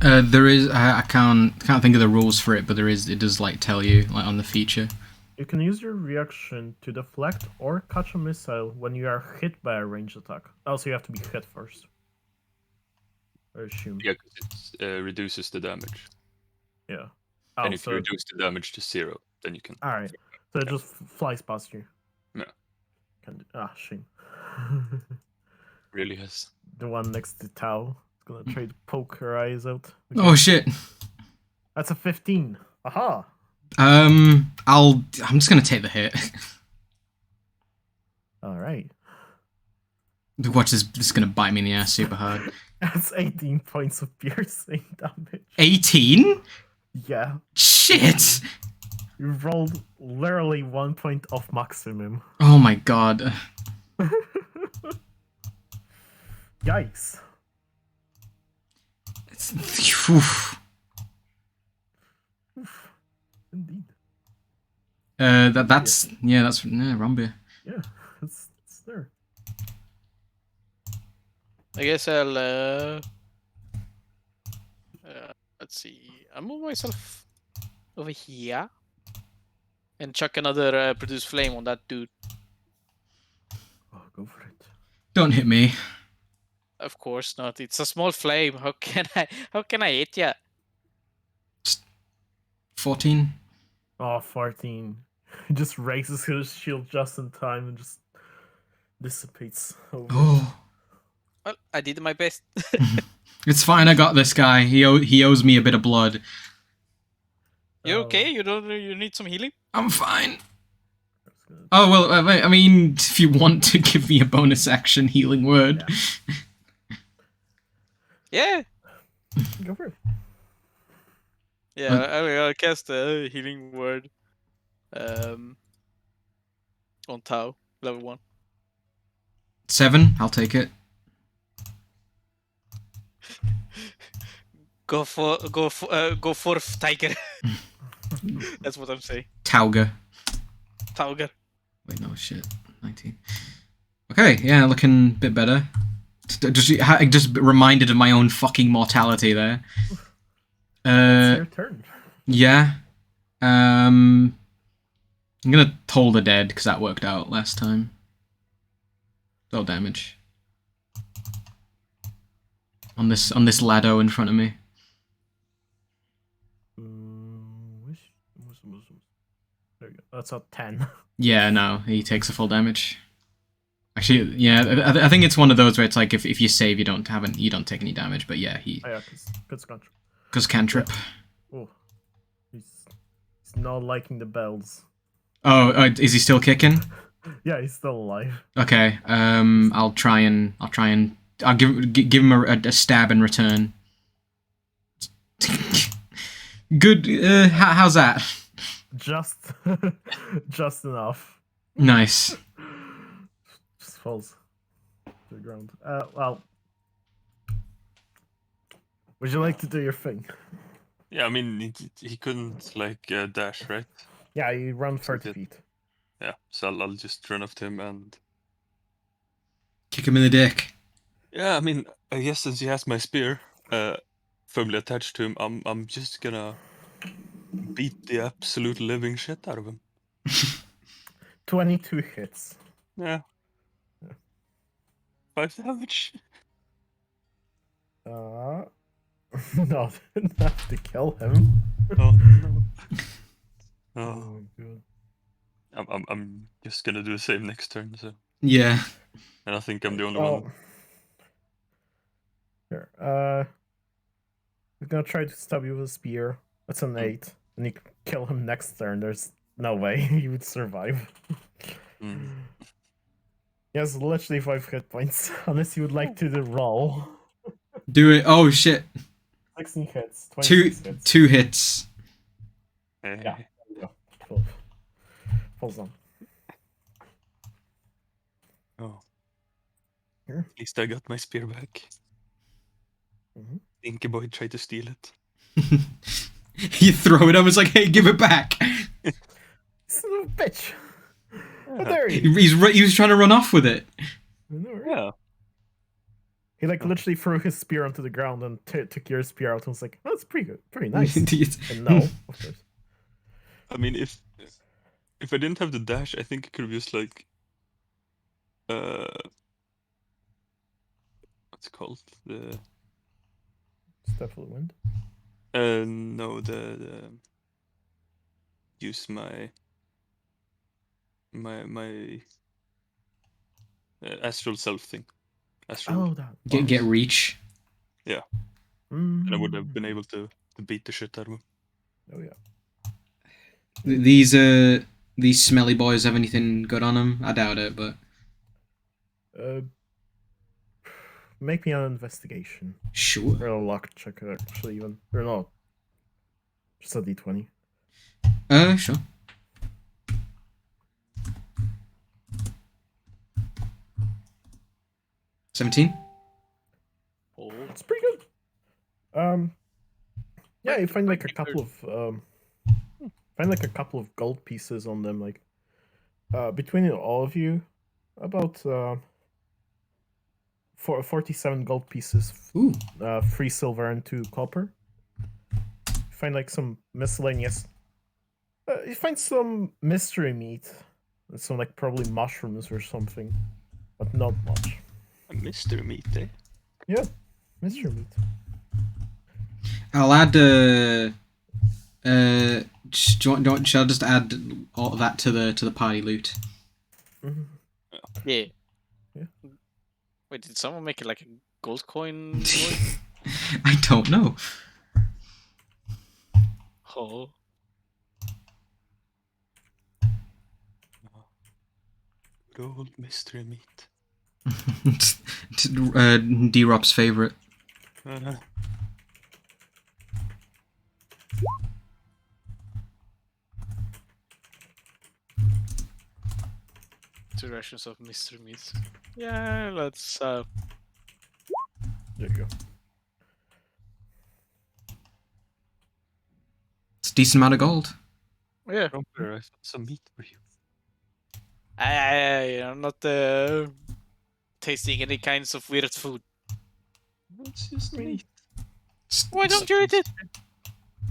There is I can't think of the rules for it, but it does like tell you like on the feature. You can use your reaction to deflect or catch a missile when you are hit by a ranged attack. Also, you have to be hit first. I assume. Yeah, because it reduces the damage. Yeah. And if you reduce the damage to 0, then you can. Alright. So it just flies past you. Yeah. Shame. Really has. The one next to Tao is gonna try to poke her eyes out. Oh shit. That's a 15. Aha! I'm just gonna take the hit. Alright. Watch this is gonna bite me in the ass super hard. That's 18 points of piercing damage. 18? Yeah. Shit! You rolled literally 1 point off maximum. Oh my god. Yikes. Oof. Indeed. That's Rombia. Yeah, it's there. I guess I'll let's see. I'll move myself over here and chuck another produce flame on that dude. Oh, go for it. Don't hit me. Of course not. It's a small flame. How can I hit ya? 14. Oh, 14. He just raises his shield just in time and just dissipates over. Oh. Well, I did my best. It's fine, I got this guy. He owes me a bit of blood. You okay? You need some healing? I'm fine. Oh, well, I mean, if you want to give me a bonus action healing word. Yeah. Go for it. Yeah, I'll cast a healing word. On Tau, level 1. 7, I'll take it. Go forth, tiger. That's what I'm saying. Tauga. Tauger. Wait, no, shit. 19. Okay, yeah, looking a bit better. Just reminded of my own fucking mortality there. It's your turn. Yeah. I'm gonna toll the dead because that worked out last time. Low damage. On this laddo in front of me. There you go. That's a 10. Yeah, no, he takes a full damage. Actually, yeah, I think it's one of those where it's like if you save, you don't take any damage. But yeah, Oh, yeah, because cantrip. Because cantrip. Oh, he's not liking the bells. Oh, is he still kicking? Yeah, he's still alive. Okay. I'll give him a stab in return. Good. How's that? Just enough. Nice. Just falls to the ground. Well, would you like to do your thing? Yeah, I mean, he couldn't, like, dash, right? Yeah, you run 30 Okay. feet. Yeah, so I'll just run up to him and... Kick him in the dick. Yeah, I mean, I guess since he has my spear firmly attached to him, I'm just gonna beat the absolute living shit out of him. 22 hits. Yeah. 5 damage. Not enough to kill him. Oh no. Oh, Oh, good. I'm just gonna do the same next turn, so. Yeah. And I think I'm the only one. Here. We're gonna try to stab you with a spear. That's an 8. And you kill him next turn. There's no way he would survive. Mm. He has literally 5 hit points. Unless you would like to do roll. Do it. Oh shit. 16 hits. 26 hits. 2 hits. Hey. Yeah. There you go. Cool. Falls on. Oh. Here. At least I got my spear back. Mhm. Inky Boy tried to steal it. You throw it. I was like, "Hey, give it back." Son of a bitch. How Yeah. dare you? He was trying to run off with it. I know, right? Yeah. He like literally threw his spear onto the ground and took your spear out and was like, "Oh, that's pretty good, pretty nice." And no, of course. I mean, if I didn't have the dash, I think I could have used like, what's it called? The Step of the wind. no, the use my astral self thing. Astral, Oh, that. Get reach. and I would have been able to beat the shit out of him. Oh yeah. These smelly boys have anything good on them? I doubt it, but Make me an investigation. sure. Or a luck check, actually, even. Or not. Just a d20. Sure. $17. It's pretty good. Yeah, you find like a Pretty couple of gold pieces on them, like between all of you, about 47 gold pieces, Ooh. 3 silver and 2 copper. You find like some miscellaneous. You find some mystery meat, and some like probably mushrooms or something, but not much. A mystery meat, eh? Yeah, mystery meat. I'll add shall I just add all of that to the party loot? Mhm. Yeah. Yeah. Wait, did someone make it like a gold coin noise? I don't know. Oh. Good old mystery meat. D-Rob's favorite. Uh, 2 rations of mystery meat. Yeah, let's There you go. It's a decent amount of gold. yeah. Romper, I found some meat for you. I'm not tasting any kinds of weird food. It's just meat. Why don't you eat it?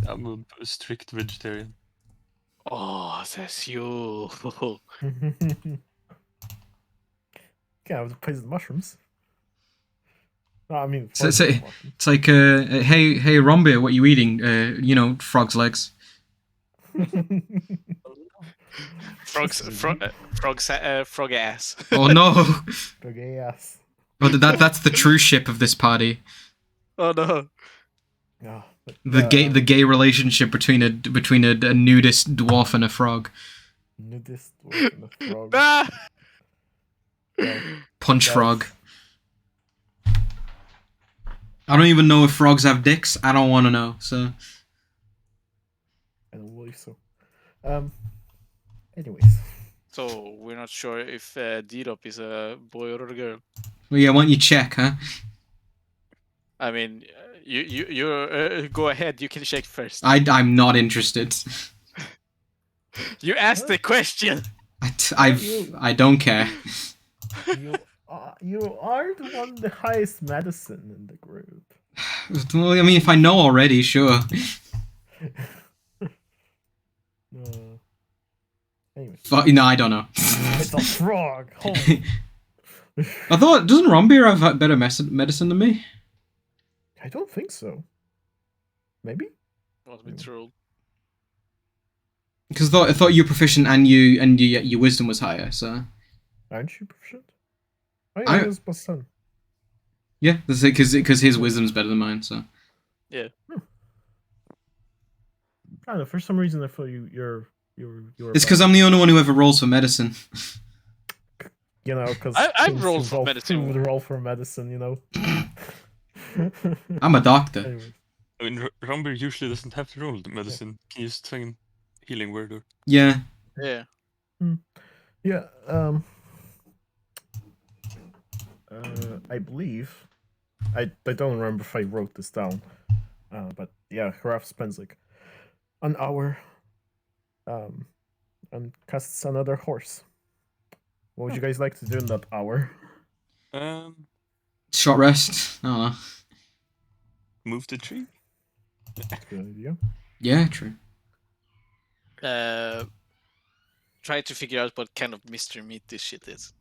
I'm a strict vegetarian. Oh, that's you. Yeah, I was poisoned mushrooms. No, I mean, So- poisoned so- mushrooms. It's like, hey, Rombia, what you eating? Frog's legs. Frog ass. Oh no! Okay, yes. Oh, that's the true ship of this party. Oh no. Yeah, but, The gay relationship between a nudist dwarf and a frog. nudist dwarf and a frog. Ah! Well, Punch that's- frog. I don't even know if frogs have dicks. I don't want to know. So I don't believe so. Anyways. So we're not sure if D-Dop is a boy or a girl. well, yeah, why don't you check, huh? I mean, you go ahead. You can check first. I'm not interested. You asked the question. I don't care. You are the one with the highest medicine in the group. Well, I mean, if I know already, sure. Anyways. No, I don't know. It's a frog! Holy. I thought, doesn't Rombeer have better medicine than me? I don't think so. Maybe? Must be true. Because I thought you were proficient and your wisdom was higher. So Aren't you proficient? Oh, yeah, I- it was +10. yeah, because his wisdom's better than mine. So I don't know, for some reason I feel you're it's because I'm the only one who ever rolls for medicine. You know, because I've rolled for medicine. would roll for medicine, you know. I'm a doctor. Anyways. I mean, Romper usually doesn't have to roll the medicine. Can you just swing healing word or Yeah. Yeah. Yeah, I believe I don't remember if I wrote this down. But yeah, Hraf spends like an hour and casts another horse. What would you guys like to do in that hour? Short rest. I don't know. move the tree? Good idea. Yeah, true. Try to figure out what kind of mystery meat this shit is.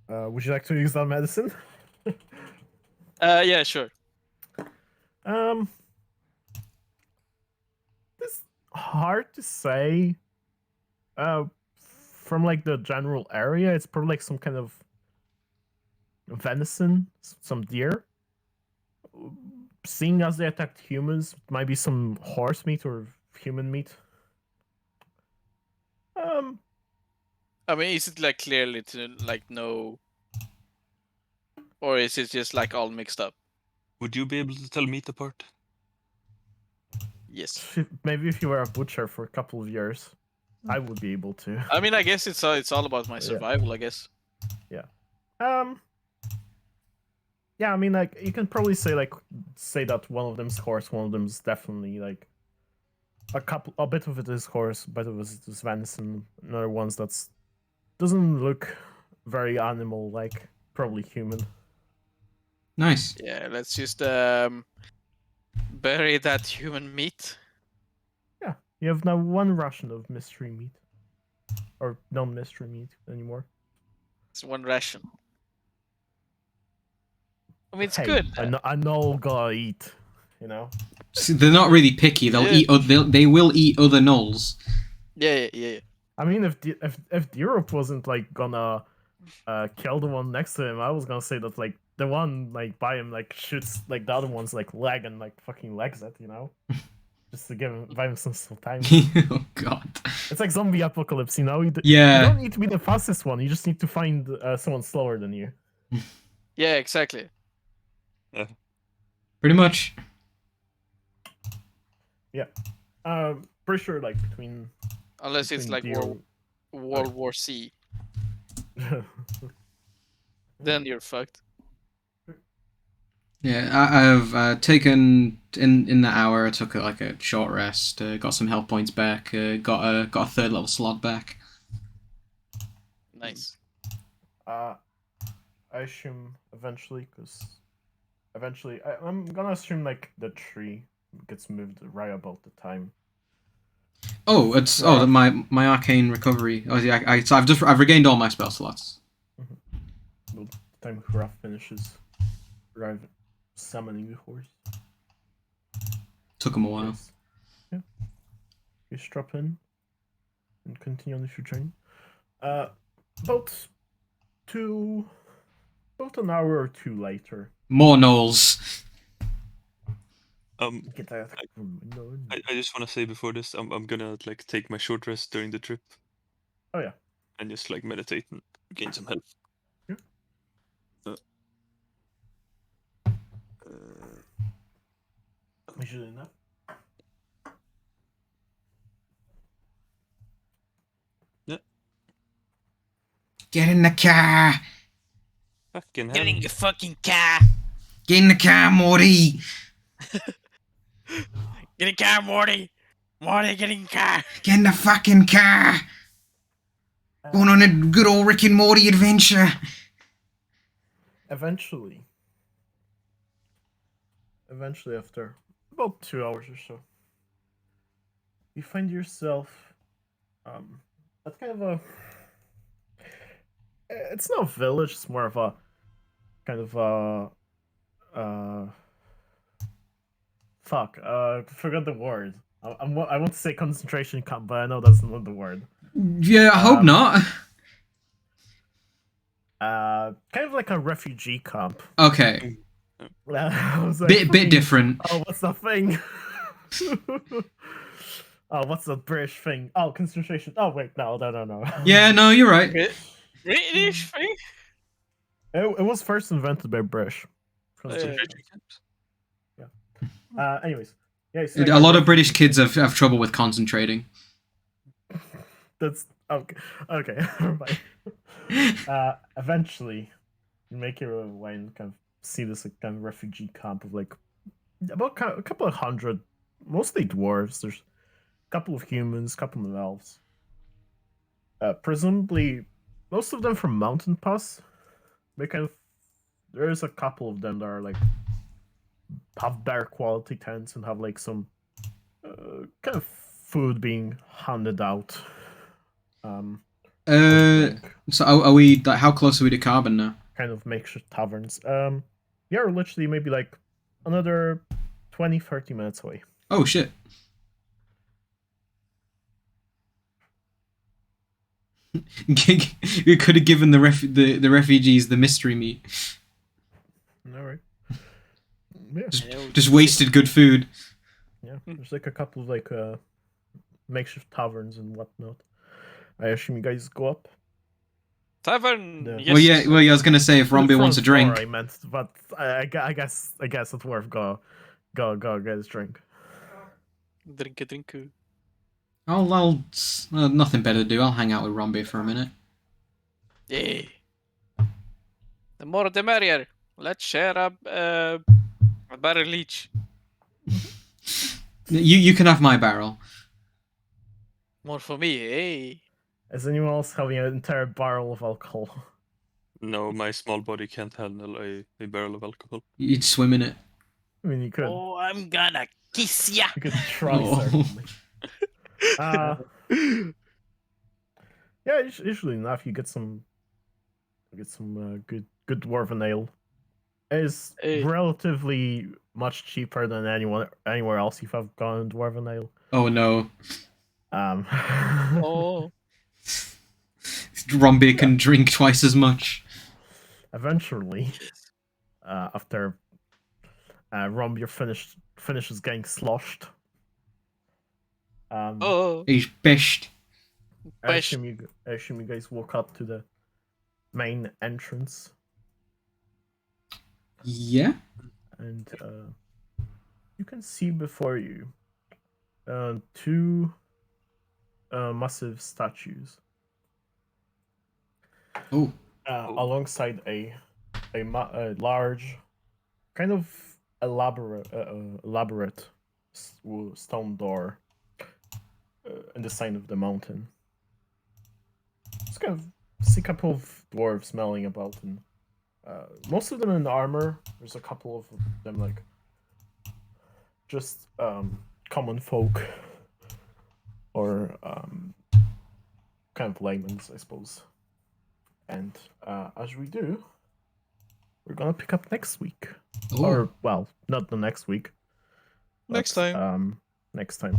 Would you like to use that medicine? Yeah, sure. It's hard to say. From like the general area, it's probably like some kind of venison, some deer. Seeing as they attacked humans, it might be some horse meat or human meat. I mean, is it like clearly to like know, or is it just like all mixed up? Would you be able to tell meat apart? Yes. Maybe if you were a butcher for a couple of years, I would be able to. I mean, I guess it's all about my Yeah. survival. I guess. Yeah, yeah, I mean, like you can probably say that one of them's horse, one of them's definitely like a bit of it is horse, a bit of it is venison. Another one's that's doesn't look very animal like, probably human. Nice. Yeah, let's just bury that human meat. Yeah, you have now one ration of mystery meat, or non-mystery meat anymore. It's one ration. I mean, it's Hey, good. I know gotta eat, you know. See, they're not really picky. They'll Yeah. they will eat other gnolls. Yeah. I mean, if Europe wasn't like gonna kill the one next to him, I was gonna say that like the one like by him like shoots like the other one's like leg and like fucking legs it, you know, just to buy him some time. Oh god. It's like zombie apocalypse, you know. You Yeah. don't need to be the fastest one. You just need to find someone slower than you. Yeah, exactly. Pretty much. Pretty sure like between. Unless it's like between World War C. Then you're fucked. Yeah, I've taken in the hour. I took like a short rest. Got some health points back. Got a third level slot back. Nice. I assume eventually, I'm gonna assume like the tree gets moved right about the time. Oh, it's my arcane recovery. Oh yeah, so I've regained all my spell slots. Well, the time Hraf finishes summoning the horse. Took him a while. Yes. Yeah. You strap in and continue on with your journey. About an hour or two later. More gnolls. Get out. I just want to say before this, I'm gonna like take my short rest during the trip. Oh yeah. And just like meditate and gain some health. Yeah. Usually enough. Get in the car. Fucking hell. Get in your fucking car. Get in the car, Morty. Get in the car, Morty. Morty, get in the car. Get in the fucking car. Going on a good old Rick and Morty adventure. Eventually, after about 2 hours or so, you find yourself at kind of a. It's not a village. It's more of a kind of a. Fuck. Forgot the word. I want to say concentration camp, but I know that's not the word. Yeah, I hope not. Kind of like a refugee camp. Okay. I was like, Bit different. Oh, what's that thing? Oh, what's the British thing? Oh, concentration. Oh, wait, no. Yeah, no, you're right. British thing? It was first invented by British. Anyways, yeah. So A lot of British kids have trouble with concentrating. That's okay. Okay, bye. Eventually, you make your way and kind of see this like, kind of refugee camp of like about a couple of hundred, mostly dwarves. There's a couple of humans, a couple of elves. Presumably, most of them from Mountain Pass. There's a couple of them that are like have better quality tents and have like some kind of food being handed out. So are we? Like, how close are we to Carbon now? Kind of makeshift taverns. Yeah, we're literally maybe like another 20-30 minutes away. Oh shit. We could have given the refugees the mystery meat. All right. Yeah. Just wasted good food. Yeah. There's like a couple of like makeshift taverns and whatnot. I assume you guys go up. Tavern. Yeah. Yes. Well, yeah. I was gonna say if Romby wants a drink. I meant, but I guess it's worth go get his drink. Drink a drink. I'll nothing better to do. I'll hang out with Romby for a minute. Yeah. The more the merrier. Let's share a barrel each. You can have my barrel. More for me, hey. Is anyone else having an entire barrel of alcohol? No, my small body can't handle a barrel of alcohol. You'd swim in it. I mean, you could. Oh, I'm gonna kiss ya. You could try, Oh. certainly. Yeah, usually enough, you get some good dwarven ale. It's Hey. relatively much cheaper than anywhere else you've gone dwarven ale. Oh no. Oh. Rombay can drink twice as much. Eventually, after Rombier finishes getting sloshed. Oh. He's pished. I Pish. assume you guys walk up to the main entrance, Yeah? and you can see before you two massive statues Oh. alongside a large, kind of elaborate stone door in the side of the mountain. Just kind of see a couple of dwarves milling about, and most of them in armor. There's a couple of them like just common folk or kind of laymen's, I suppose. And as we do, we're gonna pick up next week, Oh. or well, not the next week. Next but, time. Next time.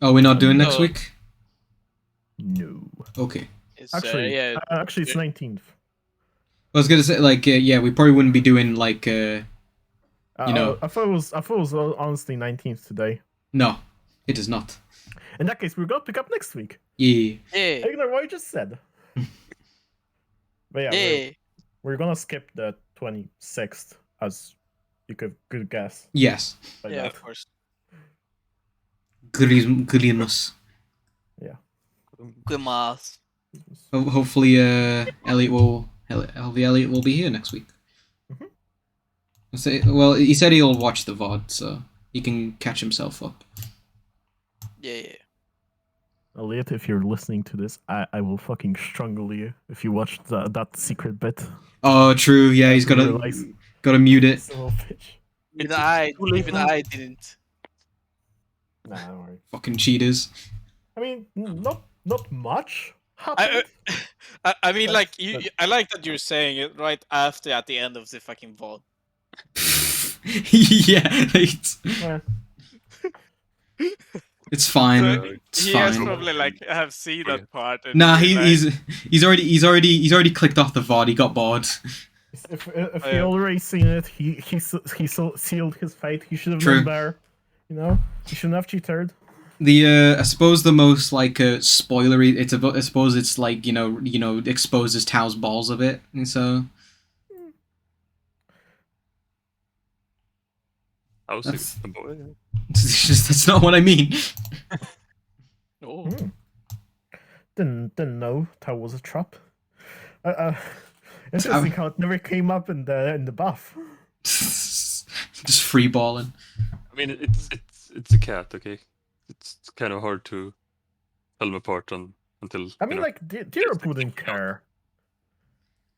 Oh, we're not doing next No. week? No. Okay. It's, Actually, yeah. it's 19th. I was gonna say, like, yeah, we probably wouldn't be doing, like, you know. I thought it was honestly 19th today. No, it is not. In that case, we're gonna pick up next week. Yeah. Yeah. Ignore what I just said. But yeah, Yeah. we're gonna skip the 26th, as you could guess. Yes. By Yeah, that. of course. Grillinus. Good math. Hopefully, Elliot will be here next week. Mhm. Well, he said he'll watch the VOD, so he can catch himself up. Yeah. Elliot, if you're listening to this, I will fucking strangle you if you watch that secret bit. Oh, true. Yeah, he's Realize- gotta mute it. Son of a bitch. Even I didn't. Nah, don't worry. Fucking cheaters. I mean, not much I happened. I mean, That's- like that- I like that you're saying it right after at the end of the fucking VOD. Yeah, Yeah. it's fine. So It's he has fine. probably like have seen that part. And Nah, been like, he's already clicked off the VOD. He got bored. If he already seen it, he sealed his fate. He should have True. known better. You know, he shouldn't have cheated. I suppose the most like spoilery. I suppose it's like you know exposes Tao's balls a bit, and so How's That's- it, boy? that's not what I mean. oh, Hmm. Didn't know Tao was a trap. Interesting how it never came up in the buff. Just free balling. I mean, it's a cat, okay? It's kind of hard to tell them apart until. I mean, like Deerop wouldn't care.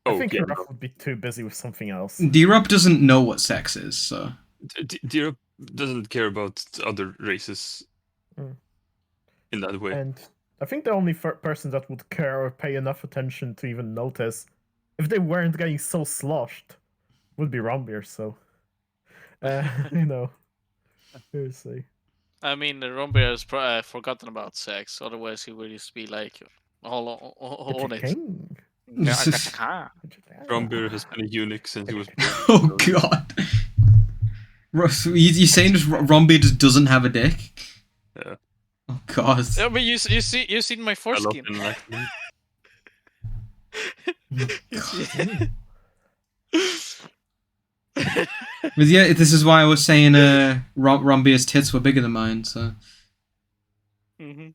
I Oh, think yeah, Hiraf would be too busy with something else. D-Rup doesn't know what sex is, so Deer doesn't care about other races Mm. in that way. And I think the only person that would care or pay enough attention to even notice, if they weren't getting so sloshed, would be Rombeer. So, you know, we'll see. I mean, the Rombear has forgotten about sex. Otherwise, he would just be like all on it. King. Brombeer has been a eunuch since he was born. oh god. Russ, you saying just Romby just doesn't have a dick? Yeah. Oh god. Yeah, but you seen my I love foreskin. him like But yeah, this is why I was saying Romby's tits were bigger than mine, so Mhm.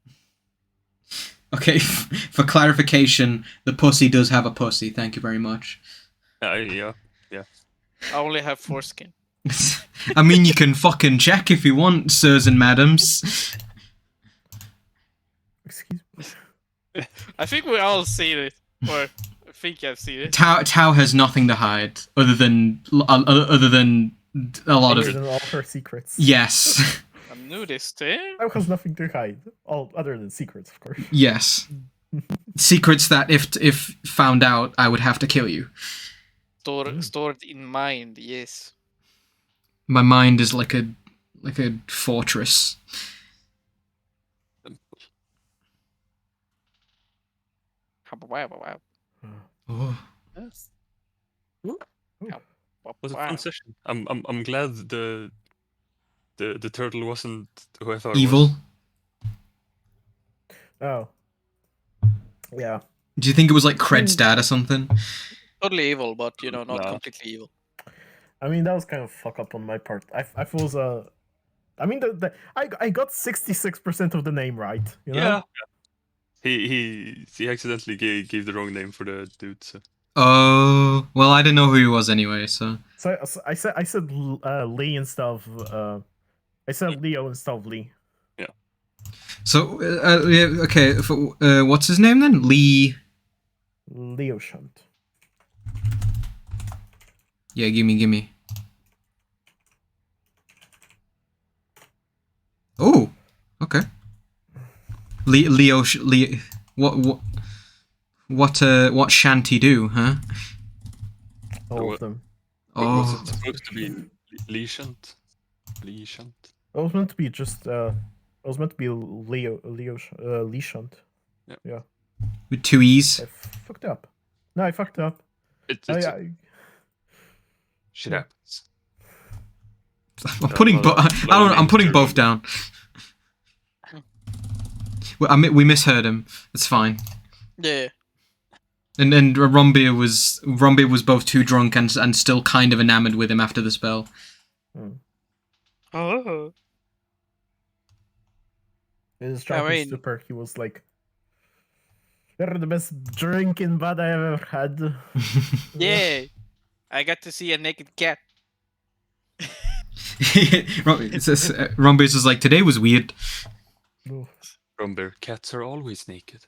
okay, for clarification, the pussy does have a pussy, thank you very much. yeah. I only have foreskin. I mean, you can fucking check if you want, sirs and madams. Excuse me. I think we all seen it, or I think I've seen it. Tao has nothing to hide other than a lot Other of than all her secrets. yes, A nudist, eh? Tao has nothing to hide. All other than secrets, of course. yes, secrets that if found out, I would have to kill you. Stored in mind, yes. My mind is like a fortress. Wow. Oh. Yes. Was a fun session. I'm glad the turtle wasn't who I thought it Evil. was. Oh. Yeah. Do you think it was like Cred's dad or something? Totally evil, but you know, not No. completely evil. I mean, that was kind of fuck up on my part. I was I mean, I got 66% of the name right. You know? Yeah. He accidentally gave the wrong name for the dude. So. Oh, well, I didn't know who he was anyway, so. So I said Lee instead of I said Leo instead of Lee. Yeah. So, yeah, okay, what's his name then? Lee. Leo Shunt. Yeah, gimme. Oh, okay. Leo, what shanty do, huh? All of them. Was Oh, it supposed to be Lee Shunt? It was meant to be just it was meant to be Lee Shunt. Yeah. with two E's. I fucked up. No, I fucked up. It's shit Yeah. happens. I'm putting I'm putting both down. We misheard him. It's fine. Yeah. And Rombia was both too drunk and still kind of enamored with him after the spell. Oh. In his drunken mean- stupor, he was like, "You're the best drinking bud I ever had." Yeah. I got to see a naked cat. Rombius was like, today was weird. Oh. Rumber, cats are always naked.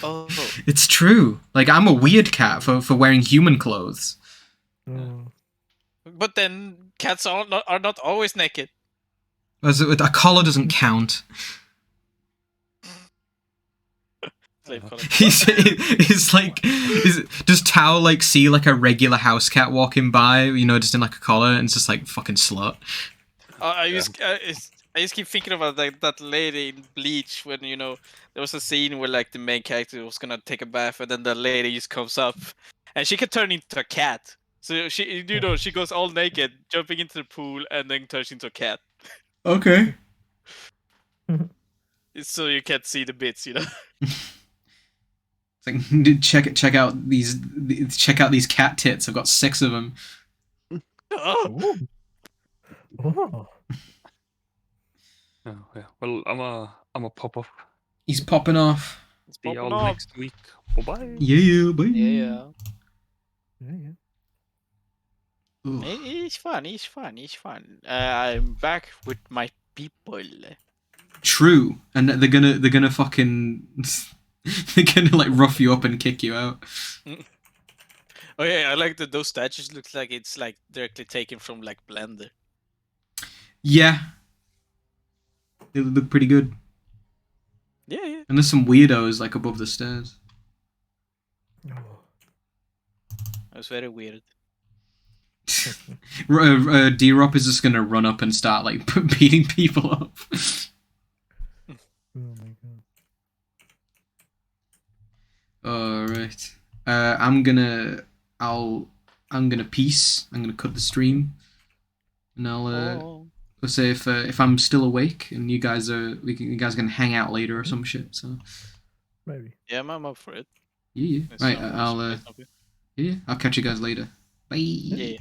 Oh. It's true. Like, I'm a weird cat for wearing human clothes. Oh. But then cats are not always naked. A collar doesn't count. Slave collar. He's like, does Tao like see like a regular house cat walking by, you know, just in like a collar, and it's just like fucking slut. I just keep thinking about that lady in Bleach when, you know, there was a scene where like the main character was gonna take a bath and then the lady just comes up and she can turn into a cat. So she, you know, she goes all naked, jumping into the pool and then turns into a cat. Okay. So you can't see the bits, you know. It's like, check out these cat tits. I've got 6 of them. Oh, Ooh. Oh. Oh yeah. Well, I'm a pop up. He's popping off. it's See popping y'all off. next week. Bye bye. Yeah, bye. Yeah. Yeah. Ugh. It's fun. I'm back with my people. True, and they're gonna fucking they're gonna like rough you up and kick you out. Oh yeah, I like that those statues look like it's like directly taken from like Blender. Yeah, they look pretty good. Yeah. And there's some weirdos like above the stairs. Oh. It was very weird. D-Rop is just gonna run up and start like beating people up. Oh my god. Alright. I'm gonna peace. I'm gonna cut the stream. And I'll say if I'm still awake and you guys can hang out later or some shit, so Maybe. Yeah, I'm up for it. yeah. It's Right, not- I'll it's not good. I'll catch you guys later. Bye. Yeah.